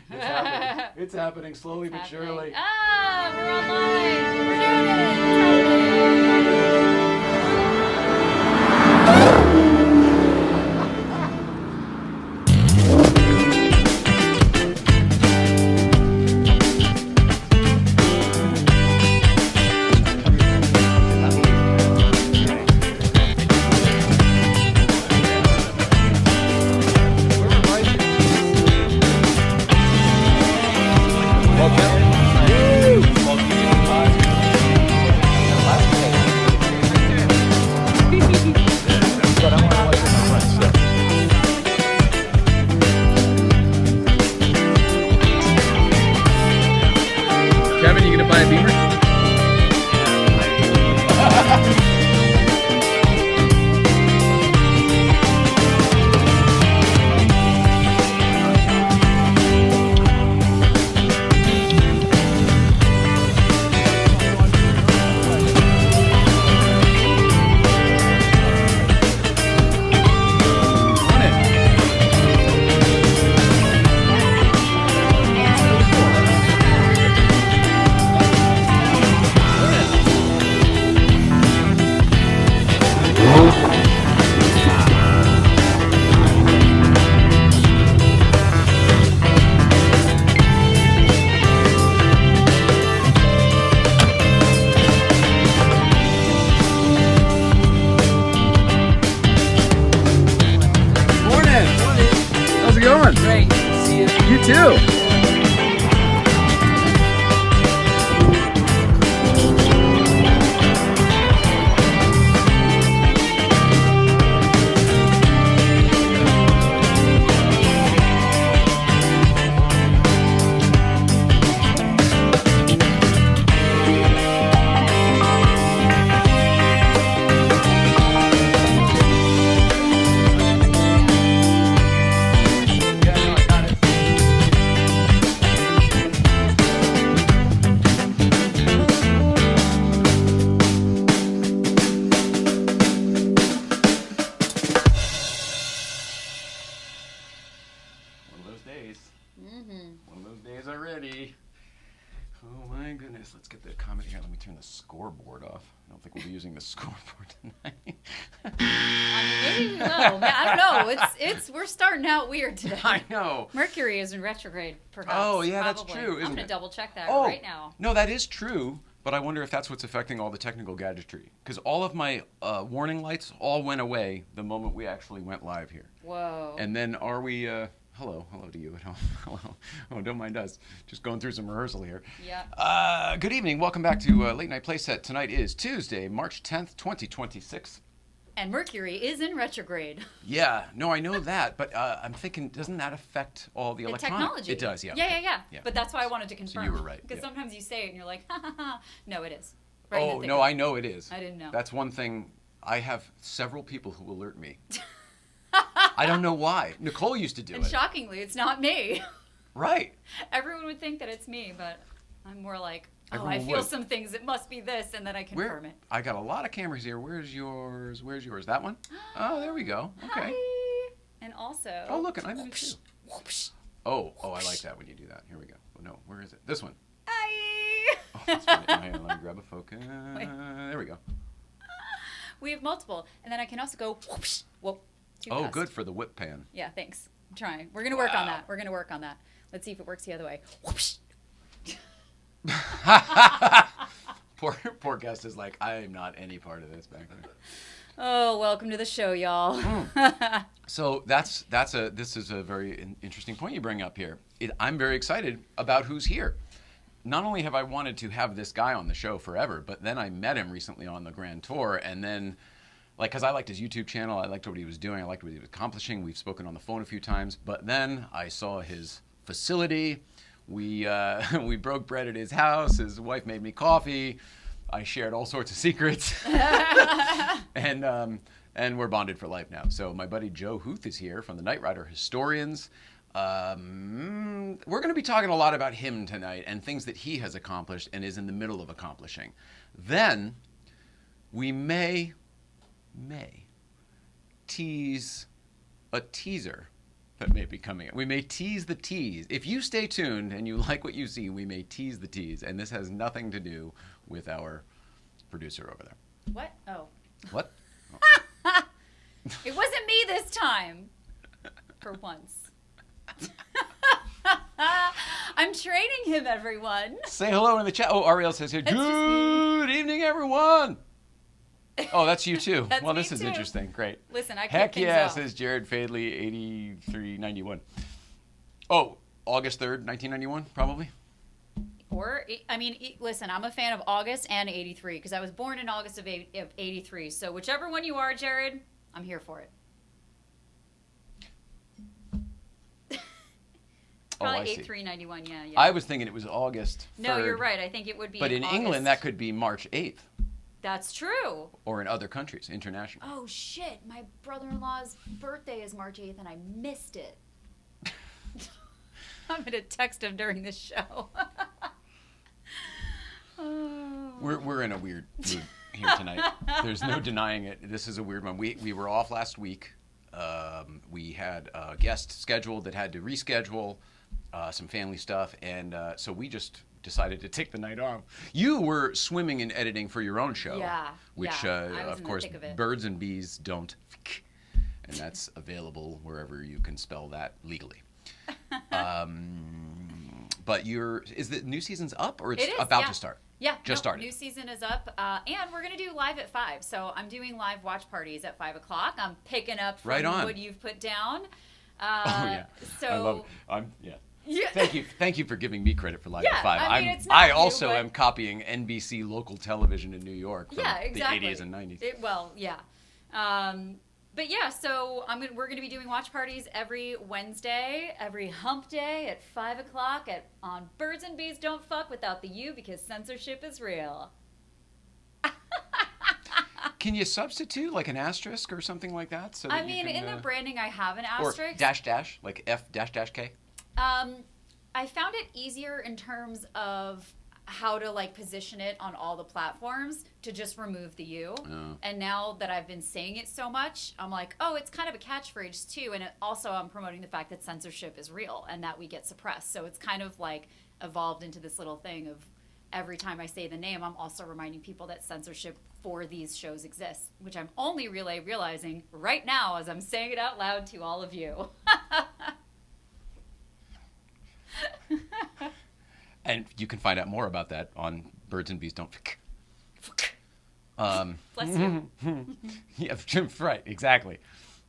there. It's happening. It's happening slowly but surely. Ah, we're online. We're doing it. Kevin, you gonna buy a Beamer? How's it going? Great. See you. You too. One of those days already. Oh my goodness. Let's get the comment here. Let me turn the scoreboard off. I don't think we'll be using the scoreboard tonight. I mean, maybe we will. Man, I don't know. We're starting out weird today. I know. Mercury is in retrograde, perhaps. Oh, yeah, probably. that's true, I'm isn't going it? to double check that Oh, right now. no, that is true. But I wonder if that's what's affecting all the technical gadgetry. Because all of my warning lights all went away the moment we actually went live here. Whoa. And then are we... hello to you at home. Hello. Oh, don't mind us. Just going through some rehearsal here. Yeah. Good evening. Welcome back to Late Night Playset. Tonight is Tuesday, March 10th, 2026. And Mercury is in retrograde. Yeah. No, I know that. But I'm thinking, doesn't that affect all the electronics? Technology. It does, yeah. Yeah. Yeah. But that's why I wanted to confirm. So you were right. Because yeah. sometimes you say it and you're like, ha ha ha. No, it is. Right in the Oh, thick no, of it. I know it is. I didn't know. That's one thing. I have several people who alert me. I don't know why. Nicole used to do And it. shockingly, it's not me. Right. Everyone would think that it's me, but I'm more like, Everyone I feel would. some things. It must be this, and then I confirm it. I got a lot of cameras here. Where's yours? Where's yours? That one? Oh, there we go. Okay. Hi. And also. Oh, look, I'm in it too. Oh, I like that when you do that. Here we go. Oh, no, where is it? This one. Hi. Oh, that's funny. Let me grab a focus. Wait. There we go. We have multiple, and then I can also go. Whoosh. Whoa. Too Oh, fast. good for the whip pan. Yeah, thanks. I'm trying. We're gonna work on Wow. that. We're gonna work on that. Let's see if it works the other way. Whoosh. Poor guest is like, I am not any part of this back there. Oh, welcome to the show, y'all. So this is a very interesting point you bring up here. I'm very excited about who's here. Not only have I wanted to have this guy on the show forever, but then I met him recently on the Grand Tour, and then, because I liked his YouTube channel, I liked what he was doing, I liked what he was accomplishing. We've spoken on the phone a few times, but then I saw his facility. We broke bread at his house. His wife made me coffee. I shared all sorts of secrets, and we're bonded for life now. So my buddy Joe Huth is here from the Knight Rider Historians. We're going to be talking a lot about him tonight and things that he has accomplished and is in the middle of accomplishing. Then we may tease a teaser that may be coming. We may tease the tease. If you stay tuned and you like what you see, we may tease the tease. And this has nothing to do with our producer over there. What? Oh. What? Oh. It wasn't me this time. For once. I'm training him, everyone. Say hello in the chat. Oh, Ariel says here, good evening, everyone. Oh, that's you too. That's well, me this is too. interesting. Great. Listen, I Heck kick things yeah, off. says Jared Fadley, 8391. Oh, August 3rd, 1991, probably. Or, I mean, listen, I'm a fan of August and 83 because I was born in August of 83. So whichever one you are, Jared, I'm here for it. Probably 8391, yeah. I was thinking it was August 3rd. No, you're right. I think it would be But in August. England, that could be March 8th. That's true. Or in other countries, international. Oh, shit. My brother-in-law's birthday is March 8th, and I missed it. I'm going to text him during this show. Oh. We're in a weird mood here tonight. There's no denying it. This is a weird one. We were off last week. We had a guest scheduled that had to reschedule, some family stuff, and so we just decided to take the night off. You were swimming in editing for your own show, which I was of in course the thick of it. Birds and Bees don't, and that's available wherever you can spell that legally. But is the new season's up or it's about to start? Yeah, just started. New season is up, and we're gonna do live at 5. So I'm doing live watch parties at 5 o'clock. I'm picking up from what you've put down. Oh yeah, so I love. Yeah. Yeah. Thank you for giving me credit for Live at 5. I mean, it's not I also am copying NBC local television in New York from exactly. the 80s and 90s. But yeah, so we're going to be doing watch parties every Wednesday, every hump day at 5 o'clock on Birds and Bees Don't Fuck Without the U because censorship is real. Can you substitute like an asterisk or something like that? So I mean, in the branding, I have an asterisk. Or dash dash, like F dash dash K? I found it easier in terms of how to like position it on all the platforms to just remove the U. Oh. And now that I've been saying it so much, I'm like, oh, it's kind of a catchphrase too. And also I'm promoting the fact that censorship is real and that we get suppressed. So it's kind of like evolved into this little thing of every time I say the name, I'm also reminding people that censorship for these shows exists, which I'm only realizing right now as I'm saying it out loud to all of you. And you can find out more about that on Birds and Bees Don't Fuck. Bless you. Yeah, right, exactly.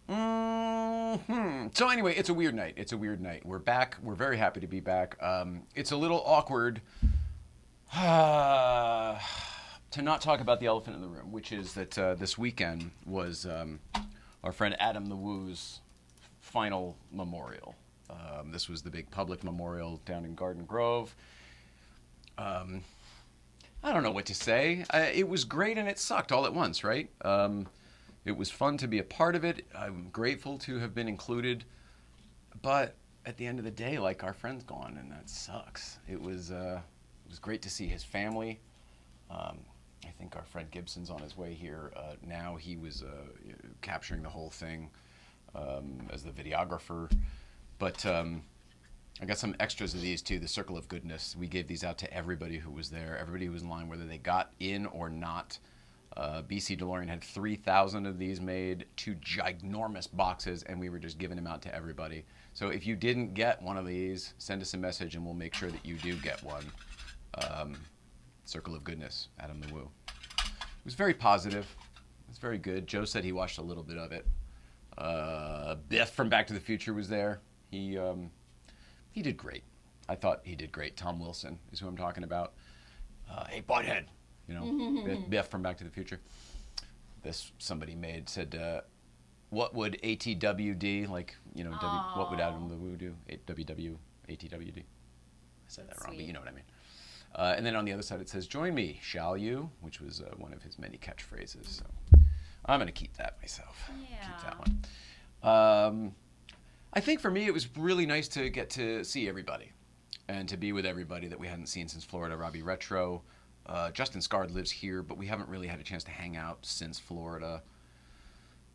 So anyway, it's a weird night. We're back. We're very happy to be back. It's a little awkward to not talk about the elephant in the room, which is that this weekend was our friend Adam the Woo's final memorial. This was the big public memorial down in Garden Grove. I don't know what to say. It was great and it sucked all at once, right? It was fun to be a part of it. I'm grateful to have been included. But at the end of the day, like, our friend's gone, and that sucks. It was great to see his family. I think our friend Gibson's on his way here now. He was capturing the whole thing as the videographer. But I got some extras of these too, the Circle of Goodness. We gave these out to everybody who was there, everybody who was in line, whether they got in or not. BC DeLorean had 3,000 of these made, 2 ginormous boxes, and we were just giving them out to everybody. So if you didn't get one of these, send us a message and we'll make sure that you do get one. Circle of Goodness, Adam the Woo. It was very positive. It was very good. Joe said he watched a little bit of it. Biff from Back to the Future was there. He did great. I thought he did great. Tom Wilson is who I'm talking about. Hey, Butthead, Biff from Back to the Future. This somebody made said, what would ATWD, like, what would Adam the Woo do? WW, ATWD. I said that wrong, but you know what I mean. And then on the other side it says, join me, shall you? Which was one of his many catchphrases. So I'm going to keep that myself. Yeah. Keep that one. I think for me it was really nice to get to see everybody and to be with everybody that we hadn't seen since Florida. Robbie Retro. Justin Scard lives here, but we haven't really had a chance to hang out since Florida.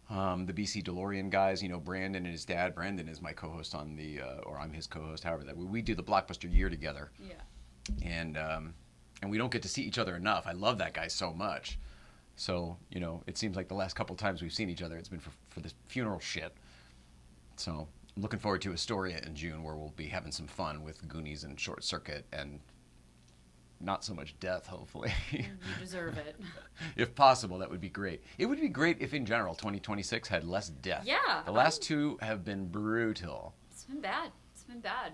The BC DeLorean guys, you know, Brandon and his dad. Brandon is my co-host on the, or I'm his co-host, however that. We do the Blockbuster year together. Yeah. And we don't get to see each other enough. I love that guy so much. So, you know, it seems like the last couple times we've seen each other, it's been for this funeral shit. So, I'm looking forward to Astoria in June, where we'll be having some fun with Goonies and Short Circuit and not so much death, hopefully. You deserve it. If possible, that would be great. It would be great if, in general, 2026 had less death. Yeah. The last two have been brutal. It's been bad. It's been bad.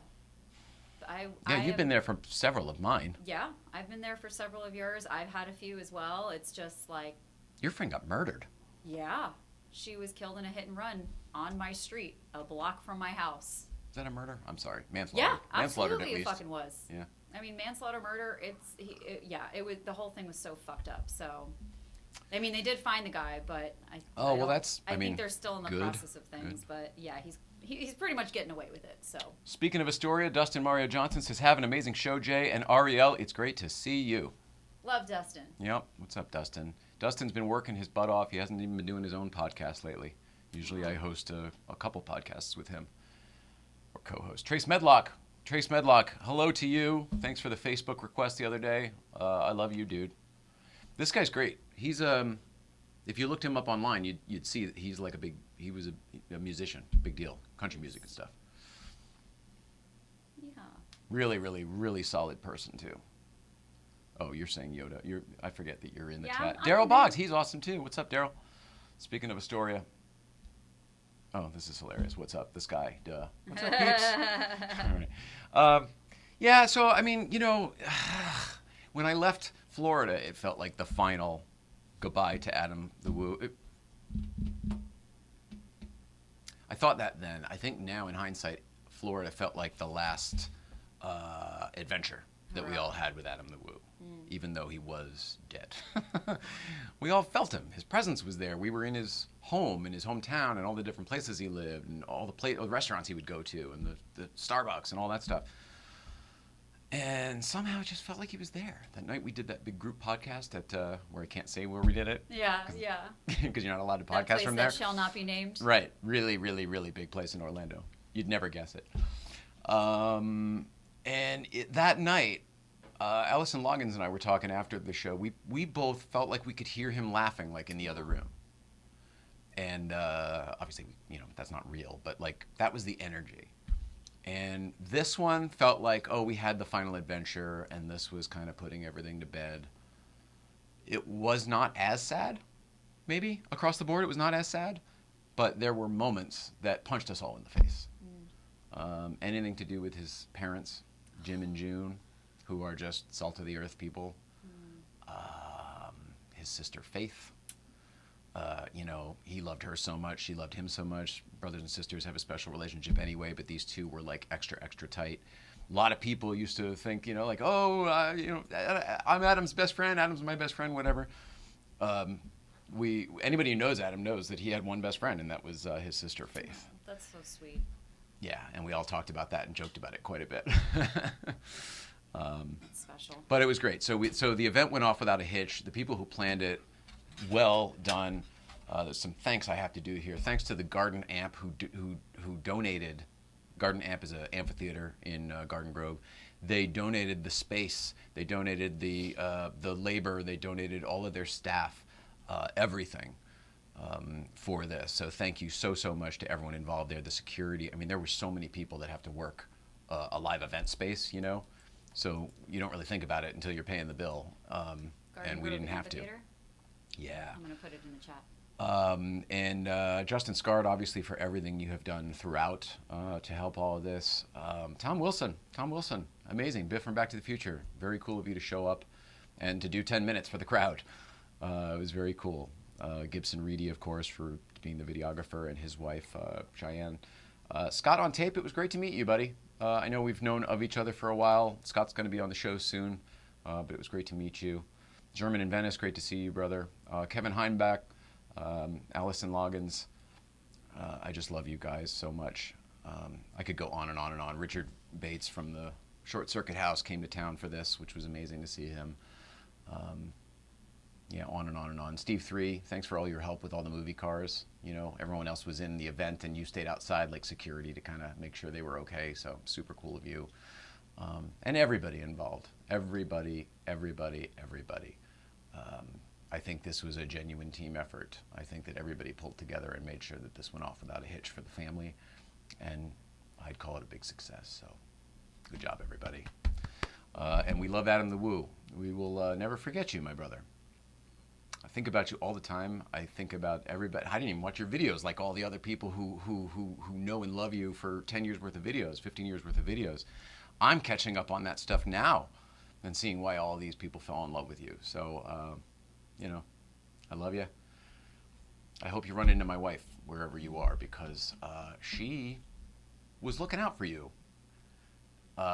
You've been there for several of mine. Yeah, I've been there for several of yours. I've had a few as well. It's just like... Your friend got murdered. Yeah. She was killed in a hit and run on my street, a block from my house. Is that a murder? I'm sorry. Manslaughter. Yeah, Manslaughter, absolutely at it least. fucking was. Yeah. I mean, manslaughter, murder, it was, the whole thing was so fucked up. So, I mean, they did find the guy, but I think they're still in the process of things. Good. But yeah, he's pretty much getting away with it. So. Speaking of Astoria, Dustin Mario Johnson says, "Have an amazing show, Jay and Ariel. It's great to see you." Love Dustin. Yep. What's up, Dustin? Dustin's been working his butt off. He hasn't even been doing his own podcast lately. Usually I host a couple podcasts with him, or co-host. Trace Medlock, hello to you. Thanks for the Facebook request the other day. I love you, dude. This guy's great. He's if you looked him up online, you'd see that he's like he was a musician, big deal, country music and stuff. Yeah. Really, really, really solid person too. Oh, you're saying Yoda. I forget that you're in the chat. Daryl Boggs, he's awesome too. What's up, Daryl? Speaking of Astoria. Oh, this is hilarious. What's up? This guy. Duh. What's up, peeps? All right. Yeah, so, I mean, you know, when I left Florida, it felt like the final goodbye to Adam the Woo. I thought that then. I think now, in hindsight, Florida felt like the last adventure that we all had with Adam the Woo, even though he was dead. We all felt him. His presence was there. We were in his home, in his hometown, and all the different places he lived, and all the restaurants he would go to, and the Starbucks, and all that stuff. And somehow it just felt like he was there. That night we did that big group podcast at where I can't say where we did it. Yeah. Because you're not allowed to podcast that place from there. That shall not be named. Right. Really, really, really big place in Orlando. You'd never guess it. That night, Allison Loggins and I were talking after the show. We both felt like we could hear him laughing, like in the other room. And obviously, you know, that's not real, but like that was the energy. And this one felt like, oh, we had the final adventure, and this was kind of putting everything to bed. It was not as sad, maybe across the board. It was not as sad, but there were moments that punched us all in the face. Anything to do with his parents, Jim and June, who are just salt of the earth people. His sister Faith, you know, he loved her so much, she loved him so much. Brothers and sisters have a special relationship anyway, but these two were like extra tight. A lot of people used to think, you know, like, oh, you know, I'm Adam's best friend, Adam's my best friend, whatever. Anybody who knows Adam knows that he had one best friend, and that was his sister Faith. That's so sweet. Yeah, and we all talked about that and joked about it quite a bit. Special. But it was great. So the event went off without a hitch. The people who planned it, well done. There's some thanks I have to do here. Thanks to the Garden Amp who donated. Garden Amp is an amphitheater in Garden Grove. They donated the space. They donated the labor. They donated all of their staff, everything. For this. So thank you so much to everyone involved there. The security. I mean, there were so many people that have to work a live event space, you know. So you don't really think about it until you're paying the bill. And we didn't have to. Yeah. I'm going to put it in the chat. And Justin Scard, obviously, for everything you have done throughout to help all of this. Tom Wilson, amazing. Biff from Back to the Future. Very cool of you to show up and to do 10 minutes for the crowd. It was very cool. Gibson Reedy, of course, for being the videographer, and his wife, Cheyenne. Scott on tape, it was great to meet you, buddy. I know we've known of each other for a while. Scott's going to be on the show soon, but it was great to meet you. German in Venice, great to see you, brother. Kevin Heinbach, Allison Loggins. I just love you guys so much. I could go on and on and on. Richard Bates from the Short Circuit House came to town for this, which was amazing to see him. Yeah, on and on and on. Steve 3, thanks for all your help with all the movie cars. You know, everyone else was in the event and you stayed outside like security to kind of make sure they were okay. So super cool of you. And everybody involved. Everybody. I think this was a genuine team effort. I think that everybody pulled together and made sure that this went off without a hitch for the family. And I'd call it a big success. So good job, everybody. And we love Adam the Woo. We will never forget you, my brother. I think about you all the time. I think about everybody. I didn't even watch your videos like all the other people who know and love you for 10 years worth of videos, 15 years worth of videos. I'm catching up on that stuff now and seeing why all these people fell in love with you. So, you know, I love you. I hope you run into my wife wherever you are, because she was looking out for you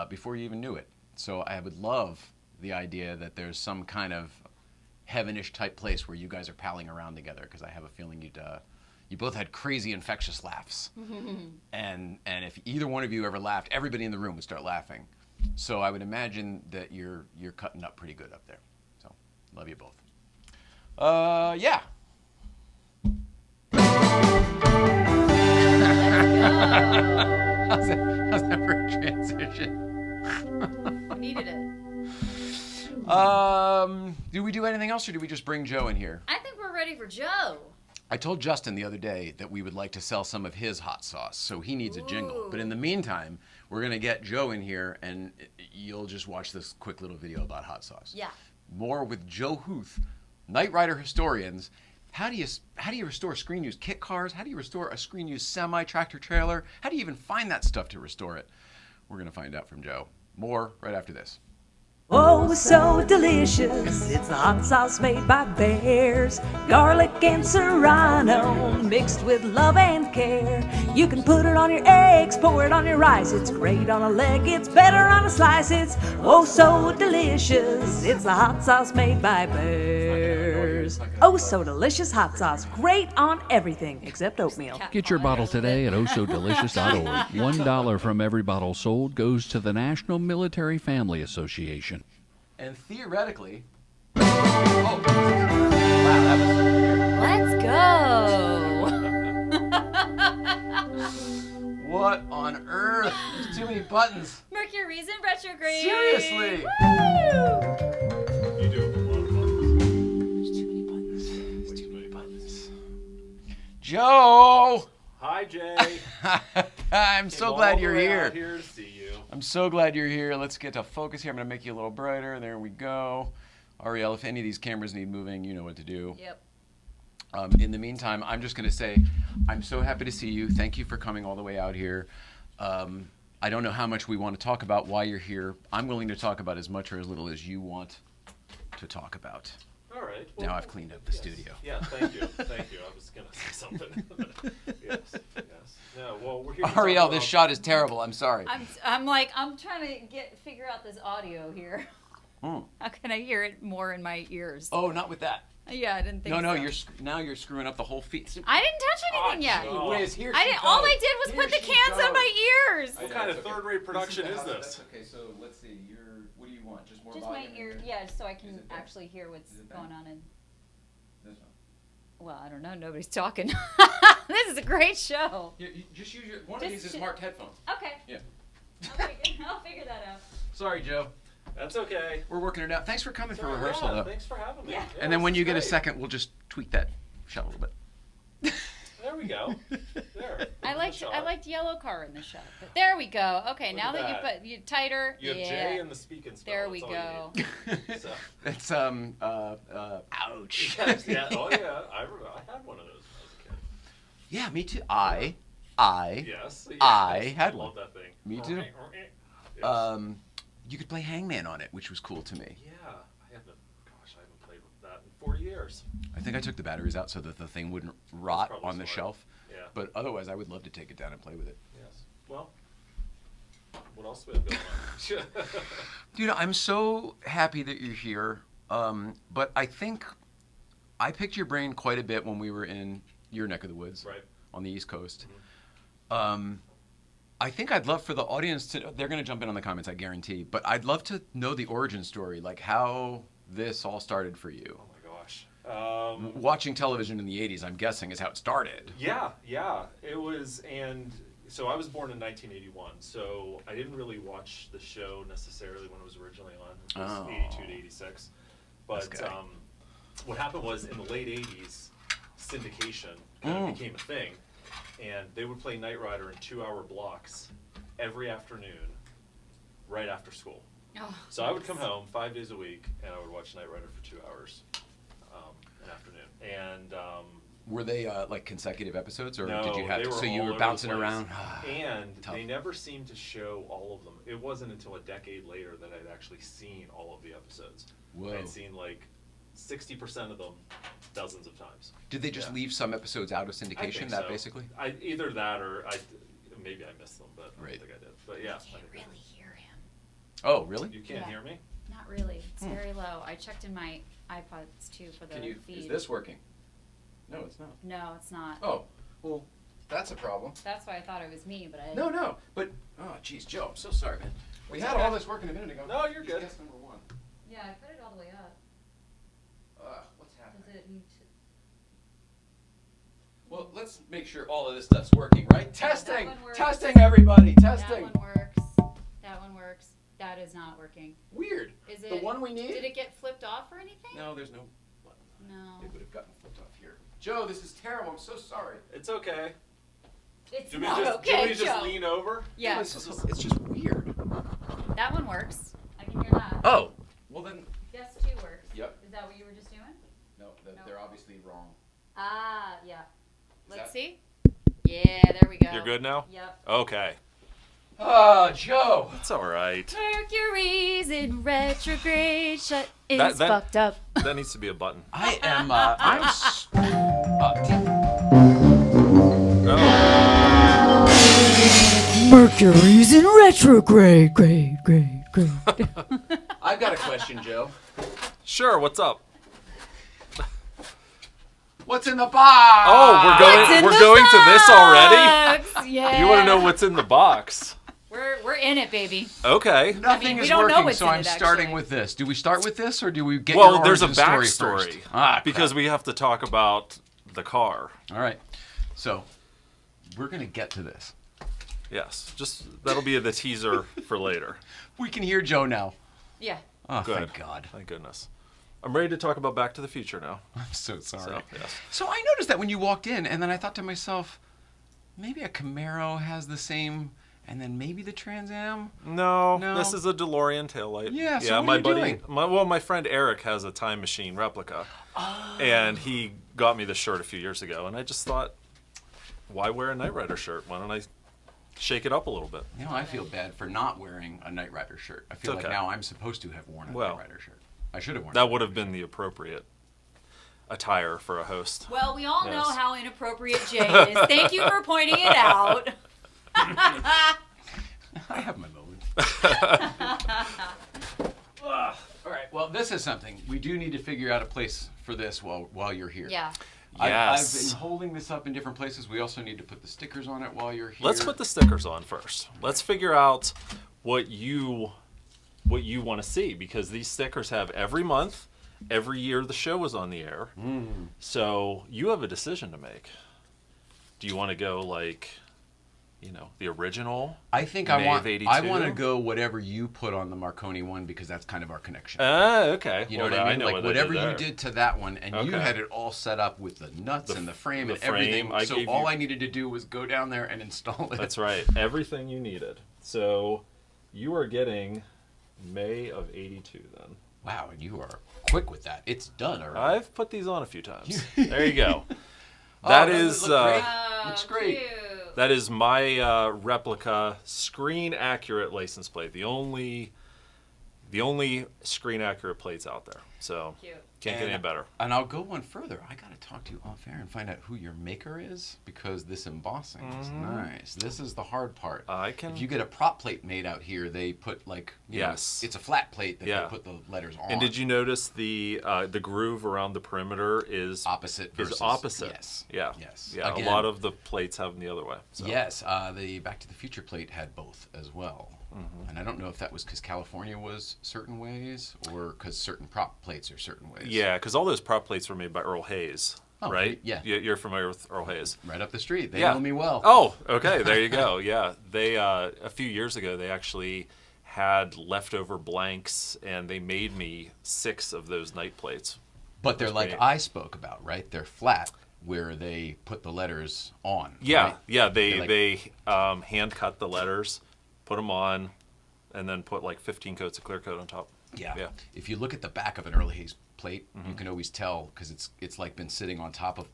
before you even knew it. So I would love the idea that there's some kind of heavenish type place where you guys are palling around together, because I have a feeling you both had crazy infectious laughs. And if either one of you ever laughed, everybody in the room would start laughing. So I would imagine that you're cutting up pretty good up there. So love you both. Yeah. How's that for a transition? We needed it. Do we do anything else, or do we just bring Joe in here? I think we're ready for Joe. I told Justin the other day that we would like to sell some of his hot sauce, so he needs a jingle. But in the meantime, we're going to get Joe in here, and you'll just watch this quick little video about hot sauce. Yeah. More with Joe Huth, Knight Rider Historians. How do you restore screen-used kit cars? How do you restore a screen-used semi-tractor trailer? How do you even find that stuff to restore it? We're going to find out from Joe. More right after this. Oh, so delicious. It's the hot sauce made by bears. Garlic and serrano mixed with love and care. You can put it on your eggs, pour it on your rice. It's great on a leg, it's better on a slice. It's oh so delicious. It's the hot sauce made by bears. Oh, so delicious hot sauce. Great on everything except oatmeal. Get your bottle today at ohsodelicious.org. $1 from every bottle sold goes to the National Military Family Association. And theoretically, wow, that Let's go. what on earth? There's too many buttons. Mercury's in retrograde. Seriously. Woo! You do have a lot of buttons. There's too many buttons. There's too many buttons. Joe! Hi, Jay. I'm so glad you're here. Here to see you. I'm so glad you're here. Let's get to focus here. I'm going to make you a little brighter. There we go. Ariel, if any of these cameras need moving, you know what to do. Yep. In the meantime, I'm just going to say I'm so happy to see you. Thank you for coming all the way out here. I don't know how much we want to talk about why you're here. I'm willing to talk about as much or as little as you want to talk about. All right. Now I've cleaned up the studio. Yeah, thank you. Thank you. I was going to say something. Yes. No, well, we're here to Ariel, talk this about- shot is terrible. I'm sorry. I'm trying to figure out this audio here. Mm. How can I hear it more in my ears? Oh, not with that. Yeah, I didn't think No, so. now you're screwing up the whole feed. I didn't touch anything yet. Oh, Whiz, here I she didn't. All goes. I did was Here put the she cans on goes. my ears. What kind of third-rate production is this? That's okay. So let's see. What do you want? Just more Just my volume? ear, yeah, so I Is can it bad? actually hear what's Is it bad? going on in. This one. Well, I don't know. Nobody's talking. This is a great show. You just use one of Just these as sh- marked headphones. Okay. Yeah. I'll figure that out. Sorry, Joe. That's okay. We're working it out. Thanks for coming for Sure, rehearsal, yeah, though. Thanks for having me. Yeah. And then when this you is get a great. second, we'll just tweak that shot a little bit. There we go. There. I There's the shot. liked yellow car in the shot. But there we go. Okay, Look now at that that. you put you tighter. You have yeah. Jay and the speaking spell. There we That's all go. you need. So. That's ouch. Yes, yeah. Oh, yeah. I remember. I had one of those when I was a kid. Yeah, me too. I Yes. I had love one. that thing. Me too. Yes. You could play Hangman on it, which was cool to me. Yeah, I haven't played with that in 40 years. I think I took the batteries out so that the thing wouldn't rot probably on the smart. shelf. Yeah. But otherwise, I would love to take it down and play with it. Yes. Well, what else do we have going on? Dude, I'm so happy that you're here. But I think I picked your brain quite a bit when we were in your neck of the woods, Right. on the East Coast. I think I'd love for the audience to, they're going to jump in on the comments, I guarantee, but I'd love to know the origin story, like how this all started for you. Oh my gosh. Watching television in the 80s, I'm guessing, is how it started. Yeah, it was, and so I was born in 1981, so I didn't really watch the show necessarily when it was originally on. It was 82 to 86. But what happened was in the late 80s, syndication kind of became a thing, and they would play Knight Rider in 2-hour blocks every afternoon, right after school. Oh, So I would come home 5 days a week, and I would watch Knight Rider for 2 hours an afternoon. And Were they like consecutive episodes, or no, did you have they to? were So you all were over bouncing the place. around. And Tough. they never seemed to show all of them. It wasn't until a decade later that I'd actually seen all of the episodes. Whoa. I'd seen like 60% of them dozens of times. Did they just Yeah. leave some episodes out of I syndication? think That so. basically. Either that or maybe I missed them, but I Right. don't think I did. But yeah, I can't think I really hear him. Oh, really? did. You can't Yeah. hear me? Not really. It's very low. I checked in my iPods too for the Can you? feed. Is this working? No, it's not. No, it's not. Oh, well, that's a problem. That's why I thought it was me, but I No, but oh, geez, Joe, I'm so sorry, man. We had okay. all this working a minute ago. No, you're good. Guess number one. Yeah, I put it all the way up. What's Does happening? it need to? Well, let's make sure all of this stuff's working, right? Testing, one works. testing, everybody, testing. That one works. That one works. That is not working. Weird. Is The it? one we need? Did it get flipped off or anything? No, there's no button. No. It would have gotten flipped off here. Joe, this is terrible. I'm so sorry. It's okay. It's Do we not just, okay, do we just Joe. lean over? Yeah, No, it's just weird. that one works. I can hear that. Oh, well then. Guess 2 works. Yep. Is that what you were just doing? No, No. they're obviously wrong. Ah, yeah. Let's that- see. Yeah, there we go. You're good now? Yep. Okay. Oh, Joe. That's all right. Mercury's in retrograde. Shut is That- fucked up. That needs to be a button. I am. I'm. Oh. Mercury's in retrograde, grade. I've got a question, Joe. Sure, what's up? What's in the box? Oh, we're going to this already? Yeah. You want to know what's in the box? We're in it, baby. Okay. Nothing we is don't know working, what's so in I'm it, starting actually. with this. Do we start with this, or do we get Well, your there's a origin story backstory first? Ah, because crap. we have to talk about the car. All right. So we're gonna get to this. Yes, just that'll be the teaser for later. We can hear Joe now. Yeah. Oh, Good. thank God. Thank goodness. I'm ready to talk about Back to the Future now. I'm so sorry. So, yes. So I noticed that when you walked in, and then I thought to myself, maybe a Camaro has the same, and then maybe the Trans Am. No, No. this is a DeLorean taillight. Yeah, so yeah. what My are you buddy, doing? my friend Eric has a time machine replica, and he got me this shirt a few years ago, and I just thought, why wear a Knight Rider shirt? Why don't I shake it up a little bit? You know, I feel bad for not wearing a Knight Rider shirt. I feel It's like okay. now I'm supposed to have worn a Well, Knight Rider shirt. I should have worn. That would have been the appropriate attire for a host. Well, we all know Yes. how inappropriate Jay is. Thank you for pointing it out. I have my moments. Ugh. All right. Well, this is something we do need to figure out a place for this while you're here. Yeah. I've Yes. been holding this up in different places. We also need to put the stickers on it while you're here. Let's put the stickers on first. Let's figure out what you want to see, because these stickers have every month, every year the show was on the air. So you have a decision to make. Do you want to go like, the original? I think May I of 82? want to go whatever you put on the Marconi one, because that's kind of our connection. Okay. You know Well, what I mean? know Like what they whatever you there. did to that one, and you Okay. had it all set up with the nuts and the frame the and everything. frame, I So gave all you- I needed to do was go down there and install it. That's right. Everything you needed. So you are getting May of 82 then. Wow, and you are quick with that. It's done already. I've put these on a few times. There you go. Oh, That doesn't it is look great? Oh, Looks great. cute. that is my replica screen accurate license plate. The only screen accurate plates out there. So Cute. can't get any better. And I'll go one further. I got to talk to you off air and find out who your maker is, because this embossing is nice. This is the hard part. I can. If you get a prop plate made out here, they put like you know, Yes. it's a flat plate that Yeah. they put the letters on. And did you notice the groove around the perimeter is opposite versus is opposite? Yes. Yeah. Yes. Yeah. Again, A lot of the plates have them the other way. So. Yes, the Back to the Future plate had both as well. And I don't know if that was because California was certain ways or because certain prop plates are certain ways. is. Yeah, because all those prop plates were made by Earl Hayes, Oh, right? yeah. You're familiar with Earl Hayes. Right up the street. They Yeah. know me well. Oh, okay. There you go. Yeah. They, a few years ago, they actually had leftover blanks, and they made me 6 of those Knight plates. But they're That's like great. I spoke about, right? They're flat, where they put the letters on. Yeah, right? yeah. They're like- They hand cut the letters, put them on, and then put like 15 coats of clear coat on top. Yeah. Yeah. If you look at the back of an Earl Hayes plate, you can always tell because it's like been sitting on top of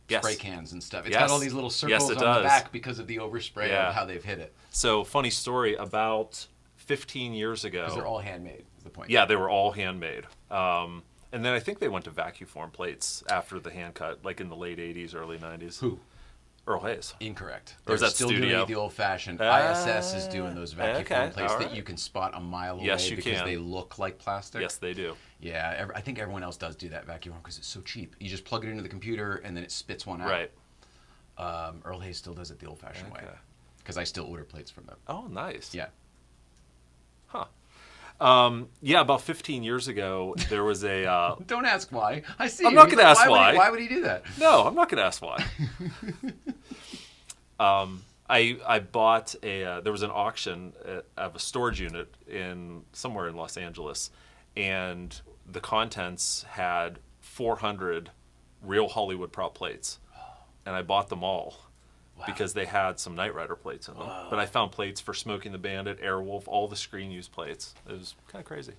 Yes. spray cans and stuff. It's Yes. got all these little Yes, circles it on the does. back because of the overspray Yeah. of how they've hit it. So, funny story, about 15 years ago. Because they're all handmade. Is the point? Yeah, they were all handmade. And then I think they went to vacuum form plates after the hand cut, like in the late 80s, early 90s. Who? Earl Hayes. Incorrect. Or is They're that still doing studio? it the old-fashioned. ISS is doing those vacuum okay, form plates all that right. you can spot a mile away Yes, you because can. they look like plastic. Yes, they do. Yeah, I think everyone else does do that vacuum form because it's so cheap. You just plug it into the computer and then it spits one out. Right. Earl Hayes still does it the old-fashioned way Okay. because I still order plates from them. Oh, nice. Yeah. Huh. Yeah, about 15 years ago, there was a... Don't ask why. I see. I'm you. not He's gonna ask Why why. why would he do that? No, I'm not going to ask why. I bought there was an auction of a storage unit somewhere in Los Angeles, and the contents had 400 real Hollywood prop plates, and I bought them all because they had some Knight Rider plates in them. But I found plates for Smoking the Bandit, Airwolf, all the screen use plates. It was kind of crazy.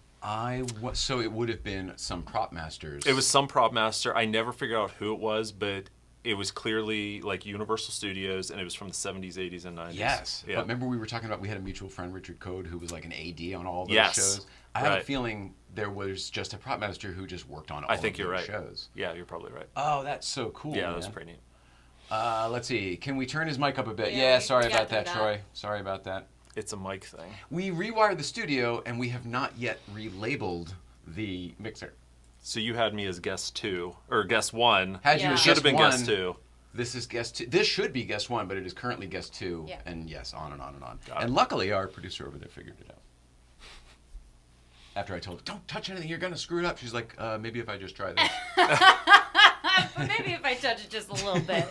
So it would have been some prop masters. It was some prop master. I never figured out who it was, but it was clearly like Universal Studios, and it was from the 70s, 80s, and 90s. Yes. Yeah. But remember we were talking about we had a mutual friend, Richard Code, who was like an AD on all those Yes. shows. I have a Right. feeling there was just a prop master who just worked on all I think of you're those right. shows. Yeah, you're probably right. Oh, that's so cool. Yeah, man. that was pretty neat. Let's see. Can we turn his mic up a bit? Yeah, Yeah, we sorry gotta about that, do that. Troy. Sorry about that. It's a mic thing. We rewired the studio and we have not yet relabeled the mixer. So you had me as guest 2 or guest 1. Had you Yeah. as Should have been one, guest 2. This is guest 2. This should be guest 1, but it is currently guest 2. Yeah. And yes, on and on and on. Got it. And luckily, our producer over there figured it out. After I told her, don't touch anything, you're going to screw it up. She's like, maybe if I just try this. Maybe if I touch it just a little bit.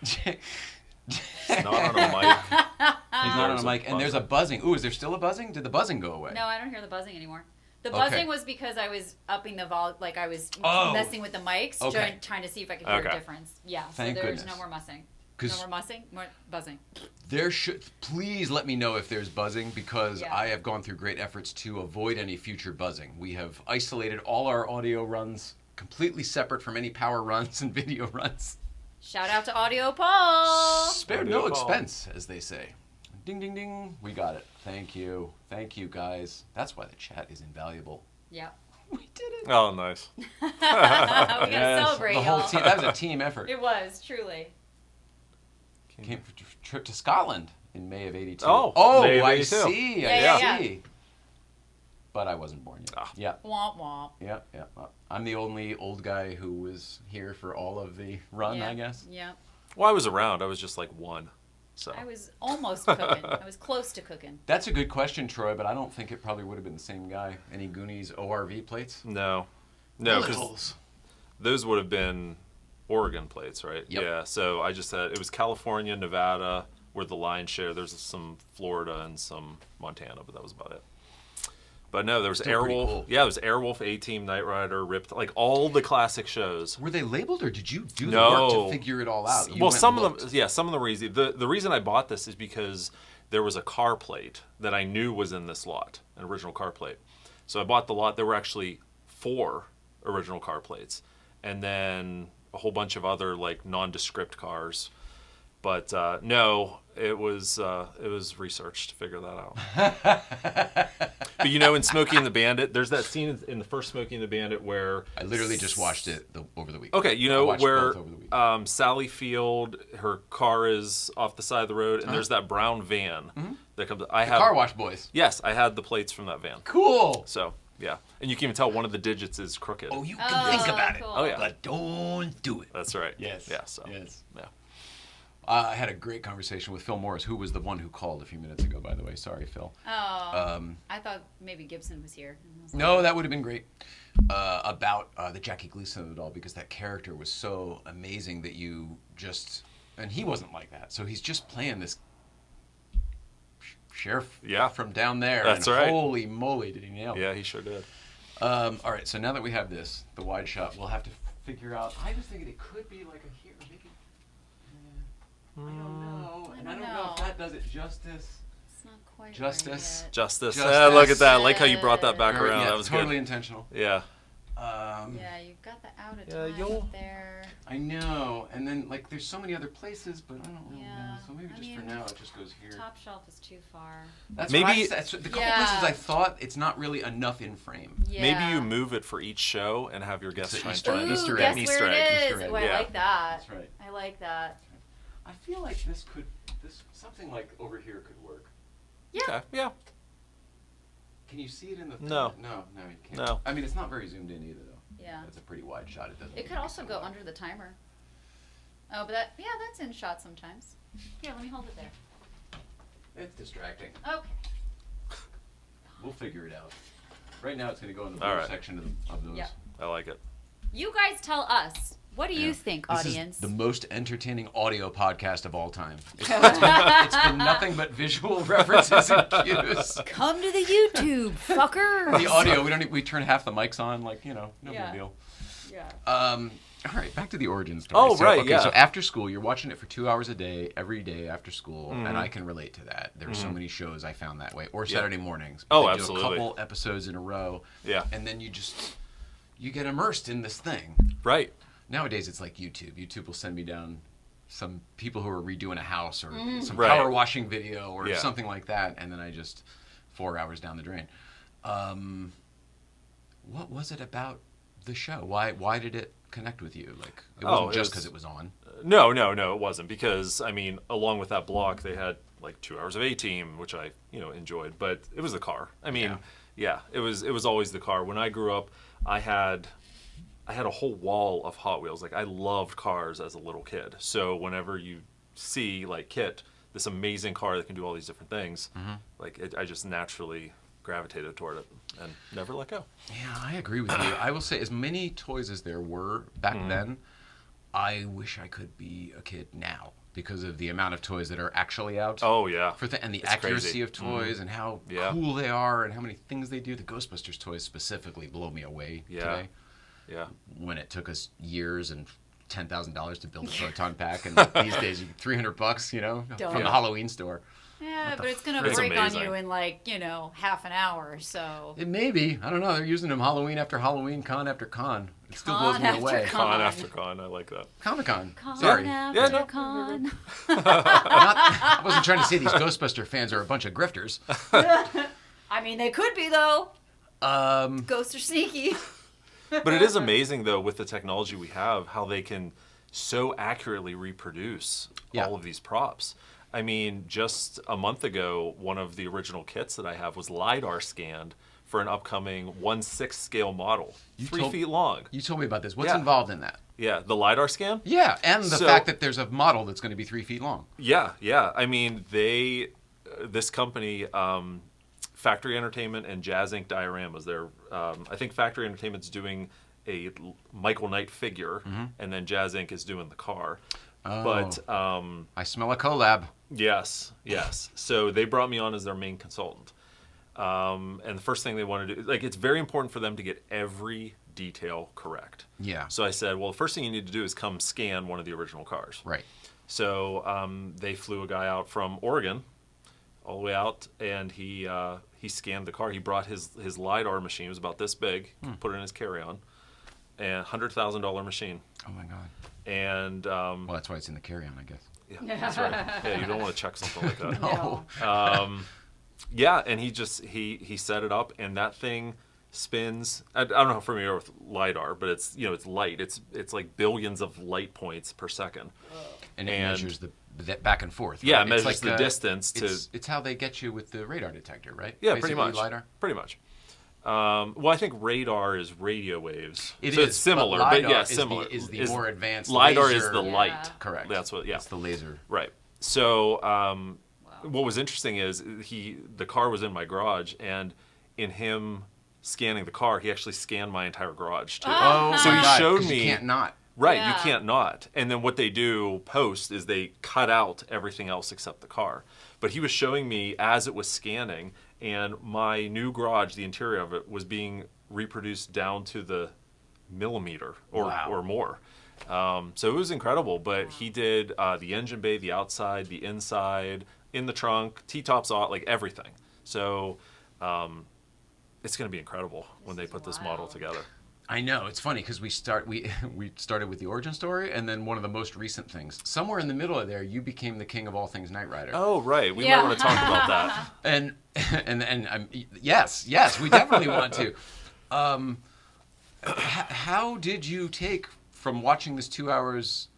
It's not on a mic. He's not on a There's mic. And there's a buzzing. Ooh, is there still a buzzing? Did the buzzing go away? No, I don't hear the buzzing anymore. The Okay. buzzing was because I was upping the vol, like I was Oh. messing with the mics, Okay. trying to see if I could hear Okay. a difference. Yeah, Thank so there's goodness. no more mussing. 'Cause- No more mussing, more buzzing. There should. Please let me know if there's buzzing because Yeah. I have gone through great efforts to avoid any future buzzing. We have isolated all our audio runs completely separate from any power runs and video runs. Shout out to Audio Paul. Spared Audio no Paul. expense, as they say. Ding, ding, ding. We got it. Thank you. Thank you, guys. That's why the chat is invaluable. Yep. We did it. Oh, nice. We gotta celebrate, the whole y'all. team. That was a team effort. It was truly. Came for a trip to Scotland in May of '82. Oh, May of I 82. see. Yeah, I yeah, see. But I wasn't born yet. Ah. Yeah. Womp womp. Yeah, yeah. I'm the only old guy who was here for all of the run, Yeah. I guess. Yeah. Well, I was around. I was just like 1. So. I was almost cooking. I was close to cooking. That's a good question, Troy, but I don't think it probably would have been the same guy. Any Goonies ORV plates? No. No, because Littles. those would have been Oregon plates, right? Yep. Yeah. So I just said it was California, Nevada, were the lion's share. There's some Florida and some Montana, but that was about it. But no, there was Still pretty Airwolf. cool. Yeah, there was Airwolf, A-Team, Knight Rider, Ripped, like all the classic shows. Were they labeled, or did you do the No. work to figure it all out? You Well, went some and of them, looked. yeah, some of them were easy. The reason I bought this is because there was a car plate that I knew was in this lot, an original car plate. So I bought the lot. There were actually 4 original car plates, and then a whole bunch of other like nondescript cars. But no, it was research to figure that out. But you know, in Smokey and the Bandit, there's that scene in the first Smokey and the Bandit where I literally just watched it over the week. okay, you I know watched where both over the week. Sally Field, her car is off the side of the road, and there's that brown van that comes. I have Car wash boys. Yes, I had the plates from that van. Cool. So yeah, and you can even tell one of the digits is crooked. Oh, you can Oh, think about cool. it. Oh, yeah. But don't do it. That's right. Yes. Yeah. So Yes. yeah. I had a great conversation with Phil Morris, who was the one who called a few minutes ago, by the way. Sorry, Phil. Oh, I thought maybe Gibson was here. No, that would have been great. About the Jackie Gleason of it all, because that character was so amazing that you just... And he wasn't like that. So he's just playing this sheriff from down there. That's and right. Holy moly, did he nail it. Yeah, he sure did. All right, so now that we have this, the wide shot, we'll have to figure out... I was thinking it could be like a here, maybe... I don't know. And I don't know if that does it justice. It's not quite Justice. right yet. Justice. Justice. Look at that. I like how you brought that back around. Yeah, That was totally good. intentional. Yeah. Yeah, you've got the out of time you'll- there. I know. And then, like, there's so many other places, but I don't really know. Yeah. So maybe I just for mean, now, it just goes here. Top shelf is too far. That's Maybe- what I said. That's the couple Yeah. places I thought it's not really enough in frame. Yeah. Maybe you move it for each show and have your guests It's an shine Easter through. egg. Ooh, Easter guess egg. where it is. Easter egg. Oh, I Yeah. like that. That's right. I like that. I feel like this something like over here could work. Yeah. Okay. Yeah. Can you see it in the thing? No. No, you can't. No. I mean, it's not very zoomed in either, though. Yeah. That's a pretty wide shot. It doesn't. It could also go under the timer. Oh, but that's in shot sometimes. Here, let me hold it there. It's distracting. Okay. We'll figure it out. Right now, it's going to go in the All blue right. section of those. Yeah. I like it. You guys tell us. What do you Yeah. think, This audience? is the most entertaining audio podcast of all time. It's been nothing but visual references and cues. Come to the YouTube, fucker. The audio, we turn half the mics on, like, no Yeah. big deal. Yeah. All right, back to the origin story. Oh, right, okay, yeah. So after school, you're watching it for 2 hours a day, every day after school, and I can relate to that. There are so many shows I found that way, or Saturday mornings. Oh, They absolutely. do a couple episodes in a row, Yeah. and then you get immersed in this thing. Right. Nowadays, it's like YouTube. YouTube will send me down some people who are redoing a house or some Right. power washing video or Yeah. something like that, and then I just 4 hours down the drain. What was it about the show? Why did it connect with you? Like, it wasn't just because it was on. No, it wasn't, because I mean, along with that block, they had like 2 hours of A-Team, which I enjoyed, but it was the car. I mean, yeah, it was always the car. When I grew up, I had a whole wall of Hot Wheels. Like, I loved cars as a little kid. So whenever you see like KITT, this amazing car that can do all these different things, I just naturally gravitated toward it and never let go. Yeah, I agree with you. I will say, as many toys as there were back then, I wish I could be a kid now because of the amount of toys that are actually out. Oh yeah, And the It's accuracy crazy. of toys and how Yeah. cool they are and how many things they do. The Ghostbusters toys specifically blow me away today. yeah. When it took us years and $10,000 to build a proton pack, and these days you get $300, from the Halloween store. Yeah, but it's gonna frick? break It's on amazing. you in like half an hour. So. It may be. I don't know. They're using them Halloween after Halloween, con after con. It still blows Con me after away. con. Con after con, I like that. Comic-Con. Con Sorry. after Yeah, no. con. I wasn't trying to say these Ghostbuster fans are a bunch of grifters. I mean, they could be though. Um, Ghosts are sneaky. But it is amazing, though, with the technology we have, how they can so accurately reproduce Yeah. all of these props. I mean, just a month ago, one of the original kits that I have was LiDAR scanned for an upcoming 1/6 scale model, 3 feet long. You told me about this. What's Yeah. involved in that? Yeah, the LiDAR scan? Yeah, and the So- fact that there's a model that's going to be 3 feet long. Yeah. I mean, this company, Factory Entertainment and Jazz Inc. Dioramas, I think Factory Entertainment's doing a Michael Knight figure, and then Jazz Inc. is doing the car. Oh. But I smell a collab. yes. So they brought me on as their main consultant. And the first thing they want to do, like, it's very important for them to get every detail correct. Yeah. So I said, well, the first thing you need to do is come scan one of the original cars. Right. So they flew a guy out from Oregon, all the way out, and he scanned the car. He brought his LiDAR machine. It was about this big. Put it in his carry-on, and $100,000 machine. Oh my God. And Well, that's why it's in the carry-on, I guess. yeah, that's right. Yeah, you don't want to check something like that. No. Yeah, and he set it up, and that thing spins. I don't know how familiar you are with LiDAR, but it's it's light. It's like billions of light points per second. And it And- measures the back and forth. Yeah, right? it measures It's like the distance to. It's how they get you with the radar detector, right? Yeah, Basically, pretty much. LiDAR. Pretty much. Well, I think radar is radio waves. It so is, it's similar, but but LiDAR yeah, is similar. the more advanced LiDAR laser. is the Yeah. light. Correct. That's what. Yeah. It's the laser. Right. So what was interesting is the car was in my garage, and in him scanning the car, he actually scanned my entire garage too. Oh, so my he God, showed 'cause me. You can't not. Right, Yeah. you can't not. And then what they do post is they cut out everything else except the car. But he was showing me as it was scanning, and my new garage, the interior of it, was being reproduced down to the millimeter or more. So it was incredible. But he did the engine bay, the outside, the inside, in the trunk, T-tops off, like everything. So it's going to be incredible when they put this model together. I know, it's funny because we started with the origin story, and then one of the most recent things. Somewhere in the middle of there, you became the king of all things Knight Rider. Oh, right. We Yeah. might want to talk about that. And yes, we definitely want to. How did you take from watching this 2 hours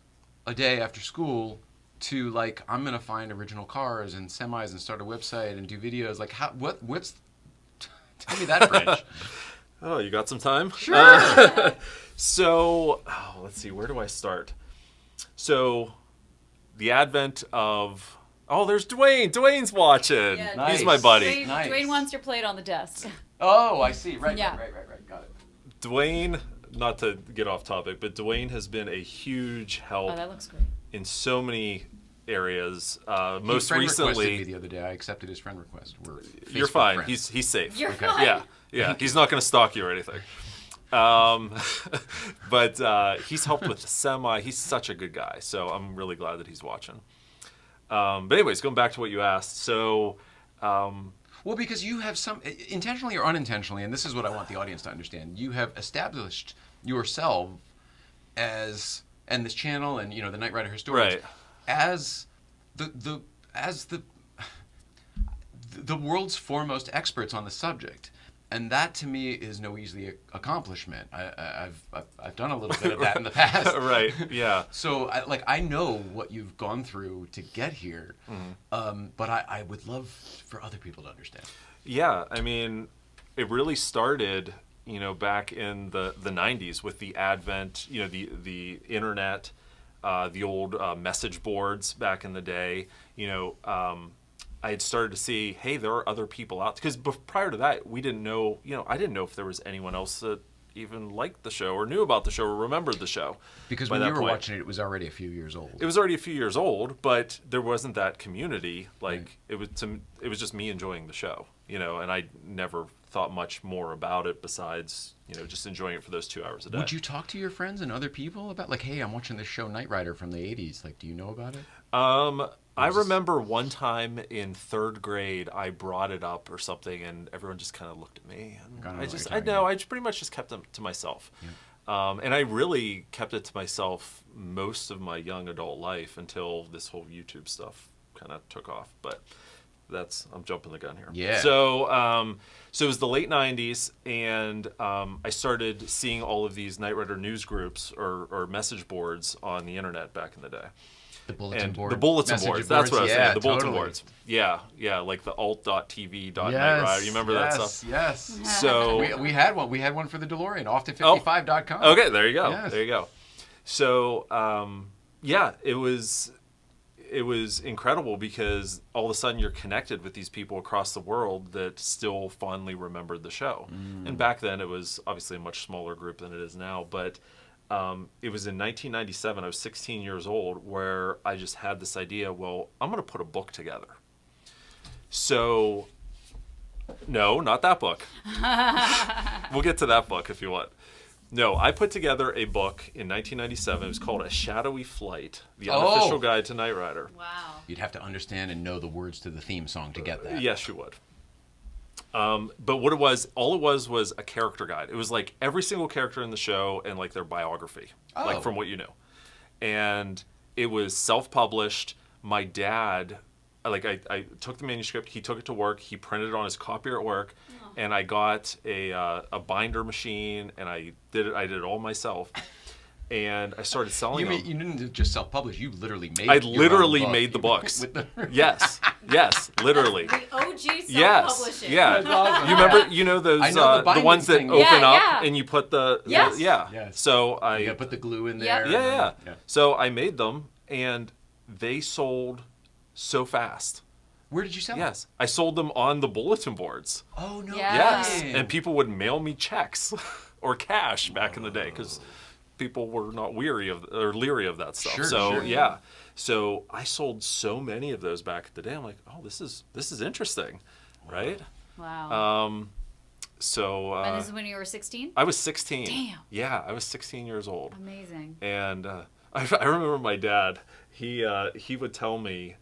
a day after school to like, I'm gonna find original cars and semis and start a website and do videos? Like, tell me that bridge. Oh, you got some time? Sure. So, let's see, where do I start? So, the advent of... Oh, there's Dwayne. Dwayne's watching. Yeah, Nice. He's my buddy. Dwayne, Nice. Dwayne wants your plate on the desk. Oh, I see. Right, Yeah. right. Got it. Dwayne, not to get off topic, but Dwayne has been a huge help Oh, that looks great. in so many areas. He Most friend requested me recently... the other day. I accepted his friend request. We're You're Facebook fine. friends. He's safe. You're Okay. fine. Yeah. He's not going to stalk you or anything. But he's helped with the semi. He's such a good guy. So I'm really glad that he's watching. But anyways, going back to what you asked. So, Well, because you have some, intentionally or unintentionally, and this is what I want the audience to understand, you have established yourself as, and this channel and, the Knight Rider Historians, Right. as the world's foremost experts on the subject. And that to me is no easy accomplishment. I've done a little bit of that in the past. right. Yeah. So I know what you've gone through to get here, but I would love for other people to understand. Yeah. I mean, it really started, back in the 90s with the advent, the internet, the old message boards back in the day, I had started to see, hey, there are other people out. Because prior to that, we didn't know, I didn't know if there was anyone else that even liked the show or knew about the show or remembered the show. Because by when that you were point. watching it, it was already a few years old. It was already a few years old, but there wasn't that community. Like, it was just me enjoying the show, and I never thought much more about it besides, just enjoying it for those 2 hours a day. Would you talk to your friends and other people about, like, hey, I'm watching this show Knight Rider from the 80s. Like, do you know about it? I remember one time in third grade, I brought it up or something, and everyone just kind of looked at me. And I pretty much just kept it to myself. Yeah. And I really kept it to myself most of my young adult life until this whole YouTube stuff kind of took off. But I'm jumping the gun here. Yeah. So, so it was the late 90s, and I started seeing all of these Knight Rider news groups or message boards on the internet back in the day. The bulletin board. The bulletin message boards. That's what I was saying. The bulletin totally. boards. Yeah, like the alt.tv. Knight Yes, Rider. You remember that stuff? Yes. So We had one. We had one for the DeLorean, off to 55.com. Okay, there you go. Yes. There you go. So, it was incredible because all of a sudden you're connected with these people across the world that still fondly remembered the show. And back then it was obviously a much smaller group than it is now, but it was in 1997, I was 16 years old, where I just had this idea, well, I'm going to put a book together. So, no, not that book. We'll get to that book if you want. No, I put together a book in 1997. It was called A Shadowy Flight, the unofficial guide to Knight Rider. Wow. You'd have to understand and know the words to the theme song to get that. Yes, you would. But what it was, all it was a character guide. It was like every single character in the show and like their biography, like from what you know. And it was self-published. My dad, I took the manuscript, he took it to work, he printed it on his copier at work, and I got a binder machine, and I did it all myself. and I started selling them. You didn't just self-publish. You literally made. I your own literally book. made the books. With the- Yes, literally. The OG Yes, self-publishing. yeah. That's awesome. You remember, you know those I know the the binding ones that thing. open Yeah, up yeah. and you put the Yes. yeah. Yes. So You I gotta put the glue in Yep. there. yeah. and then- So I made them and they sold so fast. Where did you sell? Yes, I sold them on the bulletin boards. Oh no. Yeah. Yes, way. and people would mail me checks or cash back in the day because people were not leery of that stuff. Sure, so sure. yeah, so I sold so many of those back in the day. I'm like, oh, this is interesting, right? Wow. So and this is when you were 16? I was 16. Damn. Yeah, I was 16 years old, Amazing. and I remember my dad. He would tell me.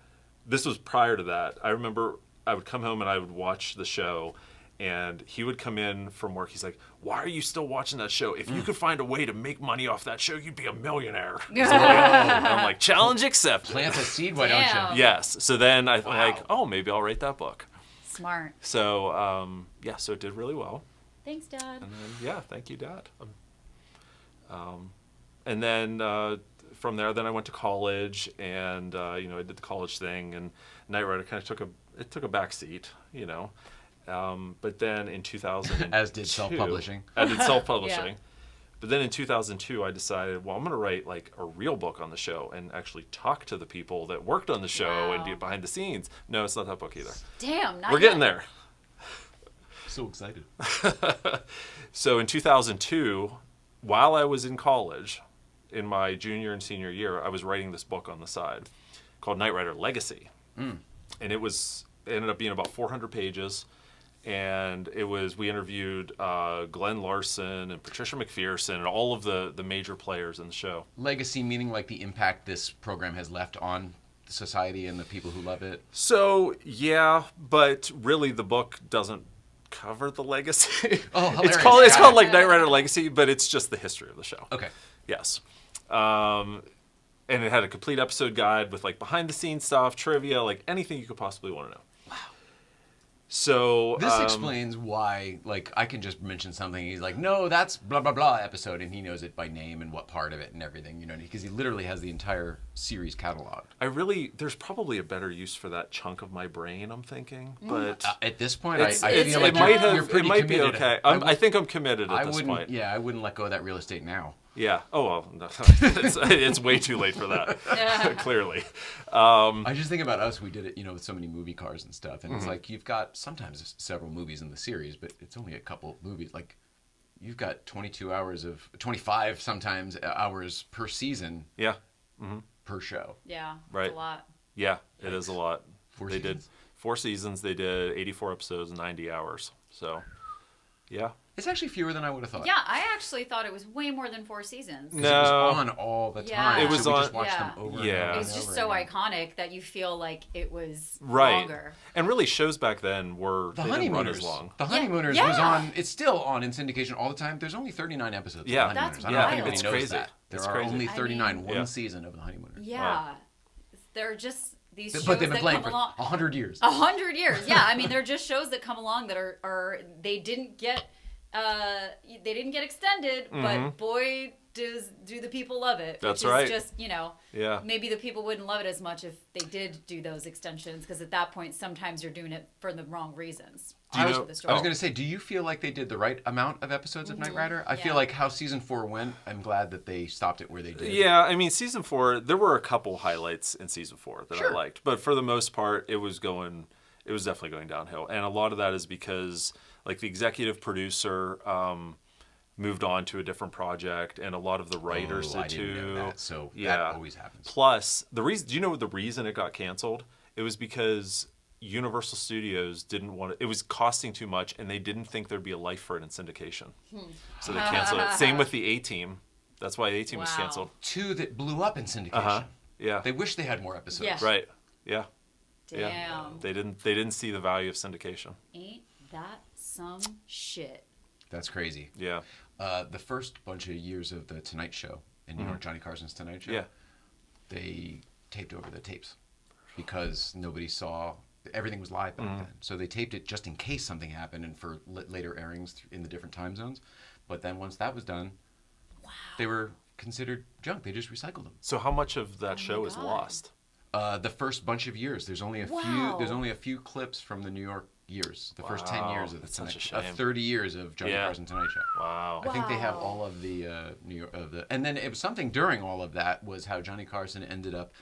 This was prior to that. I remember I would come home and I would watch the show, and he would come in from work. He's like, "Why are you still watching that show? If you could find a way to make money off that show, you'd be a millionaire." So I'm like, challenge accepted. Plant a seed, why Damn. don't you? Yes. So then I'm Wow. like, oh, maybe I'll write that book. Smart. So yeah, so it did really well. Thanks, Dad. And then, yeah, thank you, Dad. And then from there, then I went to college, and I did the college thing, and Knight Rider kind of took a back seat, But then in 2000, As did self-publishing. I did self-publishing. Yeah. But then in 2002, I decided, well, I'm going to write like a real book on the show and actually talk to the people that worked on the show and Wow. be behind the scenes. No, it's not that book either. Damn. Not We're getting yet. there. So excited. So in 2002, while I was in college, in my junior and senior year, I was writing this book on the side called Knight Rider Legacy. And it ended up being about 400 pages. And we interviewed Glenn Larson and Patricia McPherson and all of the major players in the show. Legacy meaning like the impact this program has left on the society and the people who love it. So, yeah, but really the book doesn't cover the legacy. Oh, hilarious. It's called like Knight Rider Legacy, but it's just the history of the show. Okay. Yes. And it had a complete episode guide with like behind the scenes stuff, trivia, like anything you could possibly want to know. Wow. So This explains why, like, I can just mention something. He's like, no, that's blah, blah, blah episode. And he knows it by name and what part of it and everything, because he literally has the entire series cataloged. there's probably a better use for that chunk of my brain, I'm thinking. But At this point, it's- I it's- feel like it might you're have, pretty it might be committed. okay. I think I'm committed at this point. Yeah, I wouldn't let go of that real estate now. Yeah. Oh, well, no, it's way too late for that, clearly. I just think about us. We did it, with so many movie cars and stuff. And it's like you've got sometimes several movies in the series, but it's only a couple movies. Like you've got 25 sometimes hours per season Yeah. per show. Yeah. Right. It's a lot. Yeah, it is a lot. Four They did seasons? 4 seasons. They did 84 episodes, 90 hours. So, yeah. It's actually fewer than I would have thought. Yeah, I actually thought it was way more than 4 seasons. 'Cause No. it was on all the Yeah. time. It was so we just on- watched Yeah. them over Yeah. and over It and was just over so again. iconic that you feel like it was Right. longer. And really, shows back then The they didn't run Honeymooners. as long. The Honeymooners Yeah. was on. It's still on in syndication all the time. There's only 39 episodes. Yeah. Of the Honeymooners. That's I don't know if wild. anybody It's knows crazy. that. There It's are crazy. only I 39 mean- one Yeah. season of the Honeymooners. Yeah. They're just these shows But they've been that playing come for along. 100 years. 100 years. Yeah, I mean, they're just shows that come along that are they didn't get extended, but boy, do the people love it. That's which right. Is just, Yeah. maybe the people wouldn't love it as much if they did do those extensions, because at that point, sometimes you're doing it for the wrong reasons. I was For the story. going to say, do you feel like they did the right amount of episodes of Knight Rider? I feel Yeah. like how season 4 went, I'm glad that they stopped it where they did. Yeah, I mean, season 4, there were a couple highlights in season 4 that I Sure. liked, but for the most part, it was definitely going downhill, and a lot of that is because, like, the executive producer moved on to a different project, and a lot of the writers I did didn't too. know that, so yeah, that always happens. Plus, do you know the reason it got canceled? It was because Universal Studios didn't want it. It was costing too much, and they didn't think there'd be a life for it in syndication. So they canceled it. Same with the A-Team. That's why A-Team was Wow. canceled. 2 that blew up in syndication. Yeah. They wish they had more episodes. Yeah. Right. Yeah. Damn. Yeah. They didn't see the value of syndication. Ain't that some shit? That's crazy. Yeah. The first bunch of years of the Tonight Show, and Johnny Carson's Tonight Show, Yeah. they taped over the tapes because nobody saw. Everything was live back then. So they taped it just in case something happened and for later airings in the different time zones. But then once that was done, they were considered junk. They just recycled them. So how much of that show is God. lost? The first bunch of years. There's only a few. Wow. There's only a few clips from the New York years. The first 10 years of the that's such a Tonight, shame. 30 years of Johnny Yeah. Carson Tonight Show. Wow. I think they have Wow. all of the New York and then it was something during all of that was how Johnny Carson ended up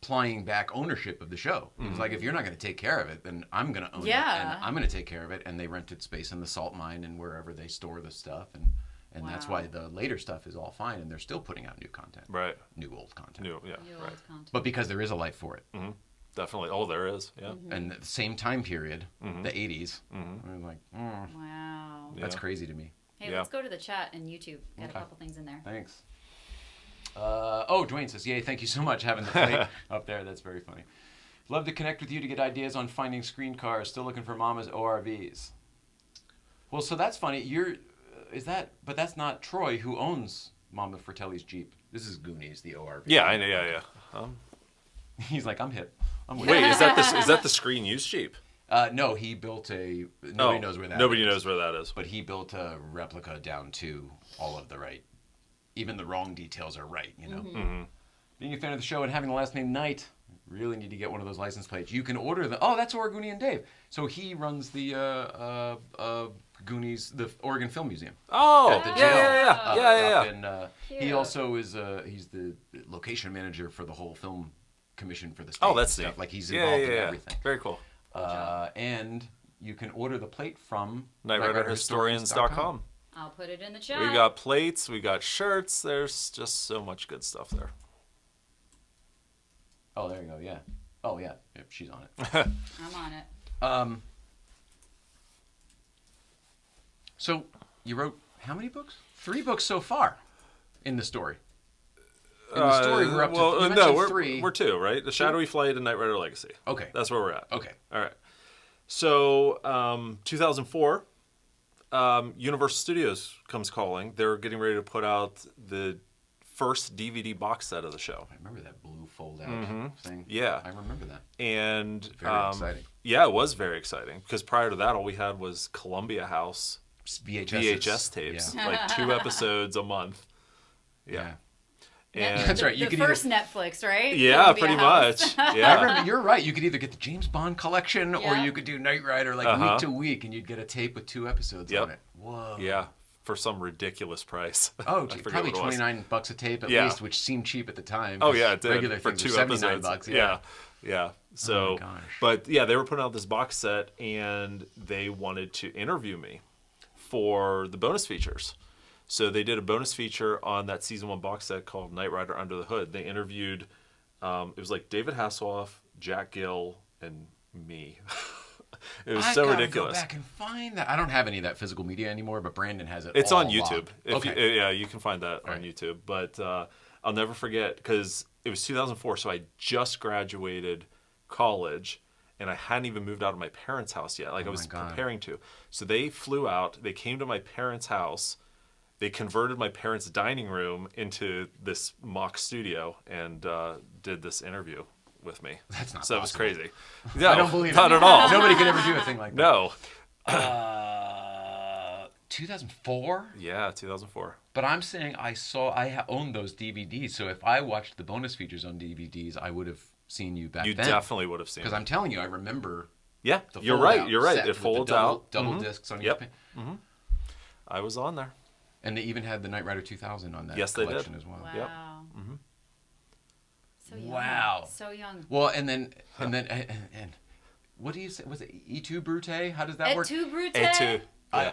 plying back ownership of the show. It was like, if you're not going to take care of it, then I'm going to own it, Yeah. and I'm going to take care of it. And they rented space in the salt mine and wherever they store the stuff, and that's Wow. why the later stuff is all fine, and they're still putting out new content, Right. new old content. New, yeah. New Right. old content. But because there is a life for it, Definitely. Oh, there is. Yeah. and the same time period, the 80s, we're like, Wow. that's Yeah. crazy to me. Hey, Yeah. let's go to the chat and YouTube. Got Okay. a couple things in there. Thanks. Dwayne says, yay, thank you so much having the plate up there. That's very funny. Love to connect with you to get ideas on finding screen cars. Still looking for Mama's ORVs. Well, so that's funny. But that's not Troy who owns Mama Fratelli's Jeep. This is Goonies, the ORV. Yeah, I know. Yeah, yeah. He's like, I'm hip. I'm with Wait, you." is that the screen use Jeep? No, he built nobody knows where that Nobody is. knows where that is. But he built a replica down to all of the right. Even the wrong details are right, you know? Being a fan of the show and having the last name Knight, really need to get one of those license plates. You can order them. Oh, that's Oregonian Dave. So he runs the Goonies, the Oregon Film Museum. Oh, At the yeah, jail. yeah, yeah. Up in, he Cute. also is he's the location manager for the whole film commission for the state. Oh, that's and neat. stuff. Like he's Yeah, involved yeah, in yeah. everything. Very cool. And you can order the plate from KnightRiderHistorians.com. I'll put it in the chat. We got plates, we got shirts. There's just so much good stuff there. Oh, there you go. Yeah. Oh, yeah. Yep, she's on it. I'm on it. So you wrote how many books? 3 books so far in the story. In the story, we're up to you mentioned 3. We're 2, right? The Shadowy Flight and Knight Rider Legacy. Okay. That's where we're at. Okay. All right. So, 2004, Universal Studios comes calling. They're getting ready to put out the first DVD box set of the show. I remember that blue fold-out thing. Yeah. I remember that. And Very exciting. Yeah, it was very exciting because prior to that, all we had was Columbia House VHS tapes, Yeah. like 2 episodes a month. Yeah. And That's right. You the could first Netflix, right? yeah, Columbia pretty House. much. I Yeah. remember, you're right. You could either get the James Bond collection or Yeah. you could do Knight Rider like week to week, and you'd get a tape with 2 episodes Yep. on it. Whoa. Yeah, for some ridiculous price. Oh, I forget probably what it was. $29 a tape at Yeah. least, which seemed cheap at the time. Oh 'cause yeah, it did. Regular for things 2 are $79 episodes. bucks. Yeah. So, gosh. but yeah, they were putting out this box set, and they wanted to interview me for the bonus features. So they did a bonus feature on that season 1 box set called Knight Rider Under the Hood. They interviewed, it was like David Hasselhoff, Jack Gill, and me. It was so ridiculous. Go back and find that. I don't have any of that physical media anymore, but Brandon has it. It's all on YouTube. logged. Yeah, you can find that on Right. YouTube. But I'll never forget because it was 2004, so I just graduated college, and I hadn't even moved out of my parents' house yet. Like I was my God. preparing to. So they flew out. They came to my parents' house. They converted my parents' dining room into this mock studio and did this interview with me. That's not So it was possible. crazy. No, I don't believe not it. at all. Nobody could ever do a thing like that. No. 2004? Yeah, 2004. But I'm saying I owned those DVDs, so if I watched the bonus features on DVDs, I would have seen you back You then. definitely would have seen Because it. I'm telling you, I remember Yeah, the you're fold-out right. You're right. set It with the folds double, out. Double discs on Yep. each page. I was on there. And they even had the Knight Rider 2000 on that Yes, they did. collection as well. Wow. Yep. So young. Wow. So young. Well, and what do you say? Was it E2 Brute? How does that Et work? tu, Brute? A2. Yeah.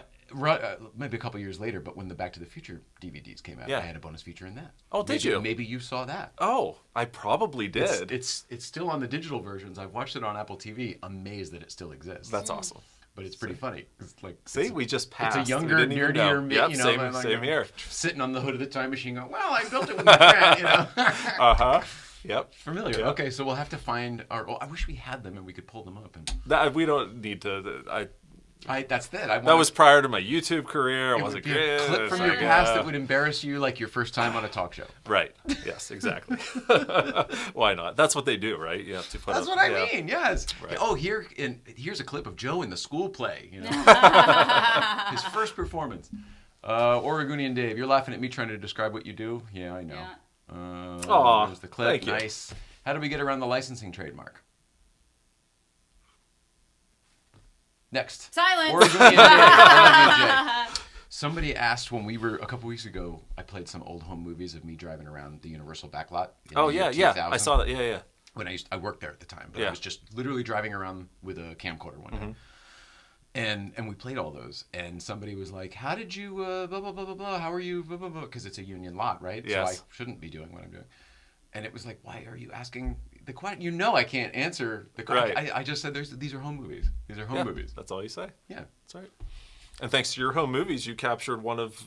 Maybe a couple years later, but when the Back to the Future DVDs came out, Yeah. I had a bonus feature in that. Oh, did you? Maybe you saw that. Oh, I probably did. It's still on the digital versions. I've watched it on Apple TV. Amazed that it still exists. That's awesome. But it's pretty funny. It's like See, we just passed. it's a We younger, didn't even know. nerdier, Yep, you know, same, like, same here. sitting on the hood of the time machine, going, "Well, I built it with my friend," you know. Yep. Familiar. Yep. Okay, so we'll have to find our. Oh, I wish we had them and we could pull them up. And We don't need to. that's that. That was prior to my YouTube career. I It wasn't would be a good. clip from It's your like, past that would embarrass you, like your first time on a talk show. Right. Yes, exactly. Why not? That's what they do, right? You have to put That's up, what I yeah. mean. Yes. Right. Oh, here's a clip of Joe in the school play. You know, his first performance. Oregonian Dave, you're laughing at me trying to describe what you do. Yeah, I know. Yeah. Aw, there's the clip. thank you. Nice. How do we get around the licensing trademark? Next. Silence. Oregonian Dave. Somebody asked when we were a couple weeks ago. I played some old home movies of me driving around the Universal backlot. Oh yeah, yeah. I saw that. Yeah, yeah. When I worked there at the time, but Yeah. I was just literally driving around with a camcorder one day. And we played all those, and somebody was like, "How did you blah blah blah blah blah? How are you blah blah blah?" Because it's a union lot, right? Yes. So I shouldn't be doing what I'm doing. And it was like, "Why are you asking the question? You know, I can't answer the question. Right. I just said these are home movies. These are home movies. That's all you say. Yeah, That's right. And thanks to your home movies, you captured one of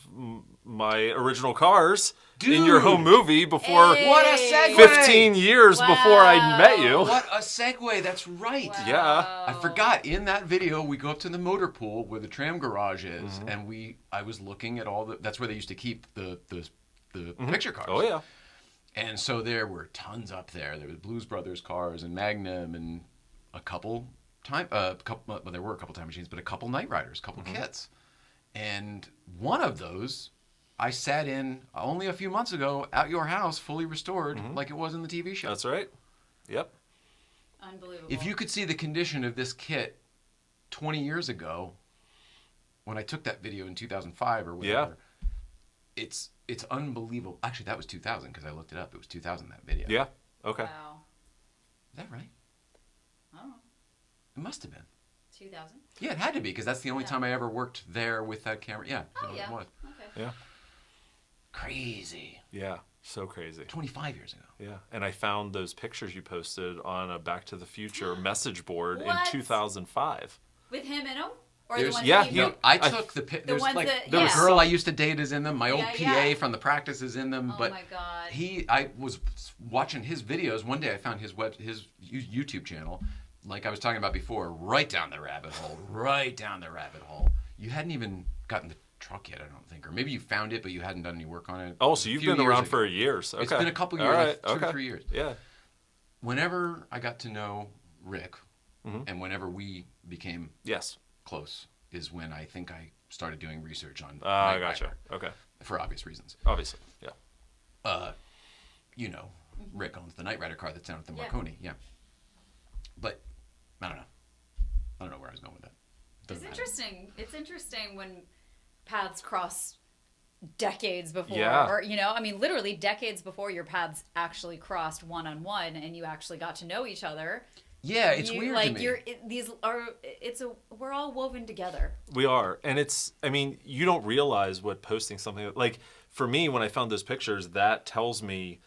my original cars in your Dude! home movie before Hey. What a segue! 15 years before I met you. What a segue! That's right. Wow. Yeah. I forgot. In that video, we go up to the motor pool where the tram garage is, Mm-hmm. and I was looking at all the. That's where they used to keep the picture cars. Oh yeah. And so there were tons up there. There was Blues Brothers cars and Magnum and a couple well, there were a couple time machines, but a couple Knight Riders, a couple kits. And one of those I sat in only a few months ago at your house, fully restored, like it was in the TV show. That's right. Yep. Unbelievable. If you could see the condition of this kit 20 years ago, when I took that video in 2005 or whatever, it's unbelievable. Actually, that was 2000 because I looked it up. It was 2000, that video. Yeah. Okay. Wow. Is that right? I don't know. It must have been. 2000. Yeah, it had to be because that's the only Yeah. time I ever worked there with that camera. Yeah, so Oh yeah. it was. Okay. Yeah. Crazy. Yeah. So crazy. 25 years ago. Yeah. And I found those pictures you posted on a Back to the Future message board in What? 2005. With him in them, or There's- the ones yeah, that he- you No, I took the pic. There's ones like that- the yeah. girl I used to date is in them. My old Yeah, PA yeah. from the practice is in them. Oh but my God. I was watching his videos. One day I found his YouTube channel, like I was talking about before, right down the rabbit hole. Right down the rabbit hole. You hadn't even gotten the truck yet, I don't think, or maybe you found it, but you hadn't done any work on it. Oh, so you've few been years around ago. for years. Okay. It's been a couple years, All like right. 2 okay. or 3 years. Yeah. Whenever I got to know Rick, and whenever we became Yes. close, is when I think I started doing research on I Knight gotcha. Rider, Okay. for obvious reasons. Obviously. Yeah. You know, Rick owns the Knight Rider car that's down at the Yeah. Marconi. Yeah. But I don't know. I don't know where I was going with that. It's Doesn't matter. interesting. It's interesting when paths cross decades before, Yeah. or I mean, literally decades before your paths actually crossed one-on-one, and you actually got to know each other. Yeah, it's You- weird like to me. we're all woven together. We are. And I mean, you don't realize what posting something like for me, when I found those pictures, that tells me,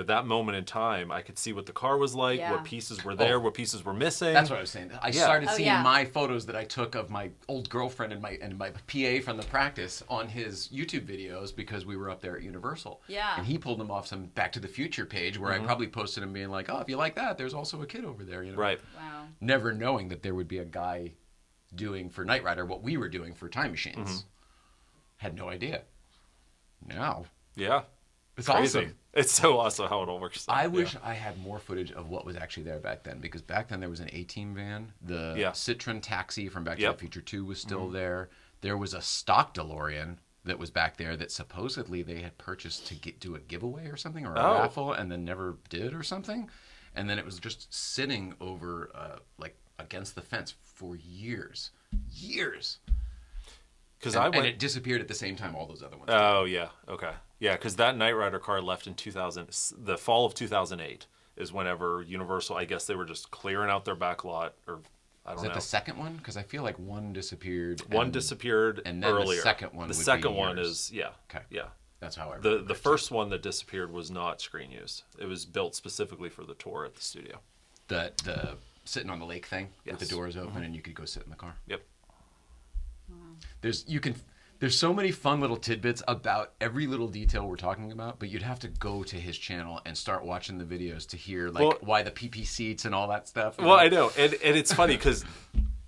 that moment in time, I could see what the car was like, Yeah. what pieces were there, Oh. what pieces were missing. That's what I was saying. I Yeah. started Oh, seeing yeah. my photos that I took of my old girlfriend and my PA from the practice on his YouTube videos because we were up there at Universal. Yeah. And he pulled them off some Back to the Future page where I probably posted them being like, "Oh, if you like that, there's also a kid over there." Right. Wow. Never knowing that there would be a guy doing for Knight Rider what we were doing for Time Machines. Had no idea. Now Yeah. it's Crazy. awesome. It's so awesome how it all works out. I Yeah. wish I had more footage of what was actually there back then, because back then there was an A-Team van. The Yeah. Citroen Taxi from Back to Yep. the Future 2 was still there. There was a stock DeLorean that was back there that supposedly they had purchased to do a giveaway or something, or a Oh. raffle, and then never did or something. And then it was just sitting over, like, against the fence for years. Years. Because And, I went. and it disappeared at the same time all those other ones did. Oh yeah, okay, yeah. Because that Knight Rider car left in 2000, the fall of 2008 is whenever Universal. I guess they were just clearing out their back lot, or I Is don't that know. the second one? Because I feel like one disappeared. One and disappeared and then the earlier. second one The would be second one yours. is yeah, Okay. yeah. That's how I The remember it, too. first one that disappeared was not screen used. It was built specifically for the tour at the studio. The sitting on the lake thing with the Yes. doors open and you could go sit in the car. Yep. There's so many fun little tidbits about every little detail we're talking about, but you'd have to go to his channel and start watching the videos to hear why the PP seats and all that stuff. you Well, know? I know, and it's funny because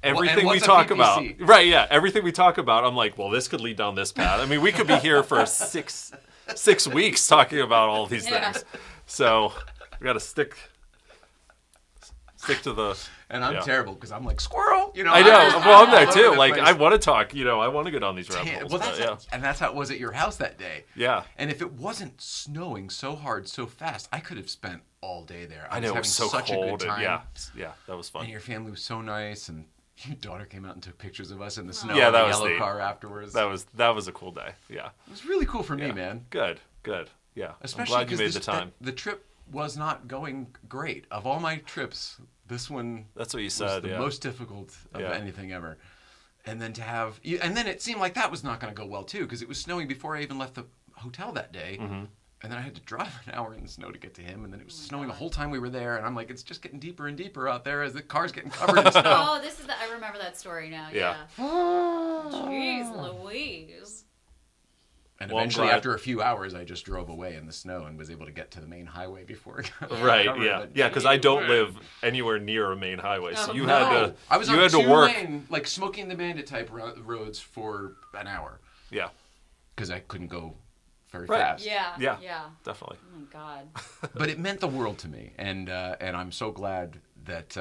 everything we what's a talk PPC? about, right? Yeah, everything we talk about, I'm like, well, this could lead down this path. I mean, we could be here for six weeks talking about all these Yeah. things. So we got to stick Stick to the. And I'm yeah. terrible because I'm like squirrel. You know. I know. Well, I'm there all over too. the Like place. I want to talk. I want to get on these rabbit holes. Well, but, that's yeah. and that's how it was at your house that day. Yeah. And if it wasn't snowing so hard, so fast, I could have spent all day there. I know it was was so having such cold. a good time. Yeah, that was fun. And your family was so nice, and your daughter came out and took pictures of us in the snow Yeah, in that the was yellow neat. car afterwards. That was a cool day. Yeah. It was really cool for me, Yeah. man. Good. Yeah. Especially I'm glad you made because the time. the trip was not going great. Of all my trips, this one That's what you was said. the Yeah. most difficult of Yeah. anything ever. And then to have, and then it seemed like that was not going to go well too, because it was snowing before I even left the hotel that day. Mm-hmm. And then I had to drive an hour in the snow to get to him, and then it was snowing the whole time we were there. And I'm like, it's just getting deeper and deeper out there as the car's getting covered in snow. Oh, this is I remember that story now. Yeah. Jeez Louise. And Well, I'm eventually, glad. after a few hours, I just drove away in the snow and was able to get to the main highway before it got Right. covered, Yeah. but- Yeah. Because I don't live anywhere near a main highway, so Oh, you no. had to. I was you on had to work. 2-lane, like Smoking the Bandit type roads for an hour Yeah. because I couldn't go very Right. fast. Yeah. Yeah. Yeah. Definitely. Oh my God. But it meant the world to me, and I'm so glad that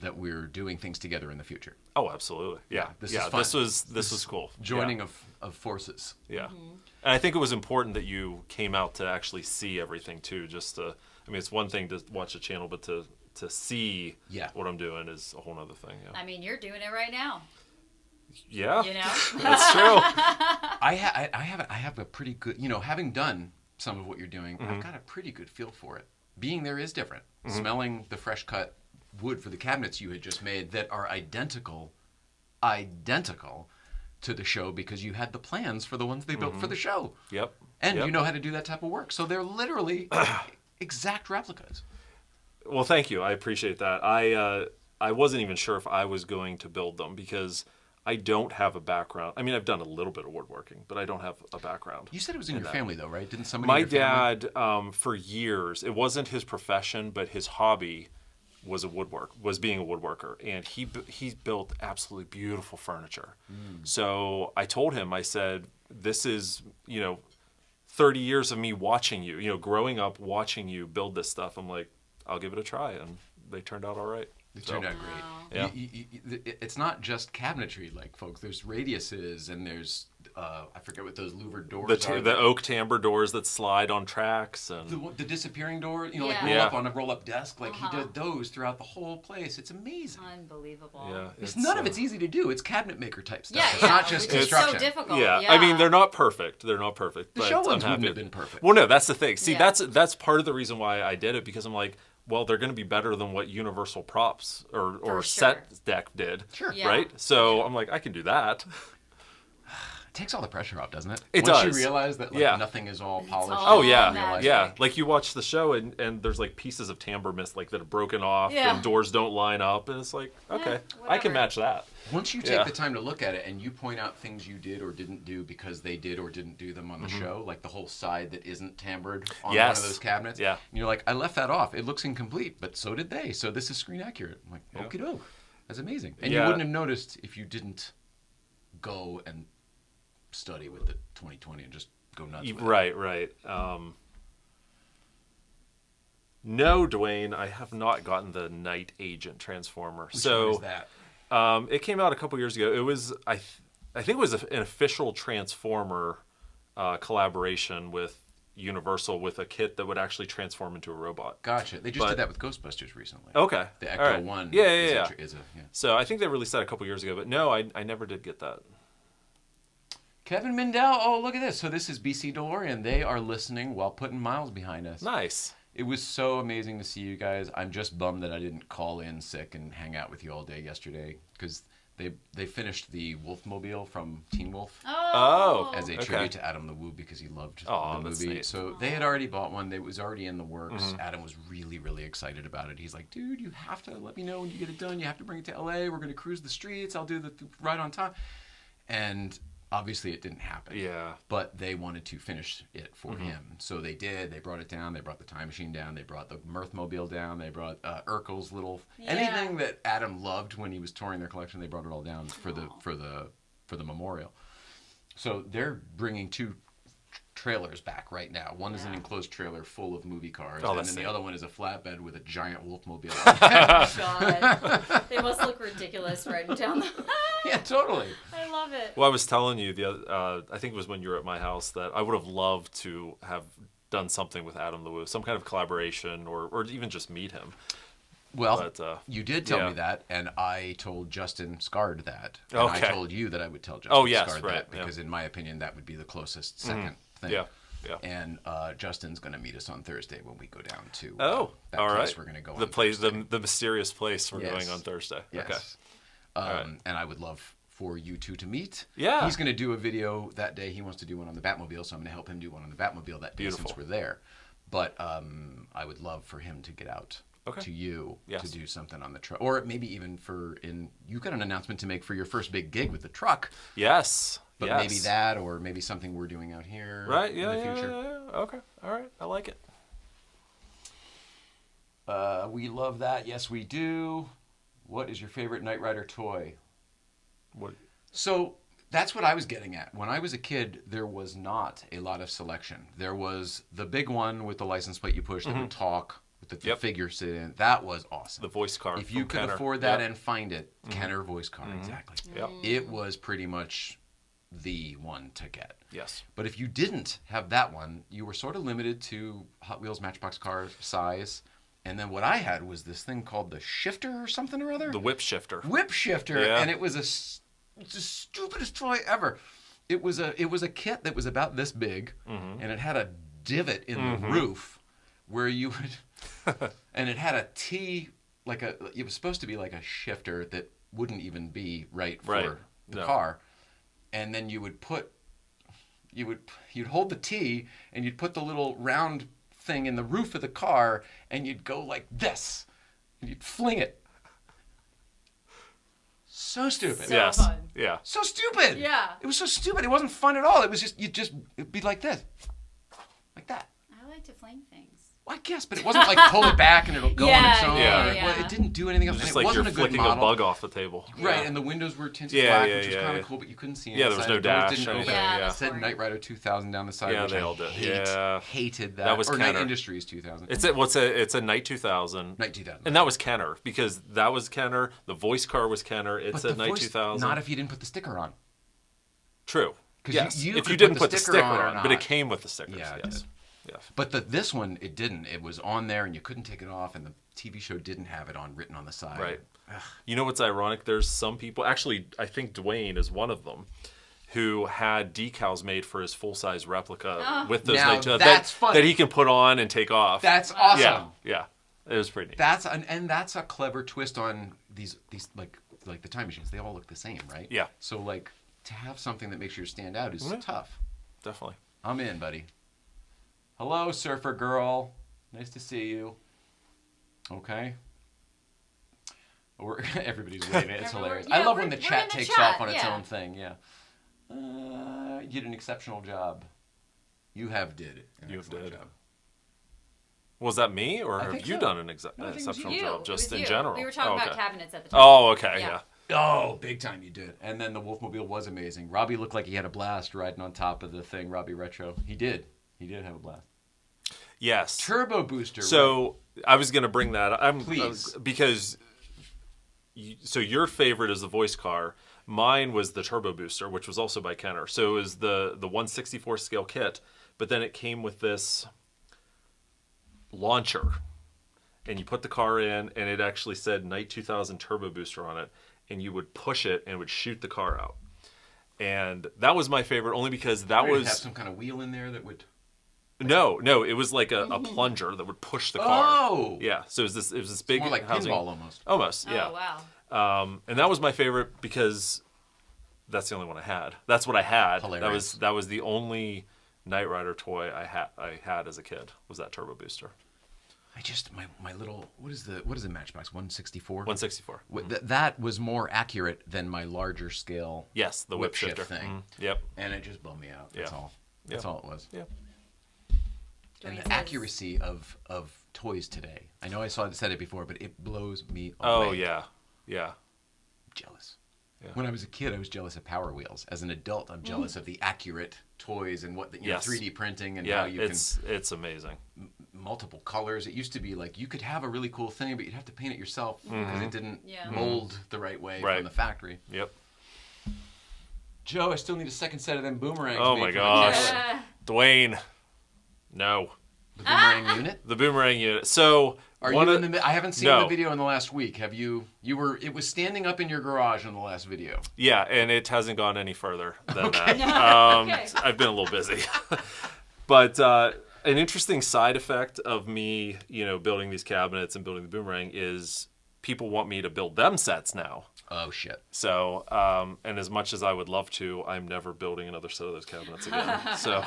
that we're doing things together in the future. Oh, absolutely. Yeah. this yeah. is fun. This was cool. Joining of forces. Yeah. And I think it was important that you came out to actually see everything too. Just to, I mean, it's one thing to watch the channel, but to see Yeah. what I'm doing is a whole other thing. Yeah. I mean, you're doing it right now. Yeah. You know. That's true. I have a pretty good, having done some of what you're doing, I've got a pretty good feel for it. Being there is different. Smelling the fresh cut wood for the cabinets you had just made that are identical to the show because you had the plans for the ones they built for the show. Yep. And Yep. you know how to do that type of work. So they're literally exact replicas. Well, thank you. I appreciate that. I wasn't even sure if I was going to build them because I don't have a background. I mean, I've done a little bit of woodworking, but I don't have a background. You said it was in your family, though, right? Didn't somebody My in your family? dad, for years, it wasn't his profession, but his hobby was being a woodworker, and he built absolutely beautiful furniture. So I told him, I said, this is 30 years of me watching you, growing up watching you build this stuff. I'm like, I'll give it a try, and they turned out all right. It turned out great. Yeah. It's not just cabinetry, like, folks. There's radiuses, and there's I forget what those louvered doors are. The oak timbre doors that slide on tracks, and The disappearing door, like Yeah. roll Yeah. up on a roll-up desk. Like he did those throughout the whole place. It's amazing. Unbelievable. yeah, It's none of it's easy to do. It's cabinet maker type stuff. Yeah, It's yeah. not just which is construction. so difficult. Yeah. Yeah. I mean, they're not perfect. The but show I'm ones happy. wouldn't have been perfect. Well, no, that's the thing. See, Yeah. that's part of the reason why I did it, because I'm like, well, they're going to be better than what Universal Props or For Set Deck did, Sure. Yeah. right? So I'm like, I can do that. It takes all the pressure off, doesn't it? It Once does. you realize that Yeah. nothing is all polished. all Oh yeah, magic. yeah. Like you watch the show and there's like pieces of timbre mist like that are broken off Yeah. and doors don't line up, and it's like, okay, I whatever. can match that. Once you take Yeah. the time to look at it and you point out things you did or didn't do because they did or didn't do them on the show, like the whole side that isn't timbred on one Yes. of those cabinets, Yeah. and you're like, I left that off. It looks incomplete, but so did they. So this is screen accurate. I'm like, Yeah. okie doke. That's amazing. And Yeah. you wouldn't have noticed if you didn't go and study with the 2020 and just go nuts with it. Right. No, Dwayne, I have not gotten the Knight Agent Transformer. Which so one is that? It came out a couple years ago. It was I think it was an official Transformer collaboration with Universal with a kit that would actually transform into a robot. Gotcha. They just But- did that with Ghostbusters recently. Okay. The All Ecto right. 1 Yeah. is a So I think they released that a couple years ago, but no, I never did get that. Kevin Mindell. Oh, look at this. So this is BC DeLorean. They are listening while putting miles behind us. Nice. It was so amazing to see you guys. I'm just bummed that I didn't call in sick and hang out with you all day yesterday because they finished the Wolfmobile from Teen Wolf Oh. as a okay. tribute to Adam the Woo because he loved Aw, the that's movie. neat. So they had already bought one. It was already in the works. Mm-hmm. Adam was really, really excited about it. He's like, dude, you have to let me know when you get it done. You have to bring it to LA. We're going to cruise the streets. I'll do the ride on time. And obviously it didn't happen. Yeah. But they wanted to finish it for him. So they did. They brought it down. They brought the time machine down. They brought the Mirthmobile down. They brought Urkel's little... Yeah. Anything that Adam loved when he was touring their collection, they brought it all down for the memorial. So they're bringing two trailers back right now. One is an Yeah. enclosed trailer full of movie cars, Oh, and that's then the neat. other one is a flatbed with a giant Wolfmobile. God, they must look ridiculous riding down the. Yeah, totally. I love it. Well, I was telling you the other, I think it was when you were at my house, that I would have loved to have done something with Adam LeWoo, some kind of collaboration, or even just meet him. Well, But, you did tell yeah. me that, and I told Justin Scard that. And I Okay. told you that I would tell Justin Oh, yes, Scard right, that, yeah. because in my opinion, that would be the closest second thing. Yeah, yeah. And Justin's going to meet us on Thursday when we go down to Oh, that all place right. we're going to go The on place, Thursday. the mysterious place we're Yes. going on Thursday. Yes. Okay. right. And I would love for you two to meet. Yeah. He's going to do a video that day. He wants to do one on the Batmobile, so I'm going to help him do one on the Batmobile that day Beautiful. since we're there. But I would love for him to get out to you Yes. to do something on the truck. Or maybe even you got an announcement to make for your first big gig with the truck. Yes. But yes. maybe that, or maybe something we're doing out here Right. Yeah. in the Yeah, future. yeah. Okay. All right. I like it. We love that. Yes, we do. What is your favorite Knight Rider toy? What? So that's what I was getting at. When I was a kid, there was not a lot of selection. There was the big one with the license plate you push that would talk, with the Yep. figure sit in. That was awesome. The voice car. If you from could Kenner. afford that Yep. and find it, Kenner voice car, exactly. Yep. It was pretty much the one to get. Yes. But if you didn't have that one, you were sort of limited to Hot Wheels Matchbox car size. And then what I had was this thing called the shifter or something or other. The whip shifter. Whip shifter, Yeah. and it was it's the stupidest toy ever. It was a kit that was about this big, and it had a divot in the roof where you would, and it had a T, it was supposed to be like a shifter that wouldn't even be right for the No. car, and then you'd hold the T and you'd put the little round thing in the roof of the car, and you'd go like this, and you'd fling it. So stupid. So Yes. fun. Yeah. So stupid. Yeah. It was so stupid. It wasn't fun at all. It was just it'd be like this, like that. I like to fling things. Well, I guess, but it wasn't like pull it back and it'll go on its Yeah, own. yeah, or- yeah. Well, it didn't do anything else. Just and like it you're wasn't a good flicking a model. bug off the table. Right, Yeah. and the windows were tinted Yeah, black, yeah, which was yeah, kind yeah. of cool, but you couldn't see Yeah, there was inside. no The doors dash, didn't open. anything, Yeah, yeah. that's It said boring. Knight Rider 2000 down the side, Yeah, which they I all did. hate. Yeah. Hated that. That was or Knight Kenner. Industries 2000. It's a Knight 2000. Knight 2000. And that was Kenner, because that was Kenner. The voice car was Kenner. It's but a the Knight voice, 2000. not if you didn't put the sticker on. True. 'Cause Yes. you if could you didn't put put the the sticker sticker on or on, but it not. came with the stickers. Yeah, it yes. did. Yes. But this one, it didn't. It was on there, and you couldn't take it off, and the TV show didn't have it on written on the side. Right. Ugh. You know what's ironic? There's some people, actually, I think Dwayne is one of them, who had decals made for his full-size replica with those Now Knight 2000 that's funny. that he can put on and take off. That's awesome. Yeah, yeah. It was pretty neat. That's a clever twist on these like the time machines. They all look the same, right? Yeah. So like to have something that makes you stand out is Mhm. tough. Definitely. I'm in, buddy. Hello, surfer girl. Nice to see you. Okay. Everybody's waving. It's hilarious. Yeah, I love we're- when the we're chat in the takes chat, off on its yeah. own thing. Yeah. You did an exceptional job. You have did an You excellent did. job. Was that me, or I have think you so. done an No, I think it was exceptional You. job, It just was in you. general? We were talking Oh, about okay. cabinets at the time. Oh, okay, Yeah. yeah. Oh, big time you did. And then the Wolfmobile was amazing. Robbie looked like he had a blast riding on top of the thing, Robbie Retro. He did. He did have a blast. Yes. Turbo booster. So I was going to bring that up. Please. Because so your favorite is the voice car. Mine was the turbo booster, which was also by Kenner. So it was the 1/64 scale kit, but then it came with this launcher, and you put the car in, and it actually said Knight 2000 turbo booster on it, and you would push it, and it would shoot the car out. And that was my favorite, only because that Did it was have some kind of wheel in there that would. no, it was like a plunger that would push the car. Oh. Yeah, so it was this big More like housing. pinball almost. Almost, Oh, yeah. wow. And that was my favorite because that's the only one I had. That's what I had. Hilarious. That was the only Knight Rider toy I had as a kid, was that turbo booster. I just my little what is the Matchbox 164? 164. That was more accurate than my larger scale. Yes, the whip shift shifter thing. Yep. And it just bummed me out. That's Yeah. all. That's Yeah. all it was. Yeah. And Dwayne the says- accuracy of toys today. I know I said it before, but it blows me away. Oh yeah. Yeah. I'm jealous. When I was a kid, I was jealous of Power Wheels. As an adult, I'm jealous of the accurate toys and what you know, 3D printing and how you it's amazing. Multiple colors. It used to be like you could have a really cool thing, but you'd have to paint it yourself because it didn't mold the right way from the factory. Yep. Joe, I still need a second set of them boomerangs. Oh my gosh. Dwayne. No. The boomerang unit? The boomerang unit. So Are you in the? I haven't seen the video in the last week. Have you? You were. It was standing up in your garage in the last video. Yeah, and it hasn't gone any further than that. I've been a little busy, but an interesting side effect of me, building these cabinets and building the boomerang is people want me to build them sets now. Oh shit. So, and as much as I would love to, I'm never building another set of those cabinets again. So.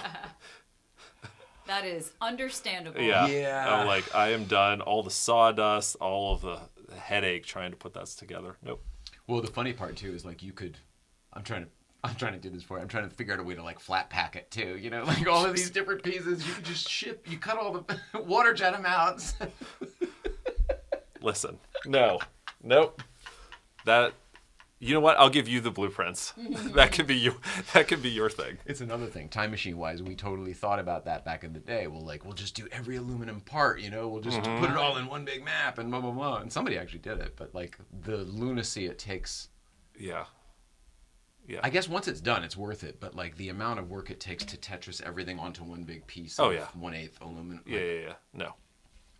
That is understandable. Yeah. I'm like, I am done. All the sawdust, all of the headache trying to put that together. Nope. Well, the funny part too is like you could. I'm trying to do this for you. I'm trying to figure out a way to like flat pack it too. Like all of these different pieces. You could just ship. You cut all the water jet them out. Listen, nope. That. You know what? I'll give you the blueprints. That could be you. That could be your thing. It's another thing. Time machine wise, we totally thought about that back in the day. We'll just do every aluminum part. We'll just put it all in one big map and blah blah blah. And somebody actually did it, but like the lunacy it takes. Yeah. I guess once it's done, it's worth it. But like the amount of work it takes to Tetris everything onto one big piece. Of 1/8 aluminum. Yeah. No.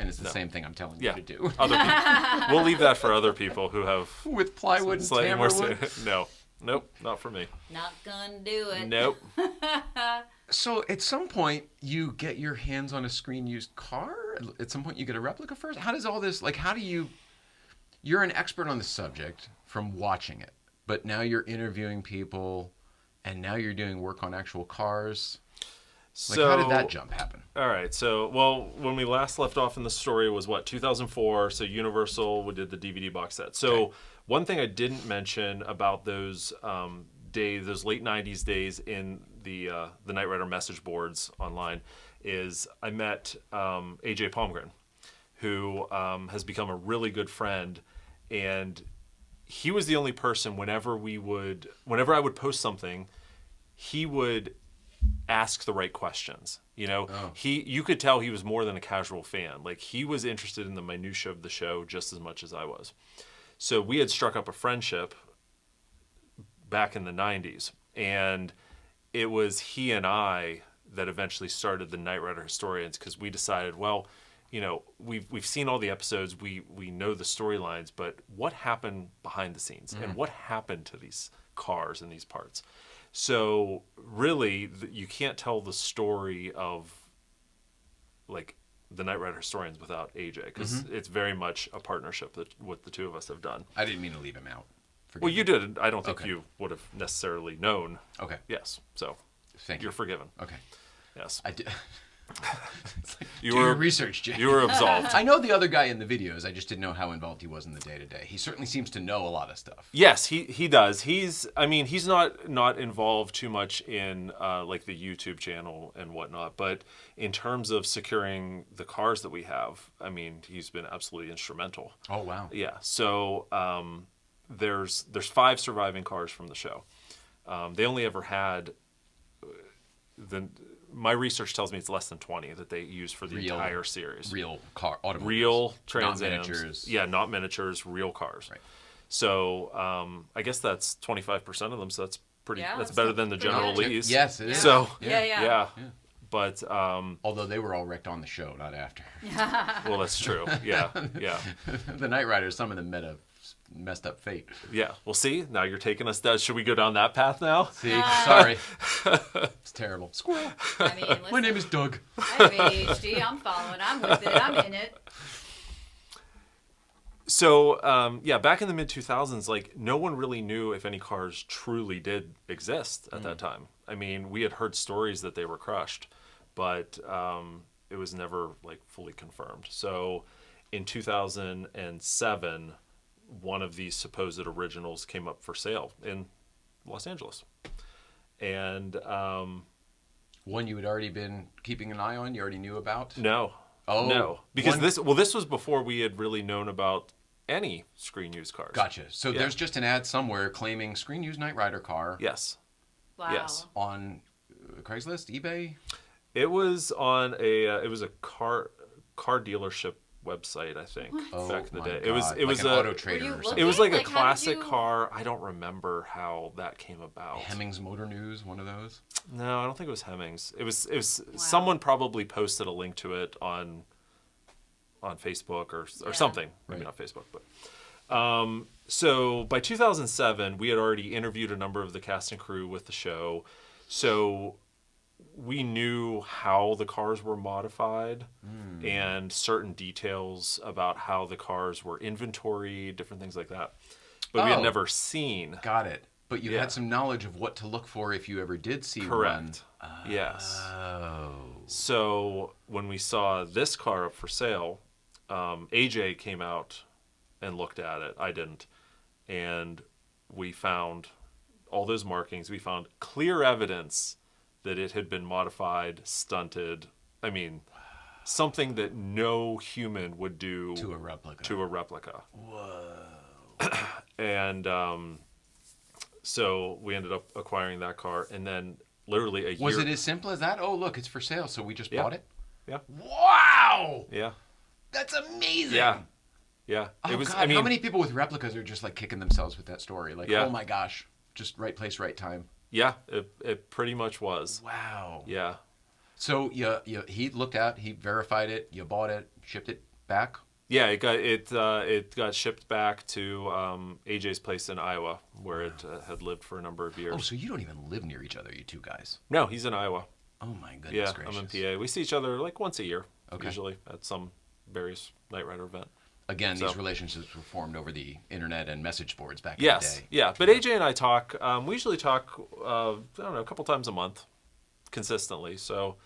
And it's the same thing I'm telling you to do. Other people. We'll leave that for other people who have with plywood and tamberwood. Nope, not for me. Not gonna do it. Nope. So at some point you get your hands on a screen-used car. At some point you get a replica first. How does all this? Like, how do you? You're an expert on the subject from watching it, but now you're interviewing people, and now you're doing work on actual cars. Like, how did that jump happen? All right. So, well, when we last left off in the story was 2004. So Universal, we did the DVD box set. So one thing I didn't mention about those days, those late 90s days in the Knight Rider message boards online, is I met AJ Palmgren, who has become a really good friend. And he was the only person whenever I would post something, he would ask the right questions. You could tell he was more than a casual fan. Like, he was interested in the minutia of the show just as much as I was. So we had struck up a friendship back in the 90s, and it was he and I that eventually started the Knight Rider Historians, because we decided, well, we've seen all the episodes, we know the storylines, but what happened behind the scenes and what happened to these cars and these parts? So really, you can't tell the story of like the Knight Rider Historians without AJ, because it's very much a partnership that what the two of us have done. I didn't mean to leave him out. Well, you did. I don't think you would have necessarily known. Okay. Yes. So Thank you. You're forgiven. Okay. Yes. I did. You Do were your research, Jay. You were absolved. I know the other guy in the videos. I just didn't know how involved he was in the day-to-day. He certainly seems to know a lot of stuff. Yes, he does. He's not involved too much in like the YouTube channel and whatnot, but in terms of securing the cars that we have, he's been absolutely instrumental. Oh wow. Yeah. So there's 5 surviving cars from the show. They only ever had my research tells me it's less than 20 that they use for the entire series. Real car, automobiles. Real Trans Ams. Not miniatures. Yeah, not miniatures, real cars. Right. So I guess that's 25% of them. So that's pretty. Yeah, that's better than the General Lee's. Yes, it is. So yeah. But although they were all wrecked on the show, not after. Well, that's true. Yeah. The Knight Riders, some of them met a messed up fate. Yeah. Well, see, now you're taking us down. Should we go down that path now? See, sorry. It's terrible. Squirrel. Listen, my name is Doug. I have ADHD. I'm following. I'm with it. I'm in it. So, back in the mid-2000s, like, no one really knew if any cars truly did exist at that time. We had heard stories that they were crushed, but it was never, like, fully confirmed. So, in 2007, one of these supposed originals came up for sale in Los Angeles. And one you had already been keeping an eye on, you already knew about? No. Oh. No. Because this was before we had really known about any screen used cars. Gotcha. So Yeah. there's just an ad somewhere claiming screen used Knight Rider car Yes. Wow. Yes. on Craigslist, eBay. It was on a car dealership website, I think, Oh back in the my day. God. It was like an a Auto Were Trader you or looking? something. it was like Like, a how did classic you- car. I don't remember how that came about. Hemmings Motor News, one of those. No, I don't think it was Hemmings. It was someone probably posted a link to it on Facebook or Yeah. something. Maybe not Facebook, but so by 2007 we had already interviewed a number of the cast and crew with the show. So we knew how the cars were modified and certain details about how the cars were inventoried, different things like that. But we had Oh. never seen. Got it. But you Yeah. had some knowledge of what to look for if you ever did see Correct. one. Yes. Oh. So when we saw this car up for sale, AJ came out and looked at it. I didn't. And we found all those markings. We found clear evidence that it had been modified, stunted. I mean, something that no human would do To a replica. to a replica. Whoa. And so we ended up acquiring that car. And then literally a year... Was it as simple as that? Oh, look, it's for sale, so we just bought it? Yeah. Wow! Yeah. That's amazing! Yeah. Yeah. Oh, It was, God, I mean, how many people with replicas are just like kicking themselves with that story? Like, Yeah. oh my gosh, just right place, right time. yeah, it pretty much was. Wow. Yeah. So he looked at, he verified it, you bought it, shipped it back. Yeah, it got shipped back to AJ's place in Iowa, where it had lived for a number of years. Oh, so you don't even live near each other, you two guys. No, he's in Iowa. Oh my goodness Yeah, gracious. I'm in PA. We see each other like once a year, Okay. usually at some various Knight Rider event. Again, So- these relationships were formed over the internet and message boards back Yes, in the day. yeah. But AJ and I talk. We usually talk. I don't know, a couple times a month, consistently. So,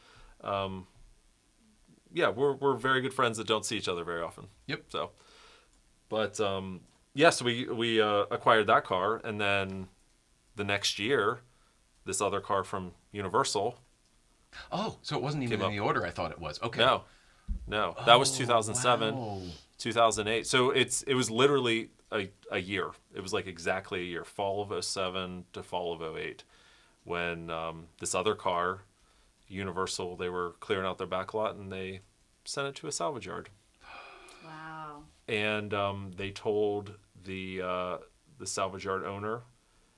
yeah, we're very good friends that don't see each other very often. Yep. So, but yes, we acquired that car, and then the next year, this other car from Universal. Oh, so it wasn't even Came in the order I thought it was. Okay. No, that was 2007, Wow. 2008. So it was literally a year. It was like exactly a year, fall of 2007 to fall of 2008, when this other car, Universal, they were clearing out their back lot and they sent it to a salvage yard. Wow. And they told the salvage yard owner,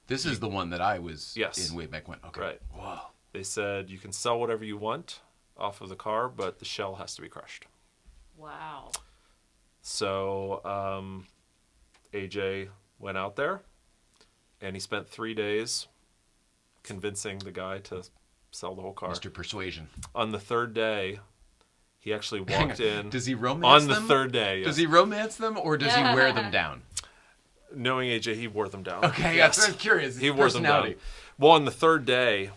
This is the one that I was Yes. in way back when. Okay. Right. Whoa. they said, you can sell whatever you want off of the car, but the shell has to be crushed. Wow. So AJ went out there, and he spent 3 days convincing the guy to sell the whole car. Mr. Persuasion. On the third day, he actually Hang walked on. in. Does he romance on them? the third day? Yes. Does he romance them or does he wear them down? Knowing AJ, he wore them down. Okay, Yes. that's what I'm curious. He His wore them down. personality. Well, on the third day,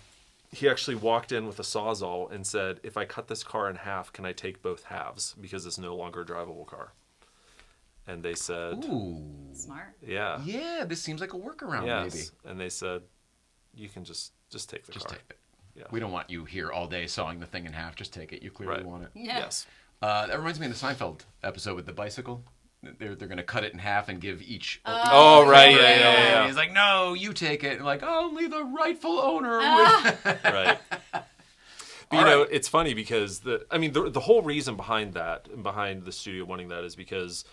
he actually walked in with a Sawzall and said, if I cut this car in half, can I take both halves? Because it's no longer a drivable car. And they said, Ooh. Smart. yeah. Yeah, this seems like a workaround, Yes. maybe. And they said, you can just take the Just car. take it. Yeah. We don't want you here all day sawing the thing in half. Just take it. You clearly Right. want it. Yeah. Yes. That reminds me of the Seinfeld episode with the bicycle. They're going to cut it in half and give each. Oh, right. owner Yeah, it. yeah, And yeah. he's like, no, you take it. And like, only the rightful owner Ah. would. Right. But, you know, it's funny because the whole reason behind that, behind the studio wanting that, is because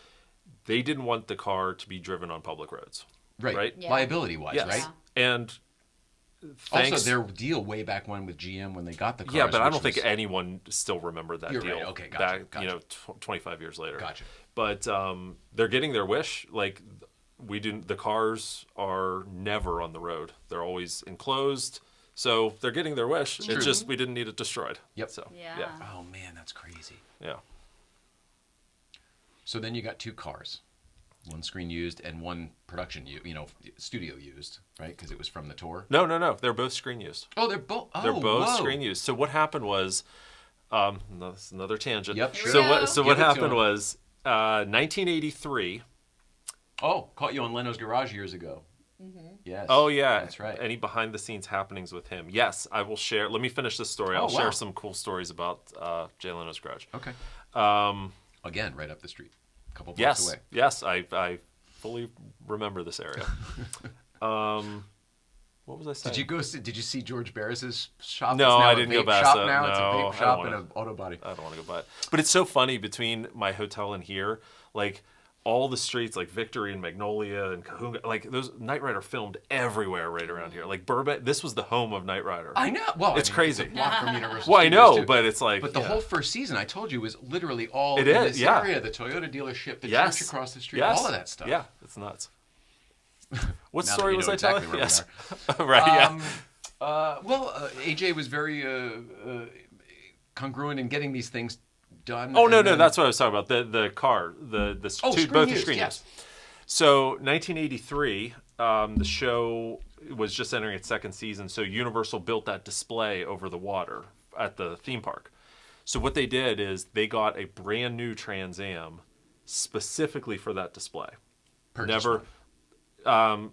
they didn't want the car to be driven on public roads. Right. Right? Yeah. Liability wise, Yes. right? And thanks, Also, their deal way back when with GM when they got the cars. yeah, but I which don't think was- anyone still remembered that You're deal. right. Okay, gotcha, Back, 25 years later. Gotcha. But they're getting their wish. Like, we didn't. The cars are never on the road. They're always enclosed. So they're getting their wish. true. It's just we didn't need it destroyed. Yep. So Yeah. yeah. Oh man, that's crazy. Yeah. So then you got two cars, one screen used and one production studio used, right? Because it was from the tour. No. They're both screen used. Oh, they're both. Oh, They're both whoa. screen used. So what happened was, that's another tangent. Yep, sure. So Give what it to happened him. was, 1983. Oh, caught you on Leno's garage years ago. Yes. Oh yeah, that's right. Any behind the scenes happenings with him? Yes, I will share. Let me finish this story. I'll wow. share some cool stories about Jay Leno's garage. Okay. Again, right up the street. a couple blocks Yes, away. yes, I fully remember this area. What was I saying? Did you see George Barris's shop? No, It's now I a didn't vape go past shop that. now. It's a No, vape I don't shop wanna- and an auto body. I don't want to go by it. But it's so funny between my hotel and here, like all the streets, like Victory and Magnolia and Cahoonga, like those Knight Rider filmed everywhere right around here. Like Burbank, this was the home of Knight Rider. I know. Well, It's crazy. It's a block from Universal Well, I Studios, know, too. but it's like, But the yeah. whole first season, I told you, was literally all It in is, this yeah. area. The Toyota dealership, the Yes. church across the street, Yes. all of that stuff. Yeah, it's nuts. What Now that story you was know I exactly telling? where we Yes. are. Right, yeah. AJ was very congruent in getting these things done. Oh, no, and no, then- that's what I was talking about. The car, screen both the used, screen yes. used. So 1983, the show was just entering its second season, so Universal built that display over the water at the theme park. So what they did is they got a brand new Trans Am specifically for that display. Purchased Never. one.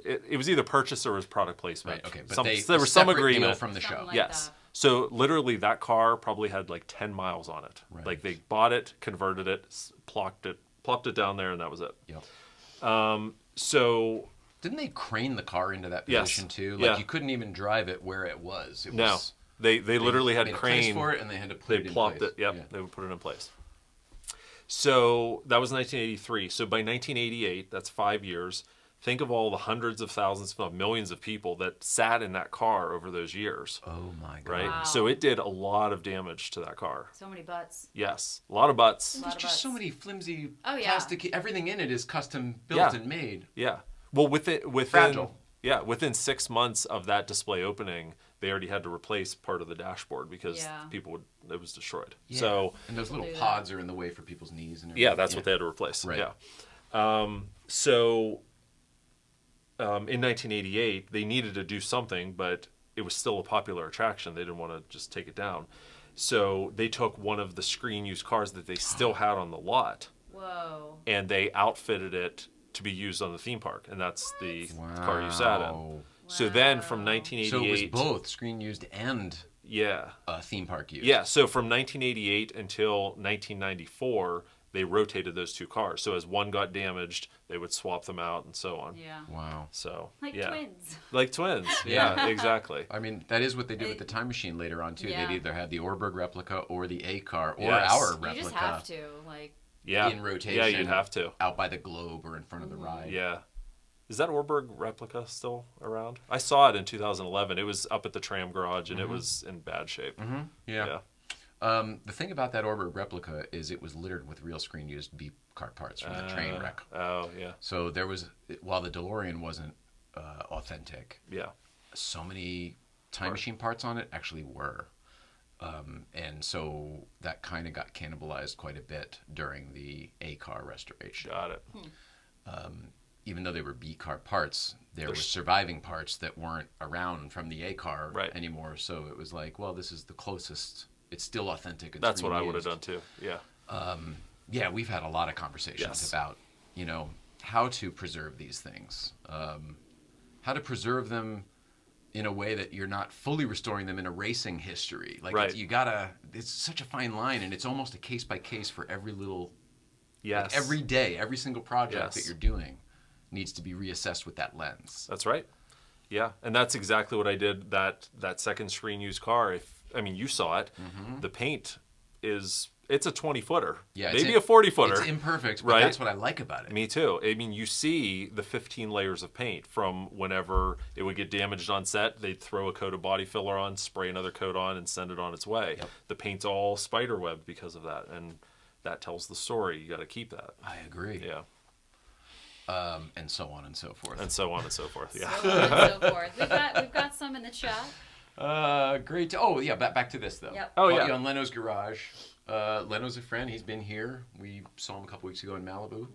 It was either purchase or it was product placement. Right, okay. But There was some separate deal agreement from the show. Something like Yes. that. So literally that car probably had like 10 miles on it. Right. Like they bought it, converted it, plopped it down there, and that was it. Yep. So Didn't they crane the car into that Yes. position too? Like Yeah. you couldn't even drive it where it was. It no, was, they literally had made a crane. place for it, and they had to put They it in plopped place. it. Yep, Yeah. they would put it in place. So that was 1983. So by 1988, that's 5 years. Think of all the hundreds of thousands, if not millions of people that sat in that car over those years, Oh my god! right? Wow. So it did a lot of damage to that car. So many butts. Yes, a lot of butts. There's lot of just so butts. many flimsy Oh, yeah. plastic. Everything in it is custom built Yeah. and made. Yeah. Well, within Fragile. Yeah, within 6 months of that display opening, they already had to replace part of the dashboard because Yeah. it was destroyed. Yeah. So and those little Do that. pods are in the way for people's knees and everything. yeah, that's what they had to replace. Right. Yeah. In 1988, they needed to do something, but it was still a popular attraction. They didn't want to just take it down. So they took one of the screen used cars that they still had on the lot, Whoa. and they outfitted it to be used on the theme park, and that's the car you sat in. Wow. So then from Wow. 1988, So it was both screen used and yeah, theme park used. yeah. So from 1988 until 1994, they rotated those two cars. So as one got damaged, they would swap them out and so on. Yeah. Wow. So Like yeah, twins. like twins. Yeah, exactly. I mean, that is what they did with the time machine later on too. Yeah. They'd either have the Orberg replica or the A car or Yes. our You replica just have to. Like, Yeah, in rotation. Yeah, you'd have to. out by the globe or in front of the ride. Yeah. Is that Orberg replica still around? I saw it in 2011. It was up at the tram garage, and it was in bad shape. Mm-hmm. Yeah. The thing about that Orberg replica is it was littered with real screen used beep car parts from the train wreck. Oh, yeah. So there was, while the DeLorean wasn't authentic, Yeah. so many time machine parts on it actually were. And so that kind of got cannibalized quite a bit during the A car restoration. Got it. Even though they were B car parts, there were surviving parts that weren't around from the A car Right. anymore. So it was like, well, this is the closest. It's still authentic. And That's what I would have screen-used. done too. Yeah. Yeah, we've had a lot of conversations Yes. about, how to preserve these things, how to preserve them in a way that you're not fully restoring them in erasing history. Like Right. it's such a fine line, and it's almost a case by case for every little, Yes. every day, every single project Yes. that you're doing needs to be reassessed with that lens. That's right. Yeah, and that's exactly what I did. That second screen used car. You saw it. The paint it's a 20-footer. Yeah, maybe a 40-footer. It's imperfect, but right? that's what I like about it. Me too. You see the 15 layers of paint from whenever it would get damaged on set, they'd throw a coat of body filler on, spray another coat on, and send it on its way. Yep. The paint's all spider webbed because of that, and that tells the story. You got to keep that. I agree. Yeah, And so on and so forth. and so on and so forth. Yeah. so on and so forth. We've got some in the chat. Great. Oh, yeah, back to this, though. Yep. Oh, Caught yeah. you on Leno's Garage. Leno's a friend. He's been here. We saw him a couple weeks ago in Malibu.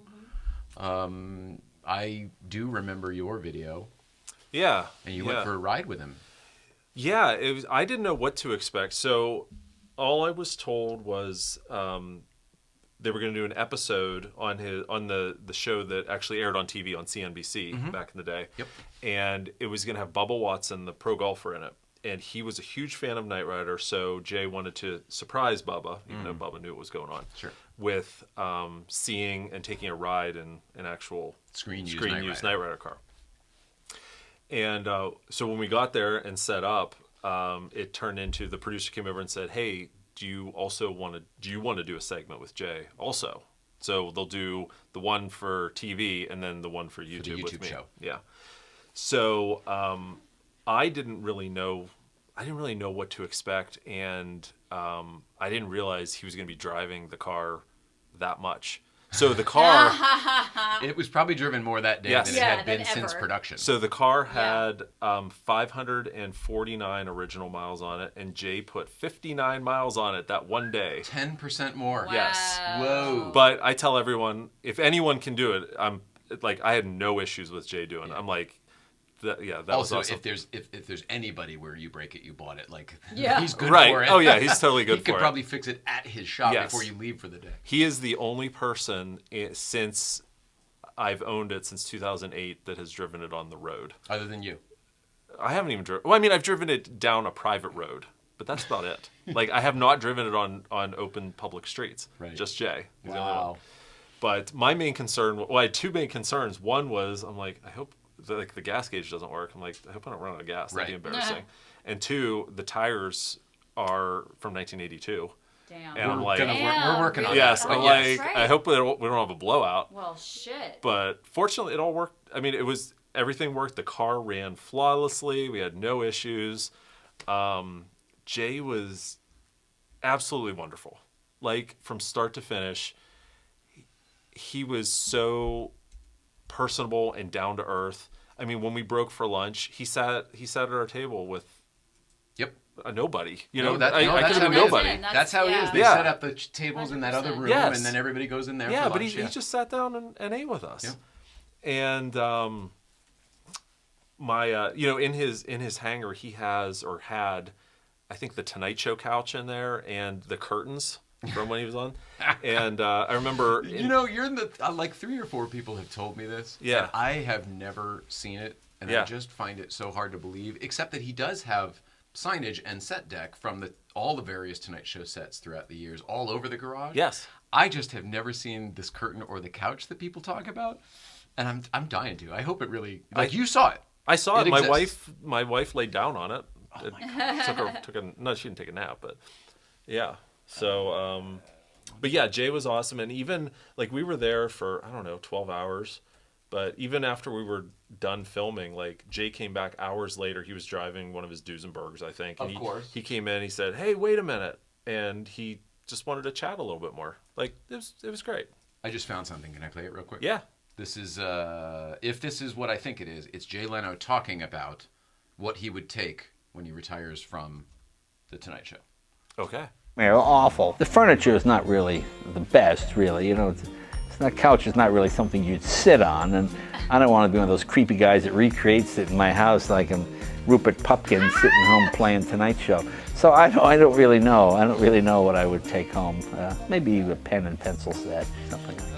I do remember your video, Yeah. and you yeah. went for a ride with him. Yeah, it was. I didn't know what to expect. So all I was told was they were going to do an episode on the show that actually aired on TV on CNBC back in the day. Yep. And it was going to have Bubba Watson, the pro golfer, in it. and he was a huge fan of Knight Rider, so Jay wanted to surprise Bubba, even though Bubba knew what was going on, with seeing and taking a ride in an actual screen-used Knight Rider car. And so when we got there and set up, it turned into, the producer came over and said, "Hey, do you want to do a segment with Jay also?" So they'll do the one for TV and then the one for YouTube, with me. Show. Yeah. So I didn't really know what to expect, and I didn't realize he was going to be driving the car that much. So the car, it was probably driven more that day than it had been since production. So the car had 549 original miles on it, and Jay put 59 miles on it that one day. 10% more. Wow. Yes. Whoa. But I tell everyone, if anyone can do it, I had no issues with Jay doing it. I'm like, that also, was awesome. if there's anybody where you break it, you bought it. Like, Yeah. he's good Right. for it. Oh yeah, he's totally good he for it. could probably fix it at his shop Yes. before you leave for the day. He is the only person since I've owned it since 2008 that has driven it on the road. Other than you. I haven't even driven. Well, I mean, I've driven it down a private road, but that's about it. Like, I have not driven it on open public streets. Right. Just Jay. He's the only one. Wow. But my main concern, I had two main concerns. One was, I'm like, I hope the gas gauge doesn't work. I'm like, I hope I don't run out of gas. That'd be Right. embarrassing. And two, the tires are from 1982. Damn. And I'm like, we're working on yes, that. I'm Oh, like, that's right. I hope we don't have a blowout. Well, shit. But fortunately, it all worked. I mean, everything worked. The car ran flawlessly. We had no issues. Jay was absolutely wonderful. Like, from start to finish, he was so personable and down to earth. I mean, when we broke for lunch, he sat at our table with a nobody. You know, I could have been nobody. That's how it is. They set up the tables in that other room, 100%. and then everybody goes in there. Yeah, for but lunch. he just sat down and ate with us. Yeah. And my in his hangar he has or had, I think, the Tonight Show couch in there and the curtains from when he was on. And I remember, you're in the like 3 or 4 people have told me this. Yeah. And I have never seen it, and I just find it so hard to believe. Except that he does have signage and set deck from all the various Tonight Show sets throughout the years, all over the garage. Yes. I just have never seen this curtain or the couch that people talk about, and I'm dying to. I hope it really you saw it. I saw it. exists. My wife laid down on it. Oh my God. No, she didn't take a nap, but yeah. So, but yeah, Jay was awesome, and even like we were there for 12 hours. But even after we were done filming, like Jay came back hours later. He was driving one of his Duesenbergs, I think. And Of course. He came in. He said, "Hey, wait a minute," and he just wanted to chat a little bit more. Like it was great. I just found something. Can I play it real quick? Yeah. This is if this is what I think it is. It's Jay Leno talking about what he would take when he retires from the Tonight Show. Okay. They're awful. The furniture is not really the best, really. That couch is not really something you'd sit on, and I don't want to be one of those creepy guys that recreates it in my house like I'm Rupert Pupkin sitting home playing Tonight Show. So I don't really know. I don't really know what I would take home. Maybe a pen and pencil set, something like that.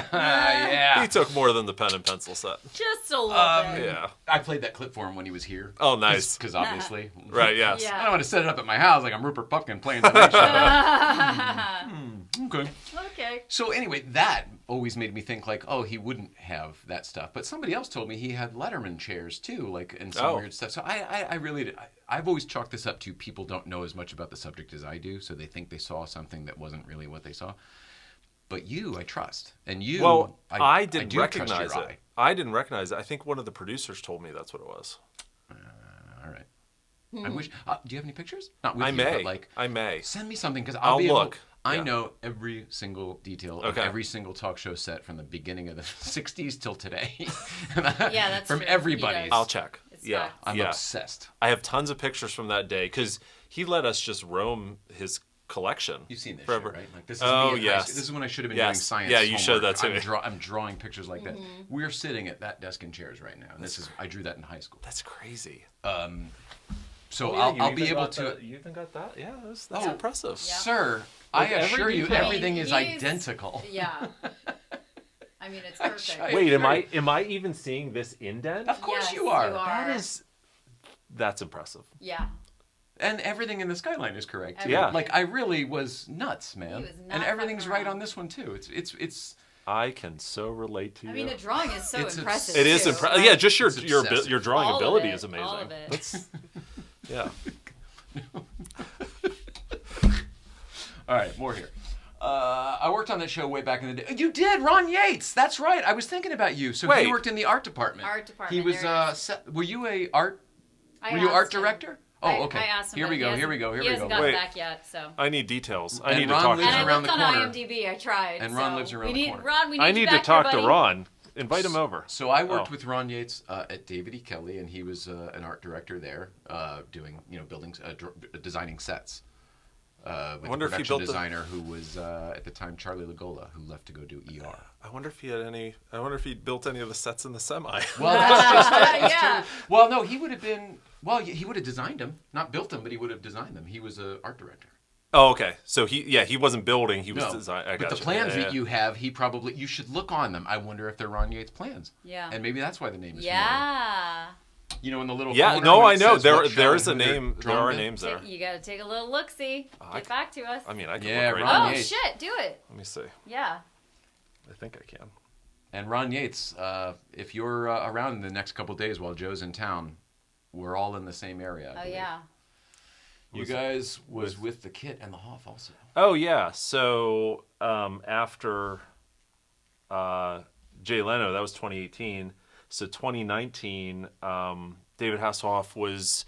Yeah. He took more than the pen and pencil set. Just a little bit. Yeah. I played that clip for him when he was here. Oh, nice. Because obviously. Right. Yes. Yeah. I don't want to set it up at my house like I'm Rupert Pupkin playing Tonight Show. Okay. Okay. So anyway, that always made me think like, oh, he wouldn't have that stuff. But somebody else told me he had Letterman chairs too, like and some weird stuff. So I've always chalked this up to people don't know as much about the subject as I do, so they think they saw something that wasn't really what they saw. But you, I trust, and you. Well, I didn't do recognize trust your it. eye. I didn't recognize it. I think one of the producers told me that's what it was. All right. I wish. Do you have any pictures? Not with I you, may. but like. I may. Send me something because I'll I'll be able. look. I Yeah. know every single detail of Okay. every single talk show set from the beginning of the '60s till today. Yeah, that's from true. everybody. He does. I'll check. It's Yeah. facts. I'm yeah. obsessed. I have tons of pictures from that day because he let us just roam his collection. You've seen this forever. shit, right? Like this is Oh, me in high yes. school. This is when I should have been Yes. doing science. Yeah, you showed homework. that to me. I'm drawing pictures like that. We're sitting at that desk and chairs right now, and I drew that in high school. That's crazy. So Yeah, I'll be able to. You even got that? Yeah, that's Oh. impressive. Sir, I Like, every assure you, detail. everything is He's- identical. Yeah. I mean, it's perfect. I- Wait, am I even seeing this indent? Of course Yes, you are. That is That's impressive. Yeah. And everything in the Skyline is correct too. Yeah. Like I really was nuts, man. He was not And everything's fucking right around. on this one too. It's I can so relate to you. I mean, the drawing is so It's impressive. it is too. impressive. Yeah, just your It's your obsessive. your drawing All of ability it, is amazing. all of it. That's yeah. all right. More here. I worked on that show way back in the day. You did, Ron Yates. That's right. I was thinking about you. So Wait. he worked in the art department. Art department, He was. there it is. Were you a art? I Were you asked art him. director? Oh, I okay. asked him. Here but we he go. Here hasn't- we go. Here He we hasn't go. gotten Wait. back yet, so. I need details. I And need to Ron talk lives to And I him. around looked the on corner. IMDb. I tried. And so Ron lives around we the need, corner. Ron, we need I you need to back talk here, to buddy. Ron. Invite him over. So I worked Oh. with Ron Yates at David E. Kelly, and he was an art director there, doing buildings, designing sets. With a wonder if he production built the- designer who was at the time Charlie Lagola, who left to go do ER. I wonder if he had any. I wonder if he built any of the sets in the semi. Well, that's just it. That's Yeah. true. Well, no, he would have been. Well, he would have designed them, not built them, but he would have designed them. He was an art director. Oh, okay. So he wasn't building. He was No, designing. but the plans that you have, you should look on them. I wonder if they're Ron Yates plans. Yeah. And maybe that's why the name is. Yeah. In the little. Yeah. corner No, when I it know says there what show there is a and who they're name. There drawn are with. names there. You got to take a little look-see. Get back to us. I mean, I can Yeah, look right Ron now. Oh, Yates. shit. Do it. Let me see. Yeah. I think I can. And Ron Yates, if you're around in the next couple days while Joe's in town, we're all in the same area. I Oh, believe. yeah. You guys was with the KITT and the Hoff also. Oh yeah. So after Jay Leno, that was 2018. So 2019, David Hasselhoff was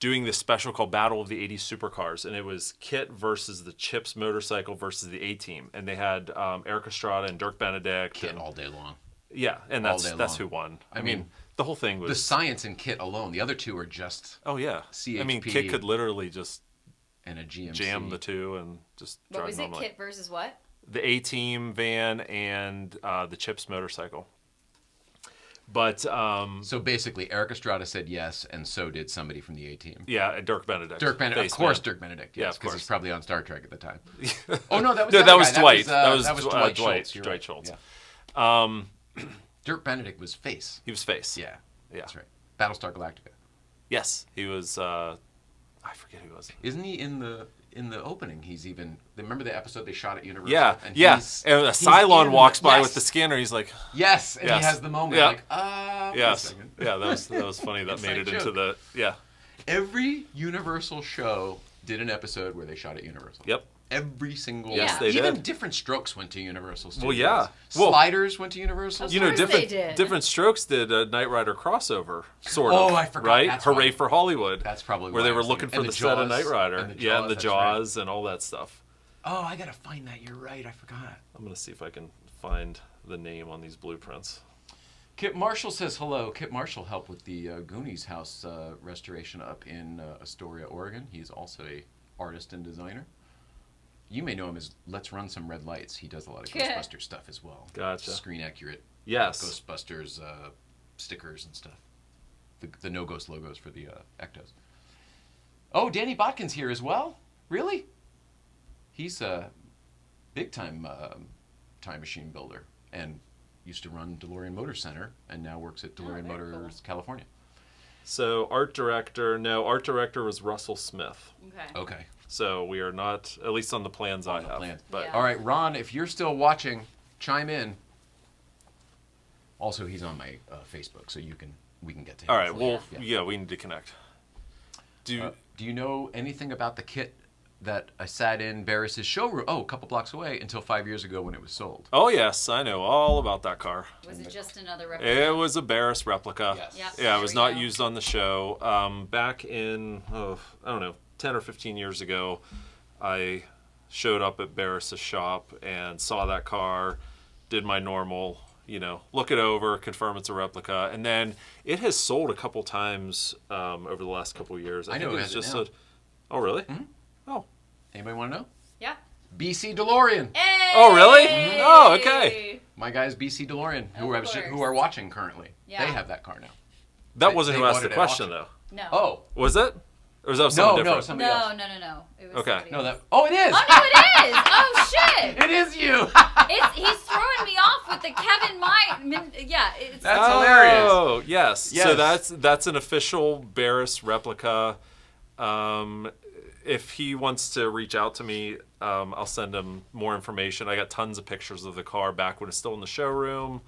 doing this special called Battle of the 80s Supercars, and it was KITT versus the Chips motorcycle versus the A-Team, and they had Eric Estrada and Dirk Benedict. KITT and, all day long. yeah, and all that's day that's long. who won. I mean, the whole thing was The science in KITT alone. The other two are just oh yeah. I mean, CHP. KITT could literally just and a GMC. jam the two and just What drive was it? normally. KITT versus what? The A-Team van and the Chips motorcycle. But So basically, Eric Estrada said yes, and so did somebody from the A-Team. yeah, Dirk Benedict. Dirk Benedict, Face of course, man. Dirk Benedict. Yeah, Yes, of because course. he's probably on Star Trek at the time. Oh no, that was No, the that other was guy. Dwight. That was Dwight Schultz. You're Dwight right. Schultz. Yeah. Dirk Benedict was Face. He was Face. Yeah, Yeah. that's right. Battlestar Galactica. Yes, he was. I forget who he was. Isn't he in the opening? He's even. Remember the episode they shot at Universal? Yeah, And yeah. he's- And a he's Cylon in walks by yes. with the scanner. He's like, Yes, and Yes. he has the moment Yeah. like, wait a yes, second. yeah. That was funny. That made it Inside into joke. the yeah. Every Universal show did an episode where they shot at Universal. Yep. Every single Yes, one. they Even did. Different Strokes went to Universal Studios. Well, yeah. Well- Sliders went to Universal. Of You know, course they did. different Strokes did a Knight Rider crossover, sort Oh, of. I forgot. Right? That's Hooray why. for Hollywood. That's probably where why they I were was looking thinking. for And the the set of Jaws, Knight Rider. and the Yeah, and the Jaws, that's right. Jaws and all that stuff. Oh, I gotta find that. You're right. I forgot. I'm gonna see if I can find the name on these blueprints. Kit Marshall says hello. Kit Marshall helped with the Goonies house restoration up in Astoria, Oregon. He's also a artist and designer. You may know him as Let's Run Some Red Lights. He does a lot of Ghostbusters stuff as well. Gotcha. Screen accurate. Yes. Ghostbusters stickers and stuff. The no ghost logos for the Ectos. Oh, Danny Botkin's here as well. Really? He's a big time time machine builder and used to run DeLorean Motor Center and now works at DeLorean very Motors, California. So art director was Russell Smith. Okay. Okay. So we are not, at least on the plans I the have. plan. But Yeah. All right, Ron, if you're still watching, chime in. Also, he's on my Facebook, so we can get to him. all right, well, Yeah. yeah, we need to connect. Do you know anything about the KITT that I sat in Barris's showroom? Oh, a couple blocks away until 5 years ago when it was sold. Oh yes, I know all about that car. Was it just another replica? It was a Barris replica. Yes. Yep, Yeah, it there was we not go. used on the show. Back in, I don't know, 10 or 15 years ago, I showed up at Barris's shop and saw that car, did my normal, look it over, confirm it's a replica, and then it has sold a couple times over the last couple of years. I know think it it's has it just now. oh, really? Mhm. Oh. Anybody want to know? Yeah. BC DeLorean. Hey! Oh, really? Oh, okay. My guys, BC DeLorean, who Of are course. watching currently. Yeah. They have that car now. That They- wasn't they who asked bought the it at question, auction. though. No. Oh, Was it? Or was that someone No, different? somebody else. No. It was Okay. somebody No, else. oh, it is. Oh, no, it is. Oh, shit. It is you. He's throwing me off with the Kevin Yeah, it's That's hilarious. Oh, yes. Yes. So that's an official Barris replica. If he wants to reach out to me, I'll send him more information. I got tons of pictures of the car back when it's still in the showroom,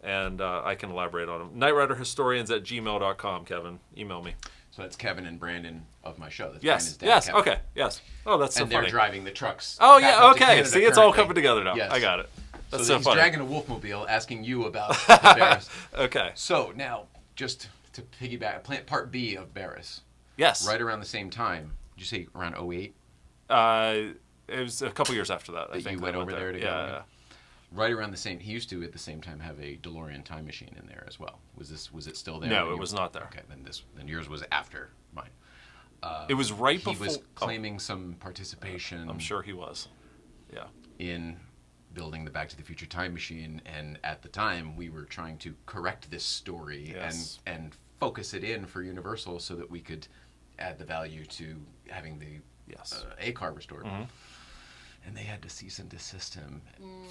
and I can elaborate on them. KnightRiderHistorians@gmail.com, Kevin. Email me. So that's Kevin and Brandon of my show. That's Yes, Brandon's dad, yes, Kevin. okay, yes. Oh, that's so And they're funny. driving the trucks. Oh, back yeah, up to okay. Canada See, it's all currently. coming together now. Yes. I got it. That's So so he's funny. dragging a Wolfmobile asking you about the Barris. Okay. So now, just to piggyback, plant part B of Barris. Yes. Right around the same time. Did you say around 08? It was a couple years after that, I That think. you went I over there to go Yeah, in? yeah. Right around the same. He used to at the same time have a DeLorean time machine in there as well. Was it still there? No, when it you- was not there. Okay, then yours was after mine. It was right He before. was claiming some participation. I'm sure he was. Yeah. In building the Back to the Future time machine, and at the time we were trying to correct this story Yes. and focus it in for Universal so that we could add the value to having the Yes. A car restored. Mm-hmm. And they had to cease and desist him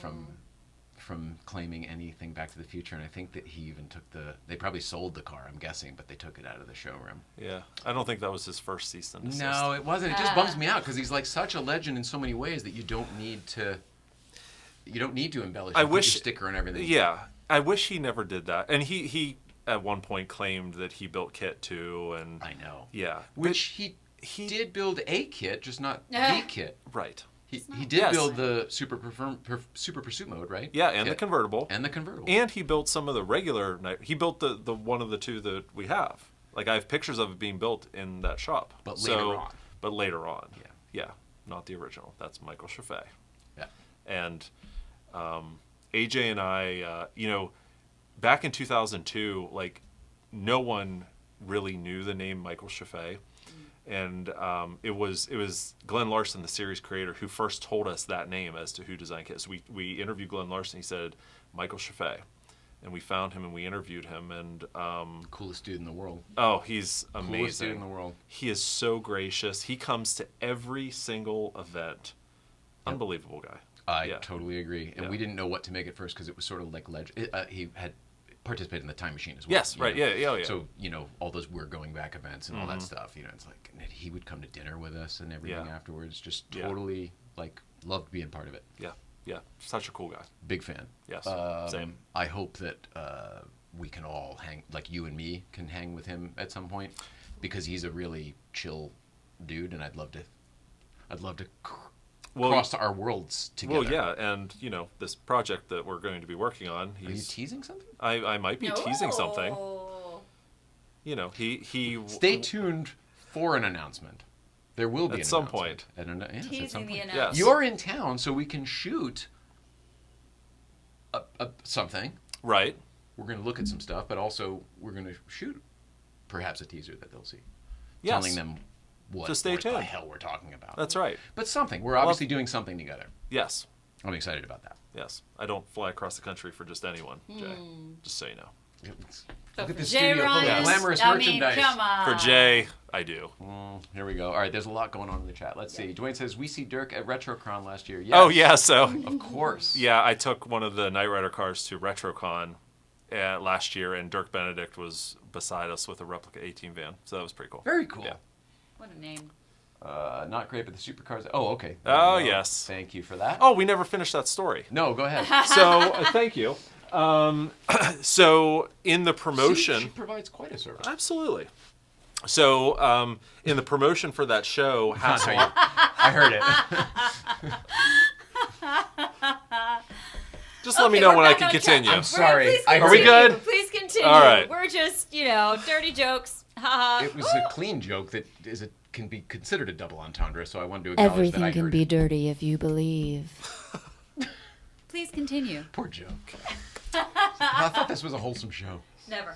from claiming anything Back to the Future, and I think that he even took they probably sold the car, I'm guessing, but they took it out of the showroom. Yeah. I don't think that was his first cease and desist. No, it wasn't. It just bums me out because he's like such a legend in so many ways that you don't need to embellish. I and put wish your sticker and everything. Yeah. I wish he never did that. And he at one point claimed that he built KITT too, and I know. yeah. Which he did build a kit, just not the kit. Right. He did Yes. build the Super Pursuit mode, right? Yeah, and the Kit. convertible. And the convertible. And he built some of the regular he built the one of the two that we have. Like I have pictures of it being built in that shop. But later on. But later on. Yeah. Yeah. Not the original. That's Michael Chaffee. Yeah. And AJ and I, back in 2002, like no one really knew the name Michael Chaffee. And it was Glenn Larson, the series creator, who first told us that name as to who designed KITT. So we interviewed Glenn Larson. He said Michael Chaffee, and we found him and we interviewed him. And Coolest dude in the world. oh, he's amazing. Coolest dude in the world. He is so gracious. He comes to every single event. Unbelievable guy. I Yeah. totally agree. And Yeah. we didn't know what to make at first because it was sort of like he had participated in the time machine as well. Yes, you right. know? Yeah. So, all those We're Going Back events and all that stuff, it's like, and he would come to dinner with us and everything Yeah. afterwards. Just Yeah. totally, loved being part of it. Yeah. Such a cool guy. Big fan. Yes, same. I hope that we can all hang, like you and me can hang with him at some point, because he's a really chill dude, and I'd love to cross our worlds together. Well, yeah, and this project that we're going to be working on. Are you teasing something? I might be teasing something. No. He. Stay tuned for an announcement. There will be At an some announcement. point. Yes, at Teasing some the point. announcement. You're in town, so we can shoot something. Right. We're going to look at some stuff, but also we're going to shoot perhaps a teaser that they'll see, Yes. telling them what So stay the tuned. hell we're talking about. That's right. But something. We're obviously doing something together. Yes. I'm excited about that. Yes. I don't fly across the country for just anyone, Jay. Just so you know. Look at the Jay studio full of Ryan, glamorous I mean, merchandise. come on. For Jay, I do. Here we go. All right, there's a lot going on in the chat. Let's see. Dwayne says, we see Dirk at RetroCon last year. Yes, Oh, yeah, so. of course. Yeah, I took one of the Knight Rider cars to RetroCon last year, and Dirk Benedict was beside us with a replica 18 van. So that was pretty cool. Very cool. Yeah. What a name. Not great, but the supercars. Oh, okay. Oh, There we go. yes. Thank you for that. Oh, we never finished that story. No, go ahead. So, thank you. So, in the promotion... She provides quite a service. Absolutely. So, in the promotion for that show, Hasselhoff... I heard it. Just let me know we're when I back can on continue. track. I'm sorry. Please I Are we continue. good? Please continue. All right. We're just, dirty jokes. Haha. It was a clean joke that can be considered a double entendre, so I wanted to acknowledge that I Everything can heard be it. dirty if you believe. Please continue. Poor joke. I thought this was a wholesome show. Never.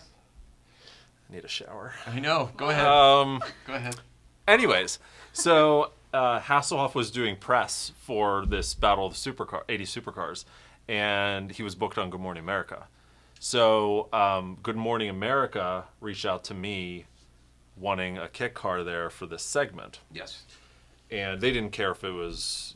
I need a shower. I know. Go ahead. Go ahead. Anyways, so Hasselhoff was doing press for this Battle of the 80 Supercars, and he was booked on Good Morning America. So Good Morning America reached out to me wanting a KITT car there for this segment. Yes. And they didn't care if it was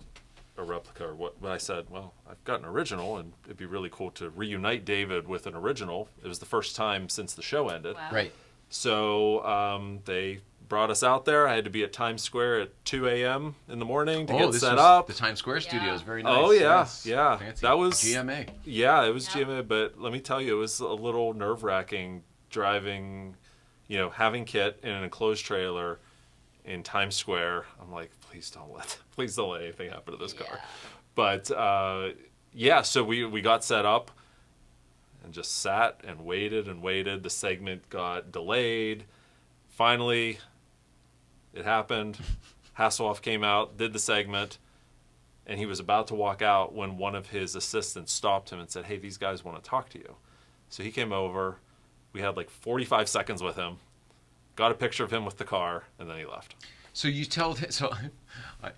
a replica or what. But I said, well, I've got an original, and it'd be really cool to reunite David with an original. It was the first time since the show ended. Wow. Right. So they brought us out there. I had to be at Times Square at 2 a.m. in the morning to get this set was up. The Times Square studios, Yeah. very nice. Oh, yeah, Yes. yeah. Fancy. That was GMA. Yeah, it was Yeah. GMA, but let me tell you, it was a little nerve-wracking driving, having KITT in an enclosed trailer in Times Square. I'm like, please don't let anything happen to this car. But so we got set up and just sat and waited and waited. The segment got delayed. Finally, it happened. Hasselhoff came out, did the segment, and he was about to walk out when one of his assistants stopped him and said, hey, these guys want to talk to you. So he came over. We had like 45 seconds with him, got a picture of him with the car, and then he left. So you told him,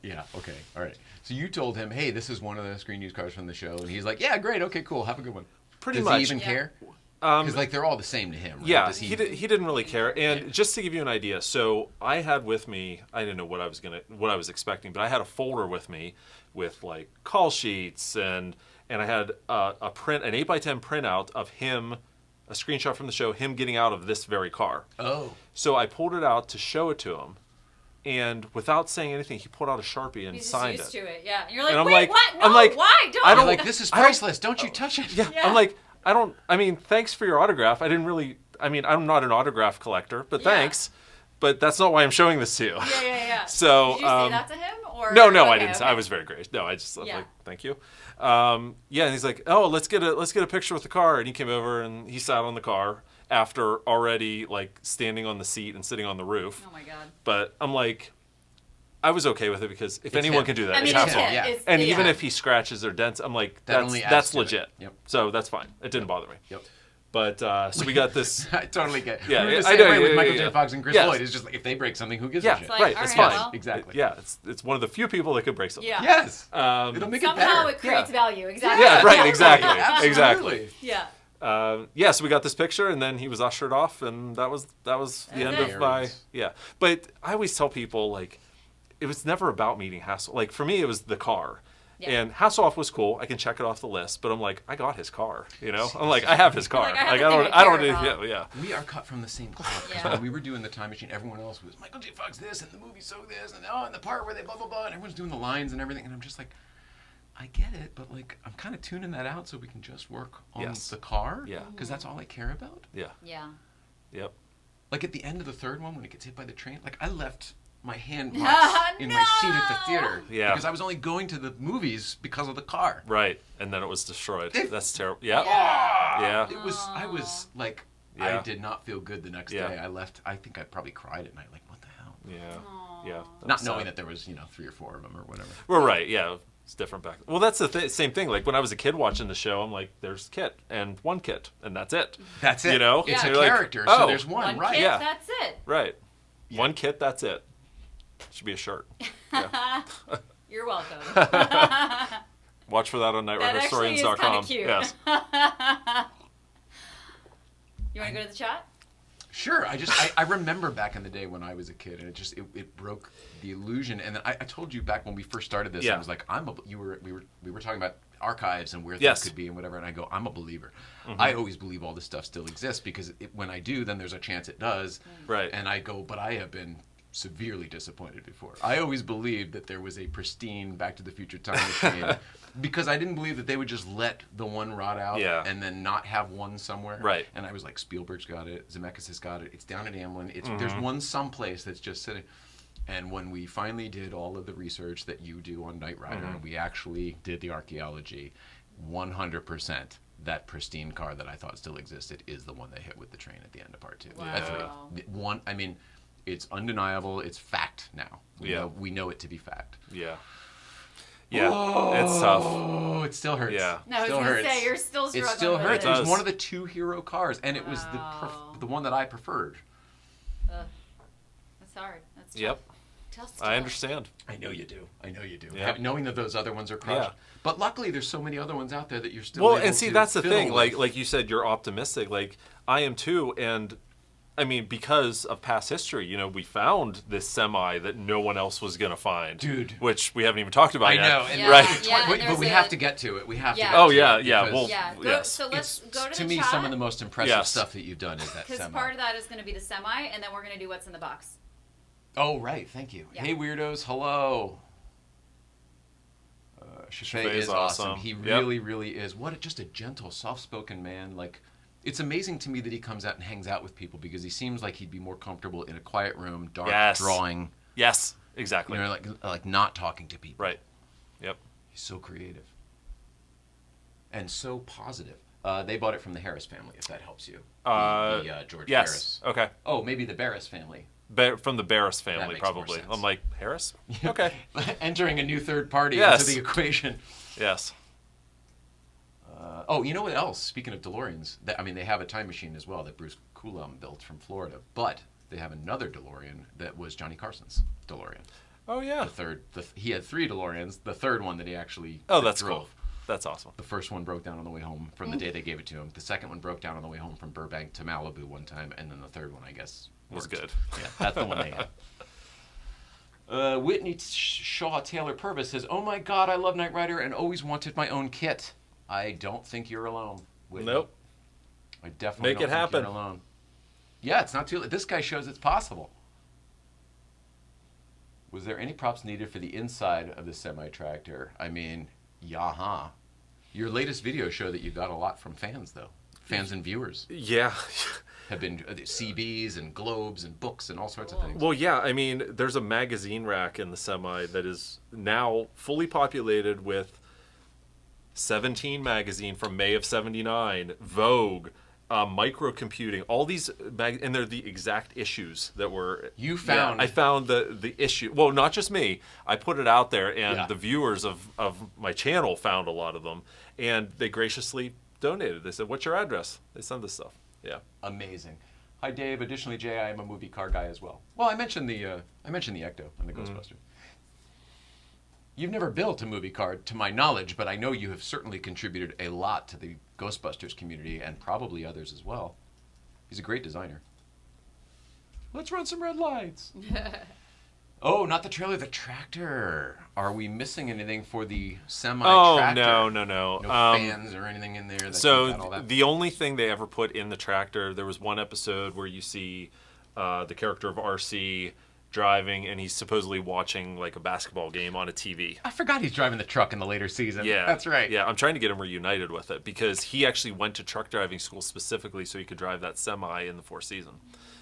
yeah, okay, all right. So you told him, hey, this is one of the screen use cars from the show, and he's like, yeah, great, okay, cool, have a good one. Pretty Does much. he even Yeah. care? Because like they're all the same to him, right? Yeah, Does he didn't really care. And just to give you an idea, so I had with me, I didn't know what I was expecting, but I had a folder with me with like call sheets and I had an 8x10 printout of him, a screenshot from the show, him getting out of this very car. Oh. So I pulled it out to show it to him, and without saying anything, he pulled out a Sharpie and He's just signed used it. to it, yeah. And you're like, And I'm wait, like- what? No, I'm like, why? Don't. I You're don't- like, this is I don't- priceless, don't you touch it. Yeah, Yeah. I'm like, thanks for your autograph. I'm not an autograph collector, but Yeah. thanks. But that's not why I'm showing this to you. Yeah. So, Did you say that to him? Or No, okay, I didn't. okay. I was very gracious. No, I just was Yeah. like, thank you. And he's like, oh, let's get a picture with the car. And he came over and he sat on the car after already like standing on the seat and sitting on the roof. Oh my god. But I'm like, I was okay with it because if anyone him. can do that, I mean, it's it's Hasselhoff. him. Yeah. It's- And yeah. even if he scratches or dents, I'm like, That only adds that's to it. legit. Yep. So that's fine. It didn't bother me. Yep. But so we got this. I totally get. Yeah, we were the I same know, way yeah, with yeah, Michael yeah, J. yeah. Fox and Chris Yes. Lloyd. It's just like if they break something, who gives Yeah, a shit? like, right. all It's right, fine. well. Exactly. Yeah, it's one of the few people that could break something. Yeah. Yes. It'll make it Somehow better. it creates Yeah. value. Exactly. Yeah, right. Exactly. Absolutely. Exactly. Yeah. So we got this picture, and then he was ushered off, and that was the end it. of my There it is. But I always tell people like, it was never about meeting Hassel. Like for me, it was the car. Yeah. And Hasselhoff was cool. I can check it off the list, but I'm like, I got his car. I'm like, I have his car. Like, I have like the I thing don't. I I don't. care Yeah. about. Yeah. We are cut from the same cloth. 'Cause Yeah. when we were doing the Time Machine, everyone else was Michael J. Fox this, and the movie so this, and the part where they blah blah blah, and everyone's doing the lines and everything, and I'm just like, I get it, but like I'm kind of tuning that out so we can just work on Yes. the car. Yeah. Because that's all I care about. Yeah. Yeah. Yep. Like at the end of the third one, when it gets hit by the train, like I left my hand marks in my seat at the theater. Yeah. Because I was only going to the movies because of the car. Right. And then it was destroyed. If- That's terrible. Yeah. Yeah. Yeah. It was. I was like, Yeah. I did not feel good the next Yeah. day. I left. I think I probably cried at night. Like, what the hell? Yeah. Yeah. Not was knowing sad. that there was 3 or 4 of them or whatever. Well, right. Yeah. It's different back. Well, that's the same thing. Like when I was a kid watching the show, I'm like, there's KITT and one KITT, and that's it. That's it. You know, It's Yeah. a You're like, character, oh, so there's one, One right? kid, Yeah. that's it. Right. Yeah. One KITT, that's it. Should be a shirt. Yeah. You're welcome. Watch for that on That actually is nightwriterhistorians.com. kinda cute. Yes. You want to go to the chat? Sure. I remember back in the day when I was a kid, and it broke the illusion. And then I told you back when we first started this, Yeah. I was like, we were talking about archives and where Yes. things could be and whatever. And I go, I'm a believer. I always believe all this stuff still exists because when I do, then there's a chance it does. Right. And I go, but I have been severely disappointed before. I always believed that there was a pristine Back to the Future time machine because I didn't believe that they would just let the one rot out Yeah. and then not have one somewhere. Right. And I was like, Spielberg's got it, Zemeckis has got it, it's down at Amblin, there's one someplace that's just sitting. And when we finally did all of the research that you do on Knight Rider, and we actually did the archaeology, 100% that pristine car that I thought still existed is the one they hit with the train at the end of part 2. Wow. One, I mean, it's undeniable. It's fact now. We know it to be fact. Yeah. Yeah. It's tough. Oh, it still hurts. Yeah. No, I was still going to hurts. say, you're still It struggling still with hurts. it. It was does. one of the 2 hero cars, and it was Wow. the one that I preferred. Ugh. That's hard. That's tough. Yep. Tough I stuff. understand. I know you do. Yeah. Knowing that those other ones are crushed. Yeah. But luckily, there's so many other ones out there that you're still Well, able and see, to that's the fill thing. with. Like you said, you're optimistic. Like I am too. And I mean, because of past history, we found this semi that no one else was going to find. Dude. Which we haven't even talked about I yet. know. Yeah. Right. Yeah, But there's we have to get to it. We have to Yeah. get Oh, to yeah, it. yeah. because Well, Yeah, yes. so let's go to to the me, chat. some of the most impressive Yes. stuff that you've done is that Because semi. part of that is going to be the semi, and then we're going to do what's in the box. Oh, right. Thank you. Yeah. Hey, weirdos. Hello. Shafay Shafay is is awesome. awesome. He Yep. really, really is. Just a gentle, soft-spoken man. Like, it's amazing to me that he comes out and hangs out with people because he seems like he'd be more comfortable in a quiet room, dark, Yes. drawing. Yes, exactly. Like not talking to people. Right. Yep. He's so creative and so positive. They bought it from the Harris family, if that helps you. The George Yes. Harris. Okay. Oh, maybe the Barris family. From the Barris family, makes more probably. sense. I'm like, Harris? Okay. Entering a new third party Yes. into the equation. Yes. Oh, you know what else? Speaking of DeLoreans, they have a time machine as well that Bruce Coulomb built from Florida, but they have another DeLorean that was Johnny Carson's DeLorean. Oh, yeah. He had 3 DeLoreans. The third one that he actually Oh, that's drove. cool. That's awesome. The first one broke down on the way home from the day they gave it to him. The second one broke down on the way home from Burbank to Malibu one time, and then the third one, I guess, Was worked. good. Yeah, that's the one they had. Whitney Shaw Taylor Purvis says, "Oh my God, I love Knight Rider and always wanted my own kit." I don't think you're alone, Whitney. Nope. I definitely Make don't it think happen. you're alone. Yeah, it's not too late. This guy shows it's possible. Was there any props needed for the inside of the semi-tractor? I mean, yaha. Your latest video showed that you got a lot from fans, though. Fans and viewers Yeah. have been CBs and globes and books and all sorts of things. Well, yeah, I mean, there's a magazine rack in the semi that is now fully populated with 17 magazine from May of '79, Vogue, microcomputing, all these and they're the exact issues that were. You found. Yeah, I found the issue. Well, not just me. I put it out there, and Yeah. the viewers of my channel found a lot of them, and they graciously donated. They said, "What's your address?" They send this stuff. Yeah. Amazing. Hi, Dave. Additionally, Jay, I am a movie car guy as well. Well, I mentioned the Ecto and the Ghostbusters. You've never built a movie car, to my knowledge, but I know you have certainly contributed a lot to the Ghostbusters community and probably others as well. He's a great designer. Let's run some red lights. Oh, not the trailer, the tractor. Are we missing anything for the semi-tractor? Oh, no. No fans or anything in there that So got all that? the only thing they ever put in the tractor, there was one episode where you see the character of RC driving, and he's supposedly watching like a basketball game on a TV. I forgot he's driving the truck in the later season. Yeah, That's right. Yeah, I'm trying to get him reunited with it because he actually went to truck driving school specifically so he could drive that semi in the 4th season.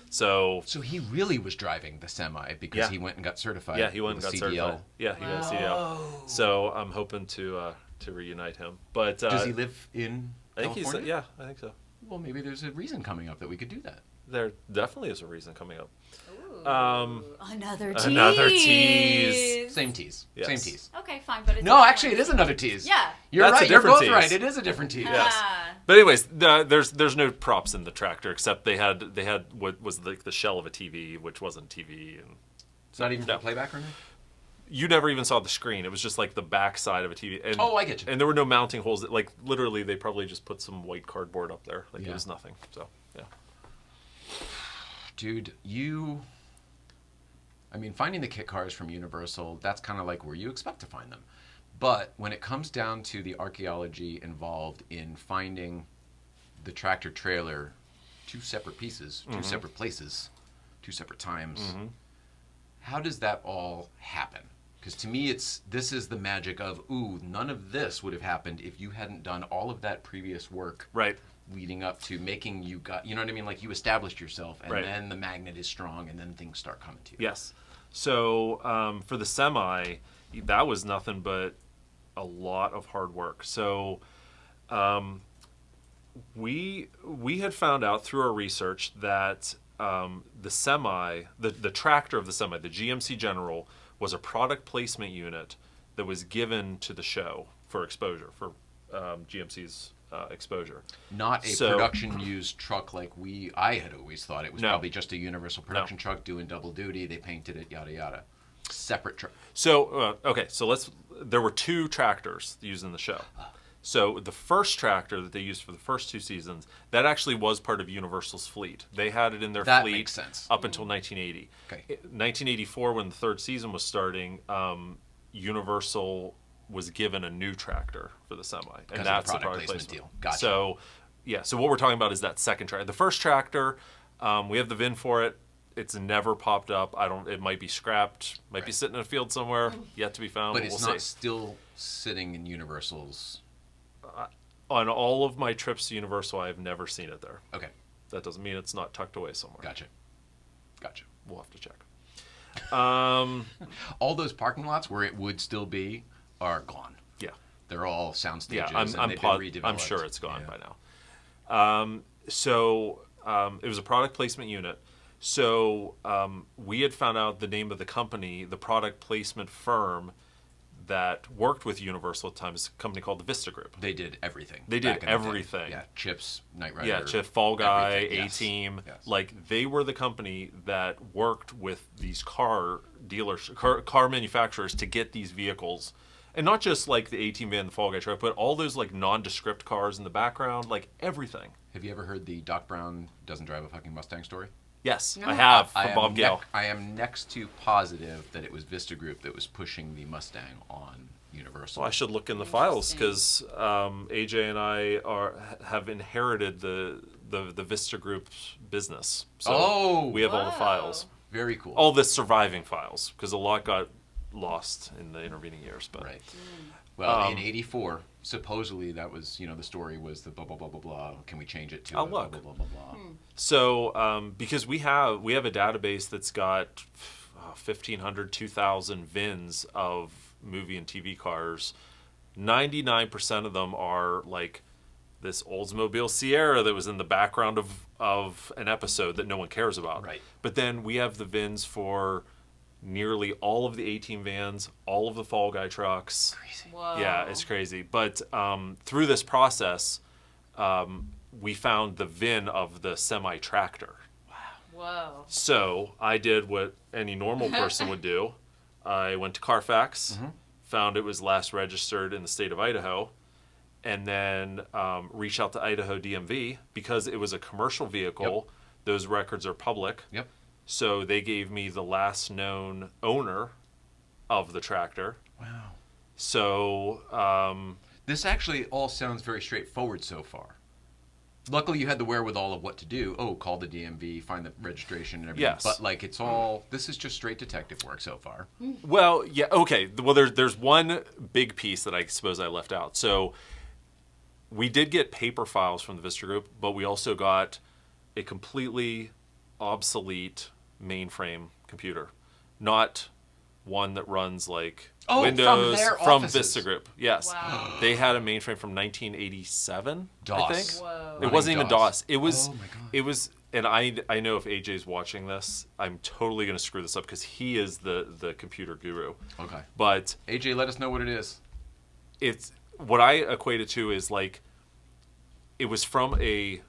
So he really was driving the semi because Yeah. he went and got certified. yeah, he went and with got CDL. certified. Yeah, he got a CDL. So I'm hoping to reunite him. But Does he live in I think California? he's yeah, I think so. Well, maybe there's a reason coming up that we could do that. There definitely is a reason coming up. Another tease. Another tease. Same tease. Yes. Same tease. Okay, fine, but it's No, actually, it is another tease. Yeah. You're That's a right. You're different both tease. right. It is a different tease. Yes. Ah. But anyways, there's no props in the tractor except they had what was like the shell of a TV, which wasn't TV, and It's not even No. for playback or anything? you never even saw the screen. It was just like the back side of a TV. And, Oh, I get you. And there were no mounting holes. Like literally, they probably just put some white cardboard up there. Like Yeah. it was nothing. So yeah. Dude, finding the kit cars from Universal, that's kind of like where you expect to find them. But when it comes down to the archaeology involved in finding the tractor trailer, 2 separate pieces, 2 separate places, 2 separate times, how does that all happen? Because to me, this is the magic of, none of this would have happened if you hadn't done all of that previous work. Right. Leading up to making you know what I mean? Like you established yourself, and Right. then the magnet is strong, and then things start coming to you. Yes. So for the semi, that was nothing but a lot of hard work. So we had found out through our research that the semi, the tractor of the semi, the GMC General, was a product placement unit that was given to the show for exposure, for GMC's exposure. Not a production used truck like I had always thought. It was No. probably just a universal production truck doing double duty. They painted it, yada yada. Separate truck. So there were 2 tractors used in the show. So the first tractor that they used for the first 2 seasons, that actually was part of Universal's fleet. They had it in their That fleet makes sense. up until 1980. Okay. 1984, when the 3rd season was starting, Universal was given a new tractor for the semi, and that's the the product product placement placement deal. Gotcha. So, yeah. So what we're talking about is that second tractor. The first tractor, we have the VIN for it. It's never popped up. It might be scrapped. Might be sitting in a field somewhere, yet to be found. But we'll it's not see. still sitting in Universal's. On all of my trips to Universal, I have never seen it there. Okay, That doesn't mean it's not tucked away somewhere. gotcha. We'll have to check. All those parking lots where it would still be are gone. Yeah. They're all sound stages, Yeah, and they've been redeveloped. I'm sure it's gone Yeah. by now. It was a product placement unit. So we had found out the name of the company, the product placement firm that worked with Universal at the time is a company called the Vista Group. They did everything. They did back in the day. everything. Yeah, Chips, Knight Rider. Yeah, Chip, Fall Guy, everything. Yes. A-Team. Yes. Like, they were the company that worked with these car dealers, car manufacturers to get these vehicles. And not just like the A-Team van, the Fall Guy truck, but all those like nondescript cars in the background, like everything. Have you ever heard the Doc Brown doesn't drive a fucking Mustang story? Yes, I have, I from am Bob Gale. I am next to positive that it was Vista Group that was pushing the Mustang on Universal. Well, I should look in the files because AJ and I have inherited the Vista Group's business. So we have all the files. Very cool. All the surviving files, because a lot got lost in the intervening years. But Right. Well, in '84, supposedly that was, the story was the blah blah blah blah blah. Can we change it to Oh, a blah look. blah blah blah blah? So because we have a database that's got 1,500, 2,000 VINs of movie and TV cars. 99% of them are like this Oldsmobile Sierra that was in the background of an episode that no one cares about. Right. But then we have the VINs for nearly all of the A-Team vans, all of the Fall Guy trucks. Crazy. Whoa. Yeah, it's crazy. But through this process, we found the VIN of the semi-tractor. Whoa. So I did what any normal person would do. I went to Carfax, found it was last registered in the state of Idaho, and then reached out to Idaho DMV because it was a commercial vehicle. Yep. Those records are public. Yep. So they gave me the last known owner of the tractor. Wow. So This actually all sounds very straightforward so far. Luckily, you had the wherewithal of what to do. Oh, call the DMV, find the registration and everything. Yes. But like, it's all. This is just straight detective work so far. Well, yeah, okay. Well, there's one big piece that I suppose I left out. So we did get paper files from the Vista Group, but we also got a completely obsolete mainframe computer, not one that runs like Oh, from Windows their from offices. Vista Group. Yes, Wow. they had a mainframe from 1987. DOS. I think Whoa. it wasn't even DOS. It was. Oh my God. It was. And I know if AJ's watching this, I'm totally going to screw this up because he is the computer guru. Okay. But AJ, let us know what it is. it's what I equate it to is like it was from it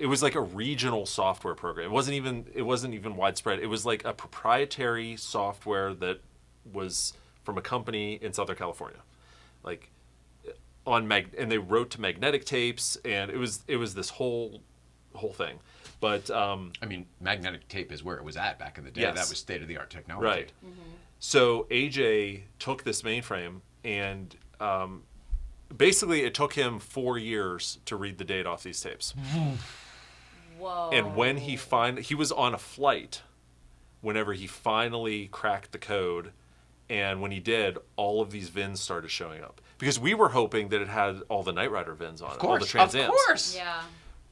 was like a regional software program. It wasn't even widespread. It was like a proprietary software that was from a company in Southern California, like and they wrote to magnetic tapes, and it was this whole thing. But I mean, magnetic tape is where it was at back in the day. Yes. That was state of the art technology. right. So AJ took this mainframe and basically it took him 4 years to read the data off these tapes. Whoa. And when he was on a flight whenever he finally cracked the code, and when he did, all of these VINs started showing up. Because we were hoping that it had all the Knight Rider VINs on it, all the Trans Of Ams. course. Yeah.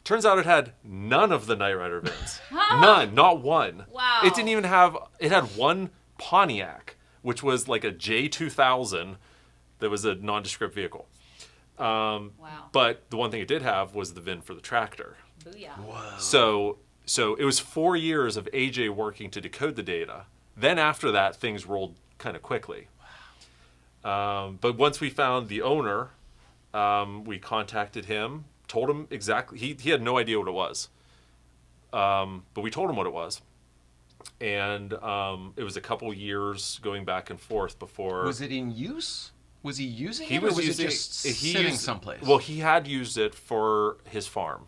Turns out it had none of the Knight Rider VINs. None, not one. Wow. It didn't even have, it had one Pontiac, which was like a J2000 that was a nondescript vehicle. Wow. But the one thing it did have was the VIN for the tractor. Booyah. So it was 4 years of AJ working to decode the data. Then after that, things rolled kind of quickly. But once we found the owner, we contacted him, told him exactly. He had no idea what it was, but we told him what it was, and it was a couple years going back and forth before. Was it in use? Was he using He it, was or was using it just he sitting used- someplace? Well, he had used it for his farm.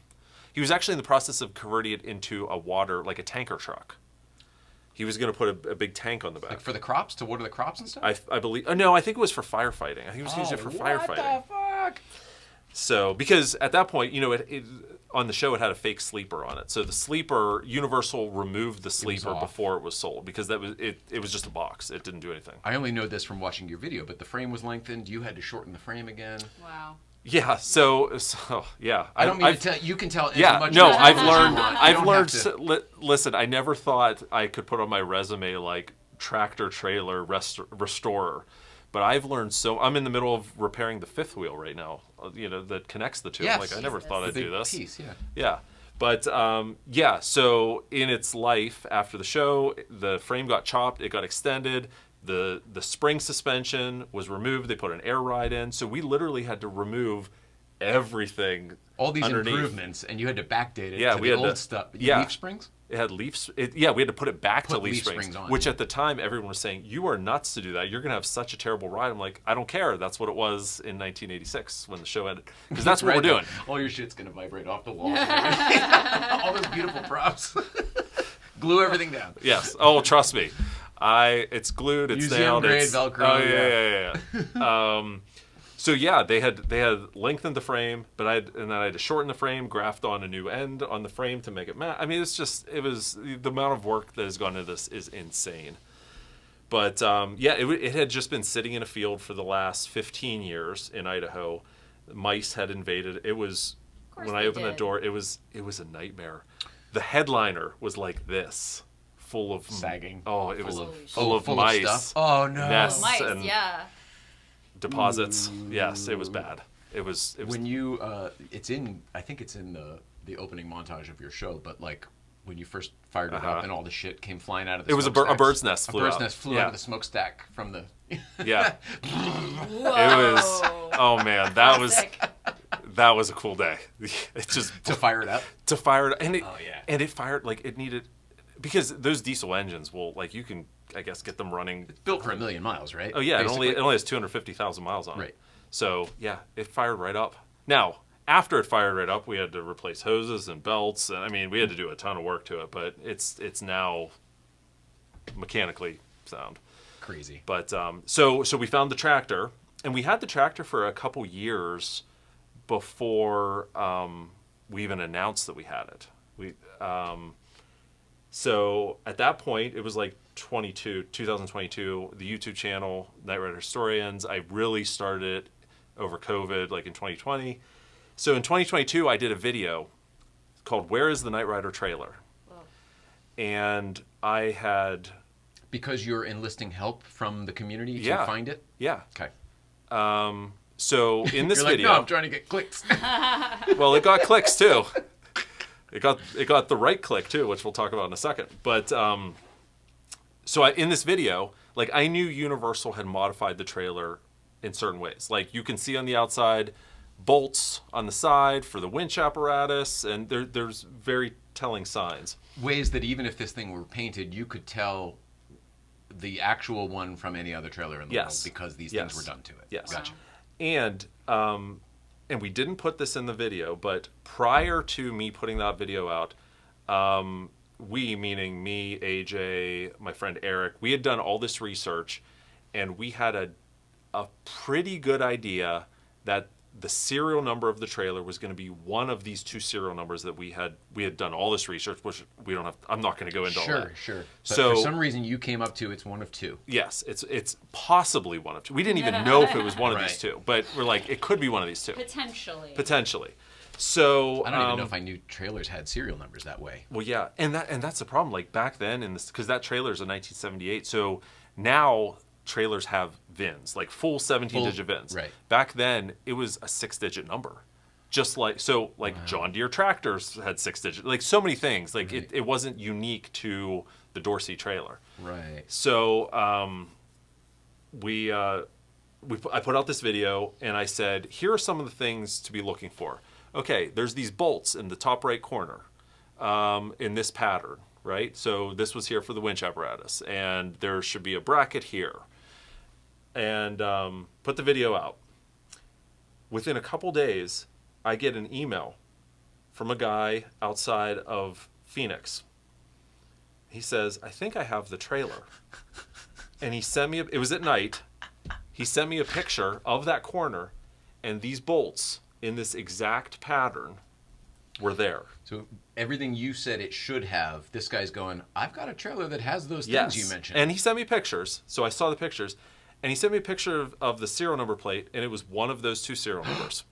He was actually in the process of converting it into a water, like a tanker truck. He was going to put a big tank on the back. like for the crops, to water the crops and stuff? I believe. No, I think it was for firefighting. I think he was using it for firefighting. What the fuck? So, because at that point, you know, it on the show it had a fake sleeper on it. So the sleeper, Universal removed the sleeper off. before it was sold because that was it was just a box. It didn't do anything. I only know this from watching your video, but the frame was lengthened. You had to shorten the frame again. Wow. Yeah. So yeah. I don't mean to tell. You can tell. as Yeah, much no, as I've you learned. want. You I've don't learned. have to- Listen, I never thought I could put on my resume like tractor trailer restorer, but I've learned so. I'm in the middle of repairing the fifth wheel right now. You know, that connects the two. Yes. I'm like, I never thought The I'd big do this. piece, yeah. Yeah, but yeah. So in its life after the show, the frame got chopped. It got extended. The spring suspension was removed. They put an air ride in. So we literally had to remove everything. all these underneath. improvements, and you had to backdate it Yeah, to we the had old to- stuff. yeah. Leaf springs? It had leaf. Yeah, we had to put it back to Put leaf leaf springs, springs on. which at the time everyone was saying, "You are nuts to do that. You're going to have such a terrible ride." I'm like, I don't care. That's what it was in 1986 when the show ended, because that's what Right, we're doing. All your shit's gonna vibrate off the walls. All those beautiful props. Glue everything down. Yes. Oh, trust me. It's glued. It's Museum nailed. grade It's Velcro, Oh yeah. So yeah, they had lengthened the frame, and then I had to shorten the frame, graft on a new end on the frame to make it matte. I mean, it was the amount of work that has gone into this is insane. But yeah, it had just been sitting in a field for the last 15 years in Idaho. Mice had invaded. It was when I they opened that did. door, it was a nightmare. The headliner was like this, full of Sagging. Oh, it was Full full of full mice. stuff. Oh no. Nests Mice, and yeah. deposits. Yes, it was bad. It was. When you, it's in. I think it's in the opening montage of your show. But like when you first fired it up and all the shit came flying out of the. It was a smokestacks. bird's nest A flew bird's out. nest flew Yeah. out of the smokestack from the. Yeah. Whoa. It was. Oh man, that was Classic. a cool day. It just to fire it up. to fire it, and it Oh, yeah. and it fired like it needed, because those diesel engines will, like, you can, I guess, get them running. Built for 1 million miles, right? Oh yeah, Basically. it only has 250,000 miles on it. Right. So yeah, it fired right up. Now after it fired right up, we had to replace hoses and belts, and I mean we had to do a ton of work to it, but it's now mechanically sound. Crazy. But so we found the tractor, and we had the tractor for a couple years before we even announced that we had it. So at that point, it was like 2022, the YouTube channel, Knight Rider Historians. I really started it over COVID, like in 2020. So in 2022, I did a video called "Where is the Knight Rider Trailer?" And I had, Because you're enlisting help from the community to Yeah. find it. yeah. Okay. So in this You're like, video, no, I'm trying to get clicks. well, it got clicks too. It got the right click too, which we'll talk about in a second. But so in this video, like, I knew Universal had modified the trailer in certain ways. Like, you can see on the outside bolts on the side for the winch apparatus, and there's very telling signs. Ways that even if this thing were painted, you could tell the actual one from any other trailer in the world Yes. because these Yes. things were done to it. Yes. Gotcha. And we didn't put this in the video, but prior to me putting that video out, we, meaning me, AJ, my friend Eric, we had done all this research, and we had a pretty good idea that the serial number of the trailer was going to be one of these two serial numbers that we had done all this research, which we don't have. I'm not going to go into all that. Sure. But So for some reason, you came up to it's one of two. yes, it's possibly one of two. We didn't even know if it was one of these Right. two, but we're like, it could be one of these two. Potentially. So I don't even know if I knew trailers had serial numbers that way. well, yeah, and that's the problem. Like, back then, because that trailer is a 1978, so now trailers have VINs, like full 17-digit VINs. right. Back then, it was a 6-digit number, just like John Deere tractors had 6-digit, like so many things. Like Right. it wasn't unique to the Dorsey trailer. Right. So I put out this video, and I said, here are some of the things to be looking for. Okay, there's these bolts in the top right corner in this pattern, right? So this was here for the winch apparatus, and there should be a bracket here. and put the video out. Within a couple days, I get an email from a guy outside of Phoenix. He says, I think I have the trailer. And he sent me, it was at night, he sent me a picture of that corner, and these bolts in this exact pattern were there. So everything you said it should have, this guy's going, I've got a trailer that has those Yes. things you mentioned. And he sent me pictures, so I saw the pictures, and he sent me a picture of the serial number plate, and it was one of those 2 serial numbers.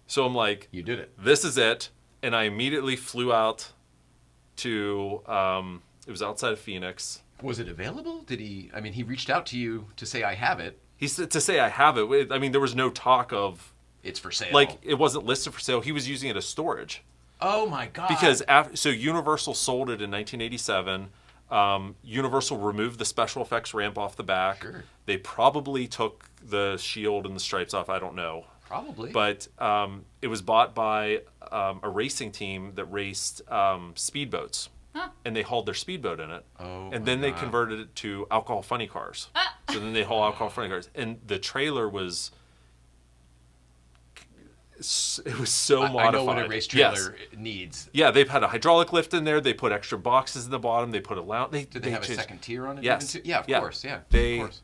So I'm like, You did it. This is it. And I immediately flew out to, it was outside of Phoenix. Was it available? Did he, I mean, he reached out to you to say, I have it. He said to say I have it. I mean, there was no talk of, It's for sale. like, it wasn't listed for sale. He was using it as storage. Oh my God. Because, so Universal sold it in 1987. Universal removed the special effects ramp off the back. Sure. They probably took the shield and the stripes off. I don't know. Probably. But it was bought by a racing team that raced speedboats. Huh. And they hauled their speedboat in it. Oh, and then my they God. converted it to alcohol funny cars. So then they haul alcohol funny cars. And the trailer was, it was so modified. I know what a race trailer needs. Yeah, they've had a hydraulic lift in there. They put extra boxes in the bottom. They put a lounge. Did they have a second tier on it? Yes. Even too? Yeah, of Yeah. course. Yeah, They- of course.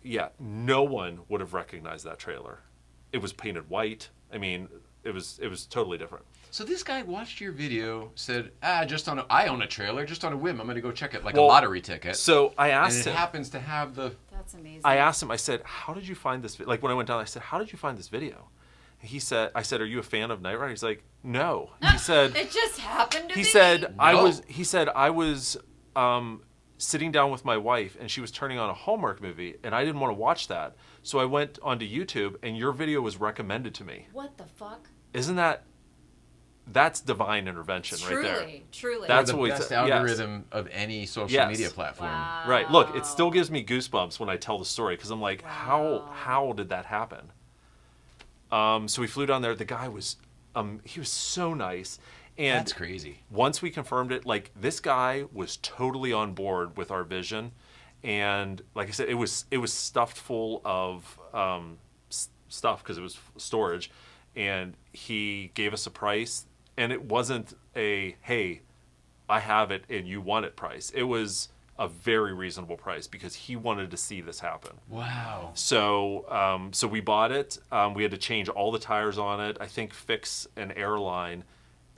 Yeah, no one would have recognized that trailer. It was painted white. I mean, it was totally different. So this guy watched your video, said, I own a trailer, just on a whim. I'm going to go check it, like a Well, lottery ticket. So I and asked it him. happens to have the... That's amazing. I asked him. I said, "How did you find this?" Like when I went down, I said, "How did you find this video?" He said, "I said, are you a fan of Knight Rider?" He's like, "No." He said, It just happened to "He be. said I No. was." He said I was sitting down with my wife, and she was turning on a Hallmark movie, and I didn't want to watch that, so I went onto YouTube, and your video was recommended to me. What the fuck? Isn't that's divine intervention right there? Truly. That's the what we best said, yes. algorithm of any social Yes. media platform. Wow. Right. Look, it still gives me goosebumps when I tell the story because I'm like, Wow. how did that happen? So we flew down there. The guy was, he was so nice. And That's crazy. once we confirmed it, like this guy was totally on board with our vision. And like I said, it was stuffed full of stuff because it was storage. And he gave us a price. And it wasn't a, hey, I have it and you want it price. It was a very reasonable price because he wanted to see this happen. Wow. So so we bought it. We had to change all the tires on it. I think fix an airline.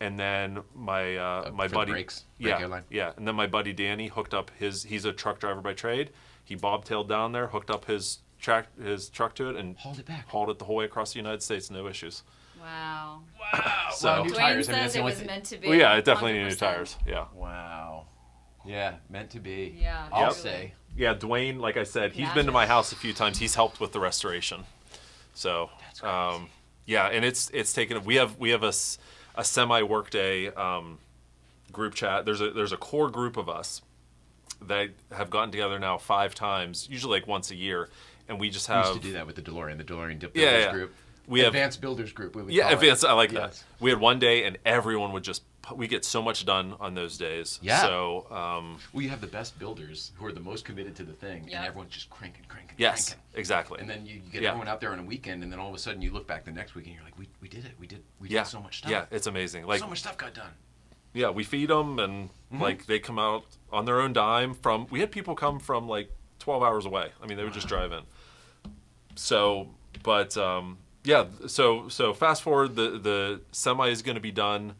And then my For the buddy, brakes, yeah, brake airline. yeah. And then my buddy Danny hooked up he's a truck driver by trade. He bobtailed down there, hooked up his truck to it, and Hauled it back. Hauled it the whole way across the United States, no issues. Wow. So Wow, new Dwayne tires. I mean, that's says the it only was thing. meant to be. well, yeah, it definitely needed new 100%. tires. Yeah. Wow. Yeah, meant to be. Yeah. I'll Yep. say. Yeah, Dwayne, like I said, he's been to Magic. my house a few times. He's helped with the restoration. So, That's crazy. yeah, and it's taken. We have a semi workday group chat. There's a core group of us that have gotten together now 5 times, usually like once a year, and we just We have used to do that with the DeLorean Builders Yeah. Group. We have- Advanced Builders Group. We would yeah call it. advanced. I like Yes. that. We had one day, and everyone would just. We get so much done on those days. Yeah. So Well, you have the best builders who are the most committed to the thing, Yeah. and everyone's just cranking. yes, cranking. exactly. And then you get Yeah. everyone out there on a weekend, and then all of a sudden you look back the next week and you're like, we did it. We did yeah, so much stuff. yeah, it's amazing. Like so much stuff got done. yeah, we feed them, and like they come out on their own dime. We had people come from like 12 hours away. I mean, they would just drive in. So, but yeah, so fast forward, the semi is going to be done.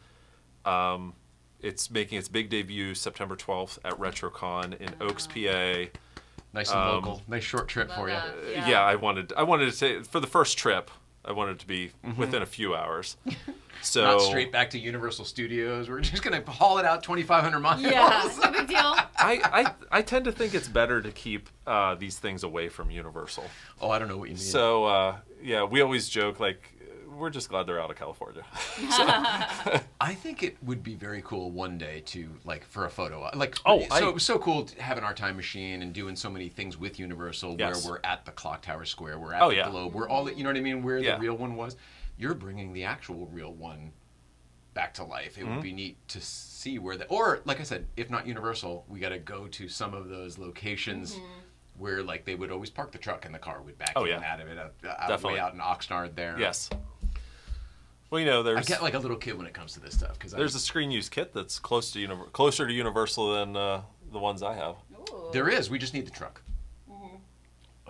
It's making its big debut September 12th at RetroCon in Oaks, PA. Nice and local. Nice short trip Love for you. that. Yeah, I wanted to say for the first trip, I wanted it to be within a few hours. So Not straight back to Universal Studios. We're just going to haul it out 2,500 miles. Yeah, no big deal. I tend to think it's better to keep these things away from Universal. Oh, I don't know what you mean. So yeah, we always joke like we're just glad they're out of California. I think it would be very cool one day to, like, for a photo. Like, Oh, it was so cool having our time machine and doing so many things with Universal Yes. where we're at the Clock Tower Square, we're at Oh, the yeah. Globe, we're all, you know what I mean, where Yeah. the real one was. You're bringing the actual real one back to life. It would be neat to see where or like I said, if not Universal, we got to go to some of those locations where like they would always park the truck and the car would back Oh, in yeah. and out of it, Definitely. way out in Oxnard there. Yes. Well, you know, I there's get like a little kid when it comes to this stuff because there's a screen use kit that's closer to Universal than the ones I have. Ooh. there is. We just need the truck.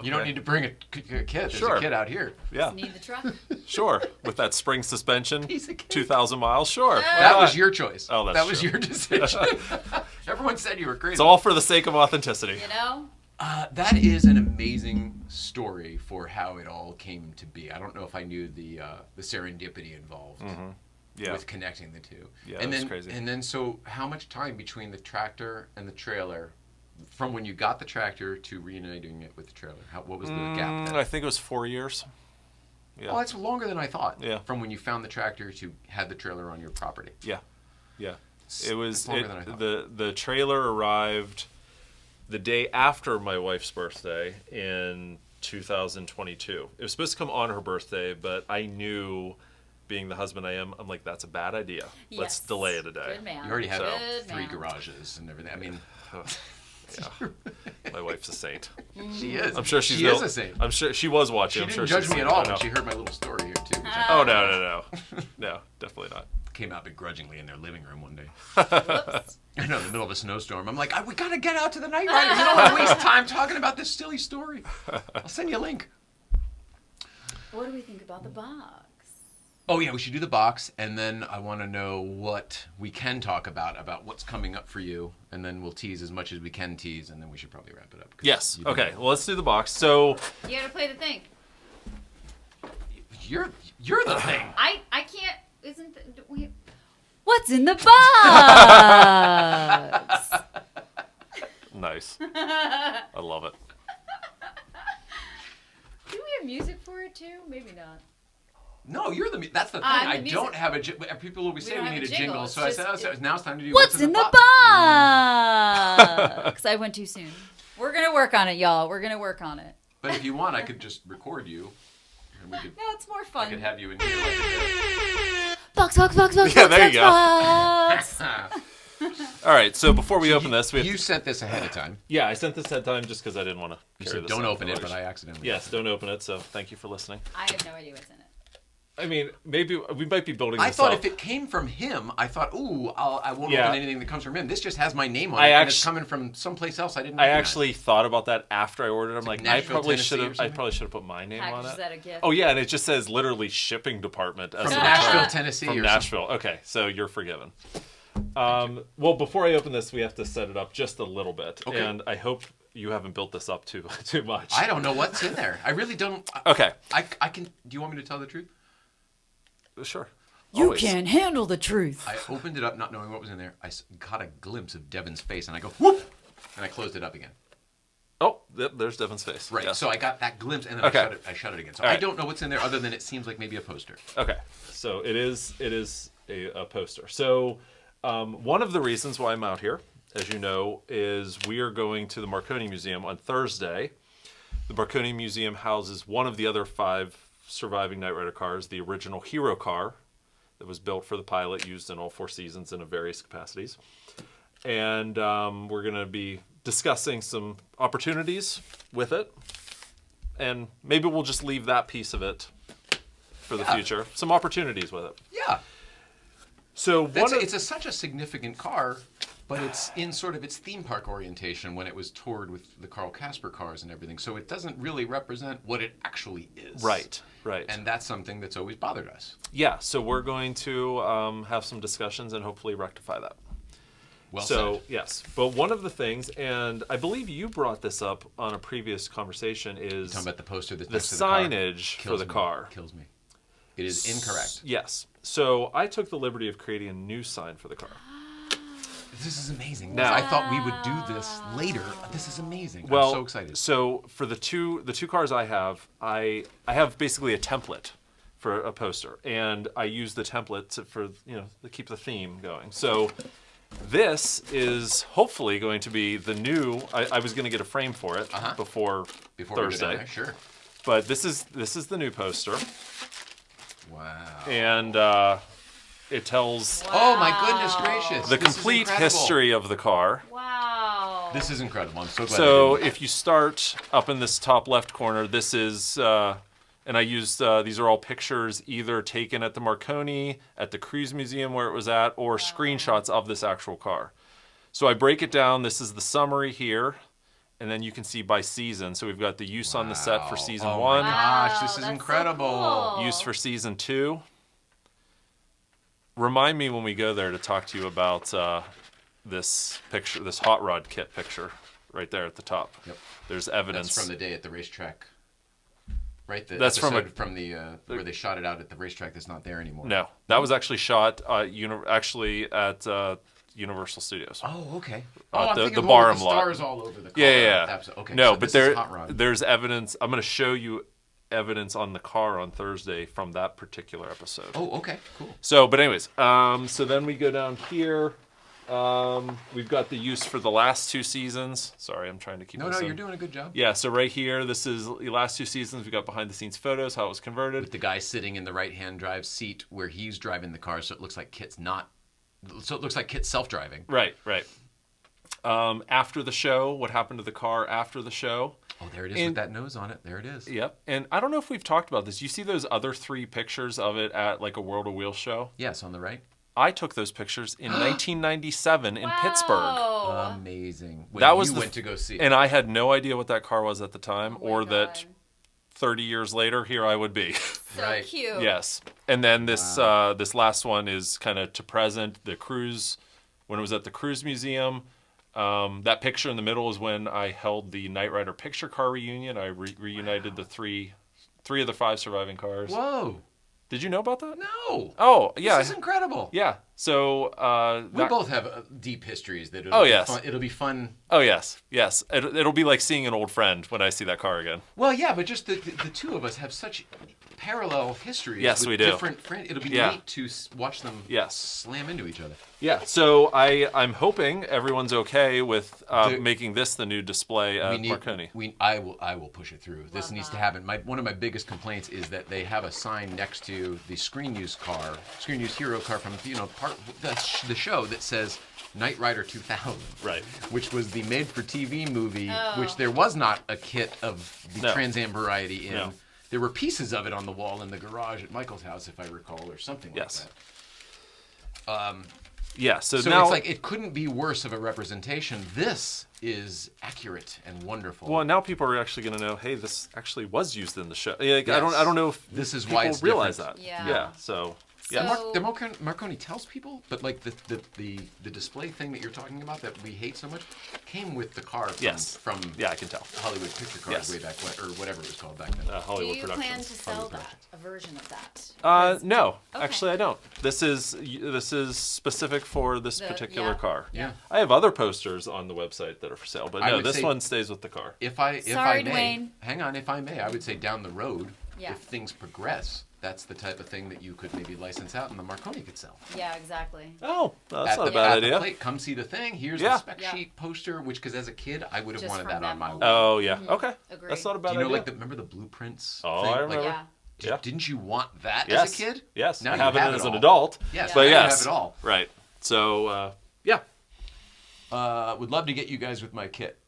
You don't Okay. need to bring a kit. There's Sure. a kit out here. Yeah, Just need the truck. sure. With that spring suspension, Piece of cake. 2,000 miles, sure. Why That not? was your choice. Oh, that's that was true. your decision. Everyone said you were crazy. It's all for the sake of authenticity. You know? That is an amazing story for how it all came to be. I don't know if I knew the serendipity involved Yeah. with connecting the two. Yeah, and that's then, crazy. And then, so how much time between the tractor and the trailer, from when you got the tractor to reuniting it with the trailer? What was the gap there? I think it was 4 years. Yeah. Oh, that's longer than I thought. Yeah. From when you found the tractor to had the trailer on your property. Yeah. It was That's longer than I thought. the trailer arrived the day after my wife's birthday in 2022. It was supposed to come on her birthday, but I knew, being the husband I am, I'm like, that's a bad idea. Let's Yes. delay it a day. Good man. You already have Good 3 man. garages and everything. I mean, Yeah. My wife's a saint. she is. I'm sure she's she is a saint. I'm sure she was watching. She I'm didn't sure judge she's me at seen it all by when now. she heard my little story here too. Which Oh no, no, definitely not. came out begrudgingly in their living room one day. Whoops. I know, in the middle of a snowstorm. I'm like, we gotta get out to the Knight Riders. We don't want to waste time talking about this silly story. I'll send you a link. What do we think about the box? Oh yeah, we should do the box, and then I want to know what we can talk about what's coming up for you, and then we'll tease as much as we can tease, and then we should probably wrap it up. 'Cause Yes. you've been- Okay. Well, let's do the box. So You gotta play the thing. You're the thing. I can't. Isn't we? What's in the box? nice. I love it. Do we have music for it too?Maybe not. No, you're the. That's the thing. I'm the I music. don't have a. People always We say don't we have need a a jingle. jingle, It's so I just- said, so now it's time to do What's in the box? Because I went too soon. We're gonna work on it, y'all. We're gonna work on it. But if you want, I could just record you, and we could. No, it's more I fun. could have you in here like a Box. Yeah, there you go. Box. All right. So before we open this, we have You sent this ahead of time. yeah, I sent this ahead of time just because I didn't want to. You said don't open it, but I accidentally. Yes, don't open it. So thank you for listening. I have no idea what's in it. I mean, maybe we might be building. I this thought up. if it came from him, I thought, ooh, I won't Yeah. open anything that comes from him. This just has my name on I it, and it's actu- coming from someplace else I didn't I recognize. actually thought about that after I ordered. I'm like, I Nashville, probably Tennessee should or have. I something? probably should have put my name on Packages it. that a gift. Oh yeah, and it just says literally shipping department as From a Nashville, return. Tennessee From or Nashville. Okay, so you're forgiven. Well, before I open this, we have to set it up just a little bit, Okay. and I hope you haven't built this up too much. I don't know what's in there. I really don't. Okay, I can. Do you want me to tell the truth? sure. You Always. can't handle the truth. I opened it up not knowing what was in there. I caught a glimpse of Devin's face, and I go, whoop! And I closed it up again. Oh, yep, there's Devin's face. Right. Yes. So I got that glimpse, and then Okay. I shut it again. So All I right. don't know what's in there other than it seems like maybe a poster. Okay, so it is a poster. So one of the reasons why I'm out here, as you know, is we are going to the Marconi Museum on Thursday. The Marconi Museum houses one of the other 5 surviving Knight Rider cars, the original hero car that was built for the pilot, used in all 4 seasons in various capacities. And we're going to be discussing some opportunities with it. And maybe we'll just leave that piece of it for the Yeah. future. Some opportunities with it. Yeah. So It's such a significant car, but it's in sort of its theme park orientation when it was toured with the Carl Casper cars and everything. So it doesn't really represent what it actually is. right. And that's something that's always bothered us. Yeah, so we're going to have some discussions and hopefully rectify that. Well So, said. yes. But one of the things, and I believe you brought this up on a previous conversation, is Talking about the poster that's the next to the car. signage for Kills the me. car. Kills me. It is incorrect. Yes. So I took the liberty of creating a new sign for the car. This is amazing. Now- I thought we would do this later. This is amazing. Well, I'm so excited. So for the two cars I have basically a template for a poster, and I use the template to keep the theme going. So this is hopefully going to be the new. I was going to get a frame for it before we go down Thursday, there, sure. but this is the new poster, Wow. and it tells Oh my goodness gracious. the This is complete incredible. history of the car. Wow. This is incredible. I'm so glad. So if you start up in this top left corner, this is, and I used, these are all pictures either taken at the Marconi, at the Cruise Museum where it was at, or screenshots of this actual car. So I break it down. This is the summary here. And then you can see by season. So we've got the use on the set for season 1. Oh my gosh, this is that's incredible. So cool. Use for season 2. Remind me when we go there to talk to you about this picture, this hot rod kit picture, right there at the top. Yep. There's evidence. That's from the day at the racetrack, right? That's from the where they shot it out at the racetrack. That's not there anymore. No, that was actually shot actually at Universal Studios. Oh, okay. I'm thinking the of Barham the lot. stars all over the car. Yeah. Okay. No, so but this is Hot Rod. there's evidence. I'm going to show you evidence on the car on Thursday from that particular episode. Oh, okay, cool. So, but anyways, so then we go down here. We've got the use for the last 2 seasons. Sorry, I'm trying to keep this in. You're doing a good job. Yeah, so right here, this is the last 2 seasons. We got behind the scenes photos, how it was converted. With the guy sitting in the right-hand drive seat where he's driving the car, so it looks like Kitt's self-driving. Right. After the show, what happened to the car after the show? Oh, there it is with that nose on it. There it is. Yep. And I don't know if we've talked about this. You see those other 3 pictures of it at like a World of Wheels show? Yes, on the right. I took those pictures in 1997 in Pittsburgh. Amazing. When That was you went to go see it. And I had no idea what that car was at the time, Oh my or God. that 30 years later, here I would be. So Right. cute. Yes. And then this this last one is kind of to present, the cruise, when it was at the Cruise Museum. That picture in the middle is when I held the Knight Rider picture car reunion. I reunited the three of the 5 surviving cars. Whoa. Did you know about that? No. Oh, yeah. This is incredible. Yeah. So We both have deep histories. That it'll be fun. Oh yes. It'll be like seeing an old friend when I see that car again. Well, yeah, but just the 2 of us have such parallel histories. Yes, with we do. Different friends. It'll be Yeah. neat to watch them slam into each other. Yeah. So I'm hoping everyone's okay with making this the new display at Marconi. I will push it through. This Love needs to that. happen. One of my biggest complaints is that they have a sign next to the screen use hero car from the show that says Knight Rider 2000. Right. Which was the made-for-TV movie, which there was not a kit of the Trans Am variety in. No. There were pieces of it on the wall in the garage at Michael's house, if I recall, or something like that. Yeah. So So now it's like it couldn't be worse of a representation. This is accurate and wonderful. Well, now people are actually going to know. Hey, this actually was used in the show. Like, Yes. I don't know if This is people why it's realize different. that. Yeah. So. So- Yeah. Marconi tells people, but like the display thing that you're talking about that we hate so much came with the car from Yeah, I can tell. Hollywood Picture Cars Yes. way back when, or whatever it was called back then. Do Hollywood you plan Productions. to sell Hollywood that, a version of that? No, Okay. actually I don't. This is specific for this particular car. Yeah. I have other posters on the website that are for sale, but I no, would this say- one stays with the car. If I Sorry, may, Dwayne. hang on, if I may, I would say down the road, Yeah. if things progress, that's the type of thing that you could maybe license out and the Marconi could sell. Yeah, exactly. Oh, that's At not the, a bad at the idea. plate, come see the thing. Here's Yeah. the spec Yeah. sheet poster, because as a kid, I would have Just wanted from that on them my alone. wall. Oh yeah, okay. Agreed. That's not a bad Do you know, idea. remember the blueprints? Oh, thing? I Like, remember. Yeah. Yeah. Didn't you want that Yes. as a kid? Yes, Now I you have it have as it an all. adult. Yes, but now you yes, have it all. Right. So yeah. Would love to get you guys with my kit.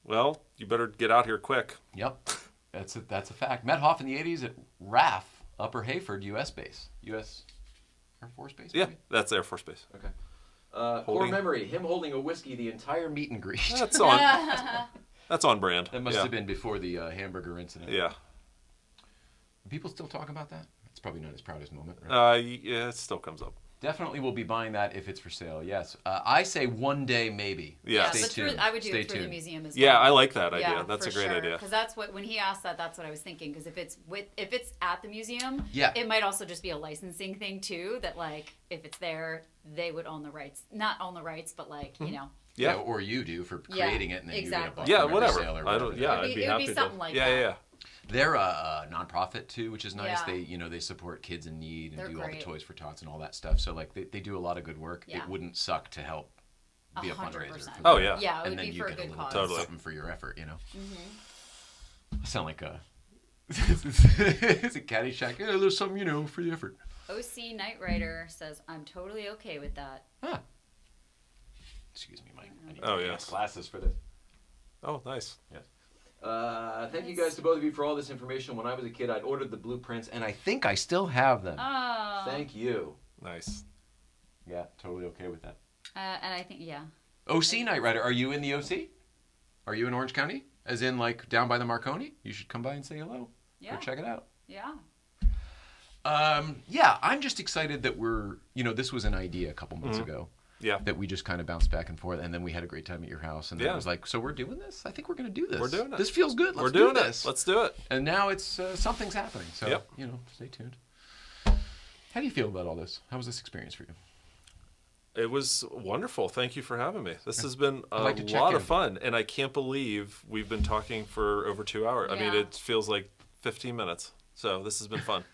Well, you better get out here quick. Yep, that's a fact. Met Hoff in the '80s at RAF, Upper Hayford, U.S. base, U.S. Air Force Base. Yeah, maybe? that's Air Force Base. Okay. Core Holding- memory: him holding a whiskey the entire meet and greet. That's on. That's on brand. That must yeah. have been before the hamburger incident. Yeah. Do people still talk about that? It's probably not his proudest moment. Right? Yeah, it still comes up. Definitely will be buying that if it's for sale. Yes. I say one day maybe. Yeah. Stay but tuned. I would do Stay it through the tuned. museum as Yeah, well. I like that idea. Yeah, That's a for great sure. idea. Because that's what, when he asked that, that's what I was thinking. Because if it's at the museum, Yeah. it might also just be a licensing thing too. That like if it's there, they would own the rights. Not own the rights, but like you know. Yeah. Yeah. Or you do for Yeah, creating it and then exactly. you get a Yeah, buck from whatever. every sale or I don't. whatever. Yeah, It would I'd be- be it would happy be to. something like yeah, that. yeah. They're a nonprofit too, which is nice. Yeah. They support kids in need and They're do all the great. Toys for Tots and all that stuff. So like they do a lot of good work. Yeah. It wouldn't suck to help be a 100%. fundraiser. for Oh, them. yeah. Yeah, it And would then be you for a get good little cause. Totally. something for your effort, you know. Mm-hmm. I sound like a it's a Caddyshack. Yeah, there's something, you know, for the effort. OC Knight Rider says I'm totally okay with that. Ah. Excuse me, Mike. I need Oh, to get yes. glasses for this. Oh, nice. Yes. Thank you guys to both of you for all this information. When I was a kid, I'd ordered the blueprints, and I think I still have them. Oh. Thank you. Nice. Yeah, totally okay with that. And I think, yeah. OC Knight Rider, are you in the OC? Are you in Orange County? As in, like, down by the Marconi? You should come by and say hello. Yeah. Go check it out. Yeah. Yeah, I'm just excited that we're, this was an idea a couple months ago. Yeah. That we just kind of bounced back and forth, and then we had a great time at your house, and then it was like, so we're doing this? I think we're going to do this. We're doing it. This feels good. Let's We're doing do this. Let's do it. And now it's, something's happening. So, Yep. Stay tuned. How do you feel about all this? How was this experience for you? It was wonderful. Thank you for having me. This has been a like to check lot in. of fun, and I can't believe we've been talking for over 2 hours. I mean, Yeah. it feels like 15 minutes. So this has been fun.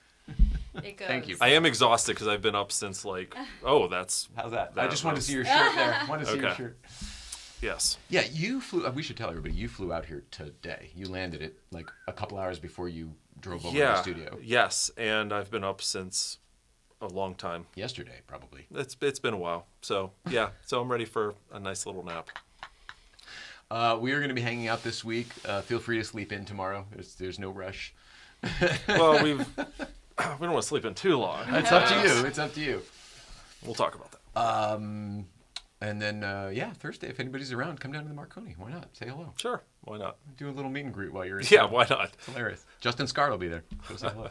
It goes. Thank you. I am exhausted because I've been up since that's How's that? That I just wanted to was- see your shirt there. Want to see your Okay. shirt. yes. Yeah, you flew. We should tell everybody you flew out here today. You landed it like a couple hours before you drove over to the studio. Yes, and I've been up since a long time. Yesterday, probably. It's been a while. So yeah, so I'm ready for a nice little nap. We are going to be hanging out this week. Feel free to sleep in tomorrow. There's no rush. Well, we don't want to sleep in too long. It's up to you. It's up to you. We'll talk about that. And then Thursday, if anybody's around, come down to the Marconi. Why not? Say hello. Sure, why not? Do a little meet and greet while you're in Yeah, town. why not? It's hilarious. Justin Scott will be there. Go say hello.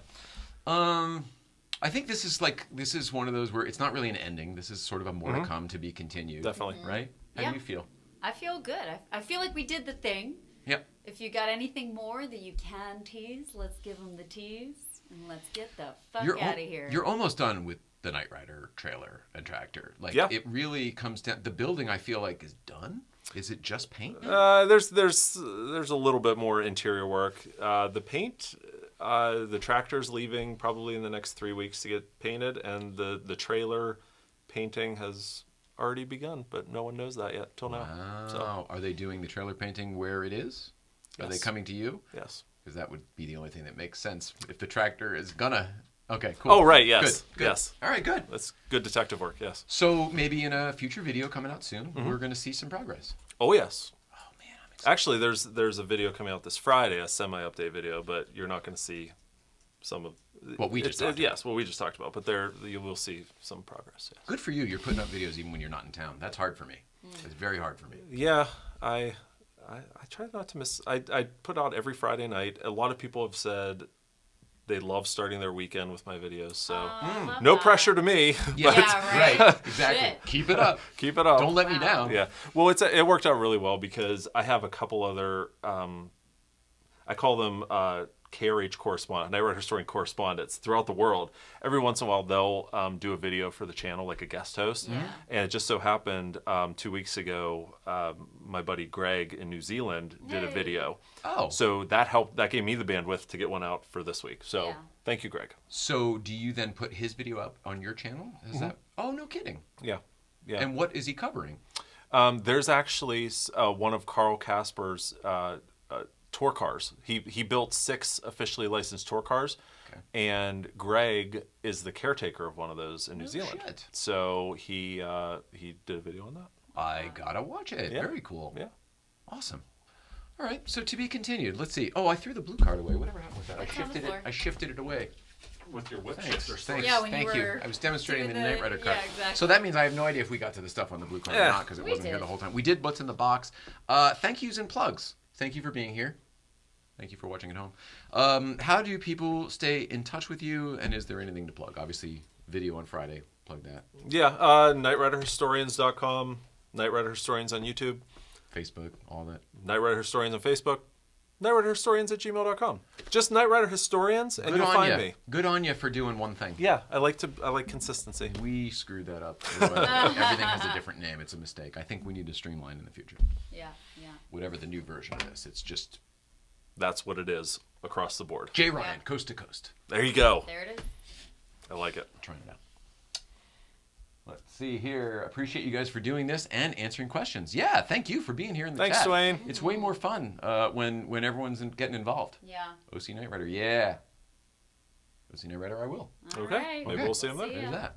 I think this is one of those where it's not really an ending. This is sort of a more to come, to be continued. Definitely. Right? How Yeah. do you feel? I feel good. I feel like we did the thing. Yep. If you got anything more that you can tease, let's give them the tease and let's get the fuck out of here. You're almost done with the Knight Rider trailer and tractor. Like it really comes down. The building, I feel like, is done. Is it just paint? There's a little bit more interior work. The paint, the tractor's leaving probably in the next 3 weeks to get painted, and the trailer painting has already begun, but no one knows that yet till now. Wow. So, Are they doing the trailer painting where it is? Are they Yes. coming to you? yes. Because that would be the only thing that makes sense. If the tractor is gonna... Okay, cool. Oh, right, yes. Good. Yes. All right, good. That's good detective work, yes. So maybe in a future video coming out soon, we're going to see some progress. Oh, yes. Oh, man, I'm excited. Actually, there's a video coming out this Friday, a semi-update video, but you're not going to see some of... What we just talked about. Yes, what we just talked about, but you will see some progress, yes. Good for you. You're putting up videos even when you're not in town. That's hard for me. It's very hard for me. Yeah, I try not to miss... I put out every Friday night. A lot of people have said they love starting their weekend with my videos, so I love no that. pressure to me. Yeah, Yeah, right. Exactly. Shit. Keep it up. Keep it up. Don't let me down. Yeah. Well, it worked out really well because I have a couple other, I call them KRH correspondent, Knight Rider historian correspondents throughout the world. Every once in a while, they'll do a video for the channel, like a guest host. Yeah. And it just so happened 2 weeks ago, my buddy Greg in New Zealand did a Yay. video. Oh. So that helped. That gave me the bandwidth to get one out for this week. So Yeah. thank you, Greg. So do you then put his video up on your channel? Is that? Oh, no kidding. Yeah. Yeah. And what is he covering? There's actually one of Carl Casper's tour cars. He built 6 officially licensed tour cars, Okay. and Greg is the caretaker of one of those in New No Zealand. shit. So he did a video on that. I gotta watch it. Yeah. Very cool. Yeah. Awesome. All right. So to be continued. Let's see. Oh, I threw the blue card away. Whatever happened with that? It's on the floor. I shifted it away. With your whip Thanks. shifter. Thanks. Yeah, when Thank you you. were I was demonstrating the doing Knight Rider the- card. yeah, exactly. So that means I have no idea if we got to the stuff on the blue card or Yeah. not because it We wasn't here did. the whole time. We did what's in the box. Thank yous and plugs. Thank you for being here. Thank you for watching at home. How do people stay in touch with you, and is there anything to plug? Obviously, video on Friday. Plug that. Yeah. KnightRiderHistorians.com. Knight Rider Historians on YouTube. Facebook, all that. Knight Rider Historians on Facebook. KnightRiderHistorians@gmail.com. Just Knight Rider Historians, and Good you'll on find you. me. Good on you for doing one thing. Yeah, I like consistency. We screwed that up. Everything has a different name. It's a mistake. I think we need to streamline in the future. Yeah, yeah. Whatever the new version of this, it's just That's what it is across the board. J. Ryan, coast to coast. There you go. There it is. I like it. I'm trying it out. Let's see here. Appreciate you guys for doing this and answering questions. Yeah, thank you for being here in the Thanks, chat. Dwayne. It's way more fun when everyone's getting involved. Yeah. OC Knight Rider, yeah. OC Knight Rider, I will. All Okay. right. Maybe we'll see him See there. ya. There's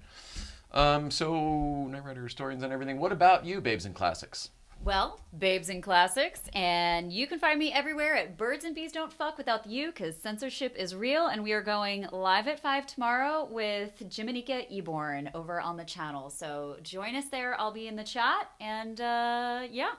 that. So Knight Rider historians and everything. What about you, babes and classics? Well, Babes in Classics, and you can find me everywhere at Birds and Bees Don't Fuck Without the U, because censorship is real, and we are going live at 5 tomorrow with Jiminica Eborn over on the channel. So join us there. I'll be in the chat, and yeah,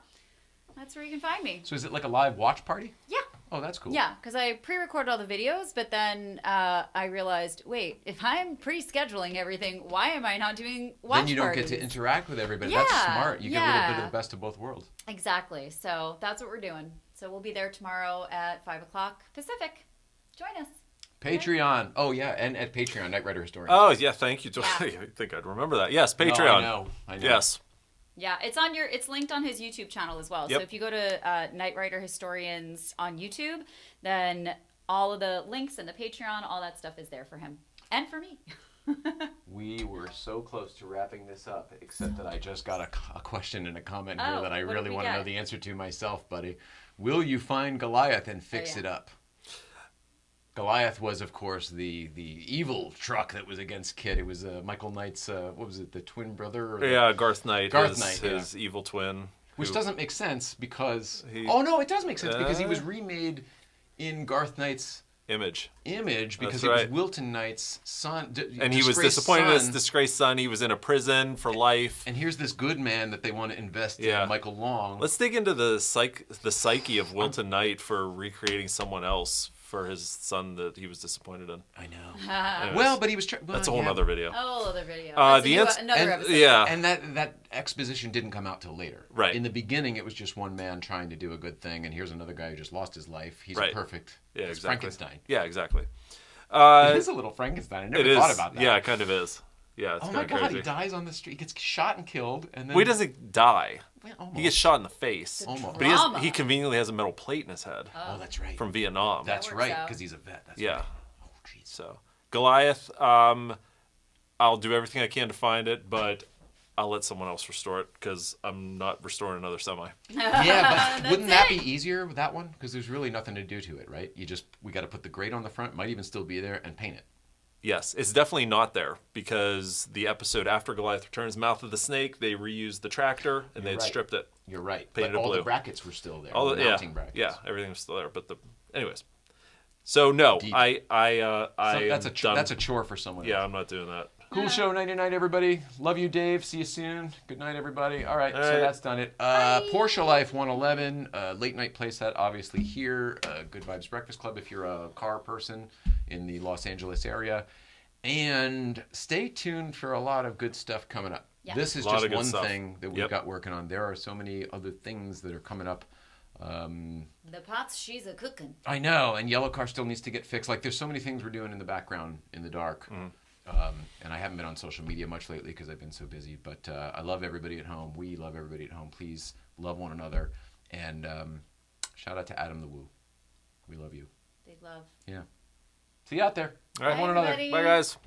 that's where you can find me. So is it like a live watch party? Yeah. Oh, that's cool. Yeah, because I pre-recorded all the videos, but then I realized, wait, if I'm pre-scheduling everything, why am I not doing watch Then you don't parties? get to interact with everybody. Yeah, That's smart. You get a little bit yeah. of the best of both worlds. Exactly. So that's what we're doing. So we'll be there tomorrow at 5 o'clock Pacific. Join us. Patreon. Oh, yeah, and at Patreon, Knight Rider Historian. Oh, yeah, thank you. Yeah. I think I'd remember that. Yes, No, Patreon. I know. Yes. Yeah, it's linked on his YouTube channel as well. Yep. So if you go to Knight Rider Historians on YouTube, then all of the links and the Patreon, all that stuff is there for him and for me. We were so close to wrapping this up, except that I just got a question and a comment here Oh, that I what really do we want to got? know the answer to myself, buddy. Will you find Goliath and fix yeah. it up? Goliath was, of course, the evil truck that was against KITT. It was Michael Knight's, what was it, the twin brother? Or the, Yeah, Garth Knight. Garth is Knight, his evil twin. Which who- doesn't make sense because... He- oh, no, it does make sense because he was remade in Garth Knight's image. because That's it right. was Wilton Knight's son. And he was disgraced disappointed in his son. disgraced son. He was in a prison for life. And here's this good man that they want to invest Yeah. in, Michael Long. Let's dig into the psyche of Wilton Knight for recreating someone else for his son that he was disappointed in. I know. Anyways, Well, but he was... that's a whole other video. Oh, other video. That's The another episode. Yeah. And that exposition didn't come out till later. Right. In the beginning, it was just one man trying to do a good thing, and here's another guy who just lost his life. He's Right. a perfect... Yeah, it's exactly. Frankenstein. Yeah, exactly. It is a little Frankenstein. I never It is. thought about that. Yeah, it kind of is. Yeah, it's Oh kind my of God, crazy. he dies on the street. He gets shot and killed, and then... Well, he doesn't die. Well, almost. He gets shot in the face. Almost. But Drama. he conveniently has a metal plate in his head Oh, that's right. from Vietnam. That's works right, out. because he's a vet. That's Yeah. right. Oh, jeez. So Goliath, I'll do everything I can to find it, but I'll let someone else restore it because I'm not restoring another semi. Yeah, but wouldn't that it. be easier with that one? Because there's really nothing to do to it, right? We got to put the grate on the front, might even still be there, and paint it. Yes, it's definitely not there because the episode after Goliath returns, Mouth of the Snake, they reused the tractor and they'd right. stripped it. You're right. Painted But it all the blue. brackets were still there. All the the, mounting brackets. yeah, everything was still there. But anyways, so no, Deep. that's That's a chore for someone Yeah, else. I'm not doing that. Cool show, nighty night, everybody. Love you, Dave. See you soon. Good night, everybody. All right, All so right. that's done it. Porsche Life 111, late night playset, obviously here. Good Vibes Breakfast Club if you're a car person in the Los Angeles area. And stay tuned for a lot of good stuff coming up. Yeah. This is Lot just of good one stuff. thing that we've Yep. got working on. There are so many other things that are coming up. The pots she's a cooking. I know, and Yellow Car still needs to get fixed. Like, there's so many things we're doing in the background, in the dark. And I haven't been on social media much lately because I've been so busy. But I love everybody at home. We love everybody at home. Please love one another. And shout out to Adam the Woo. We love you. Big love. Yeah. See you out there. All right. Love one another. everybody. Bye, guys.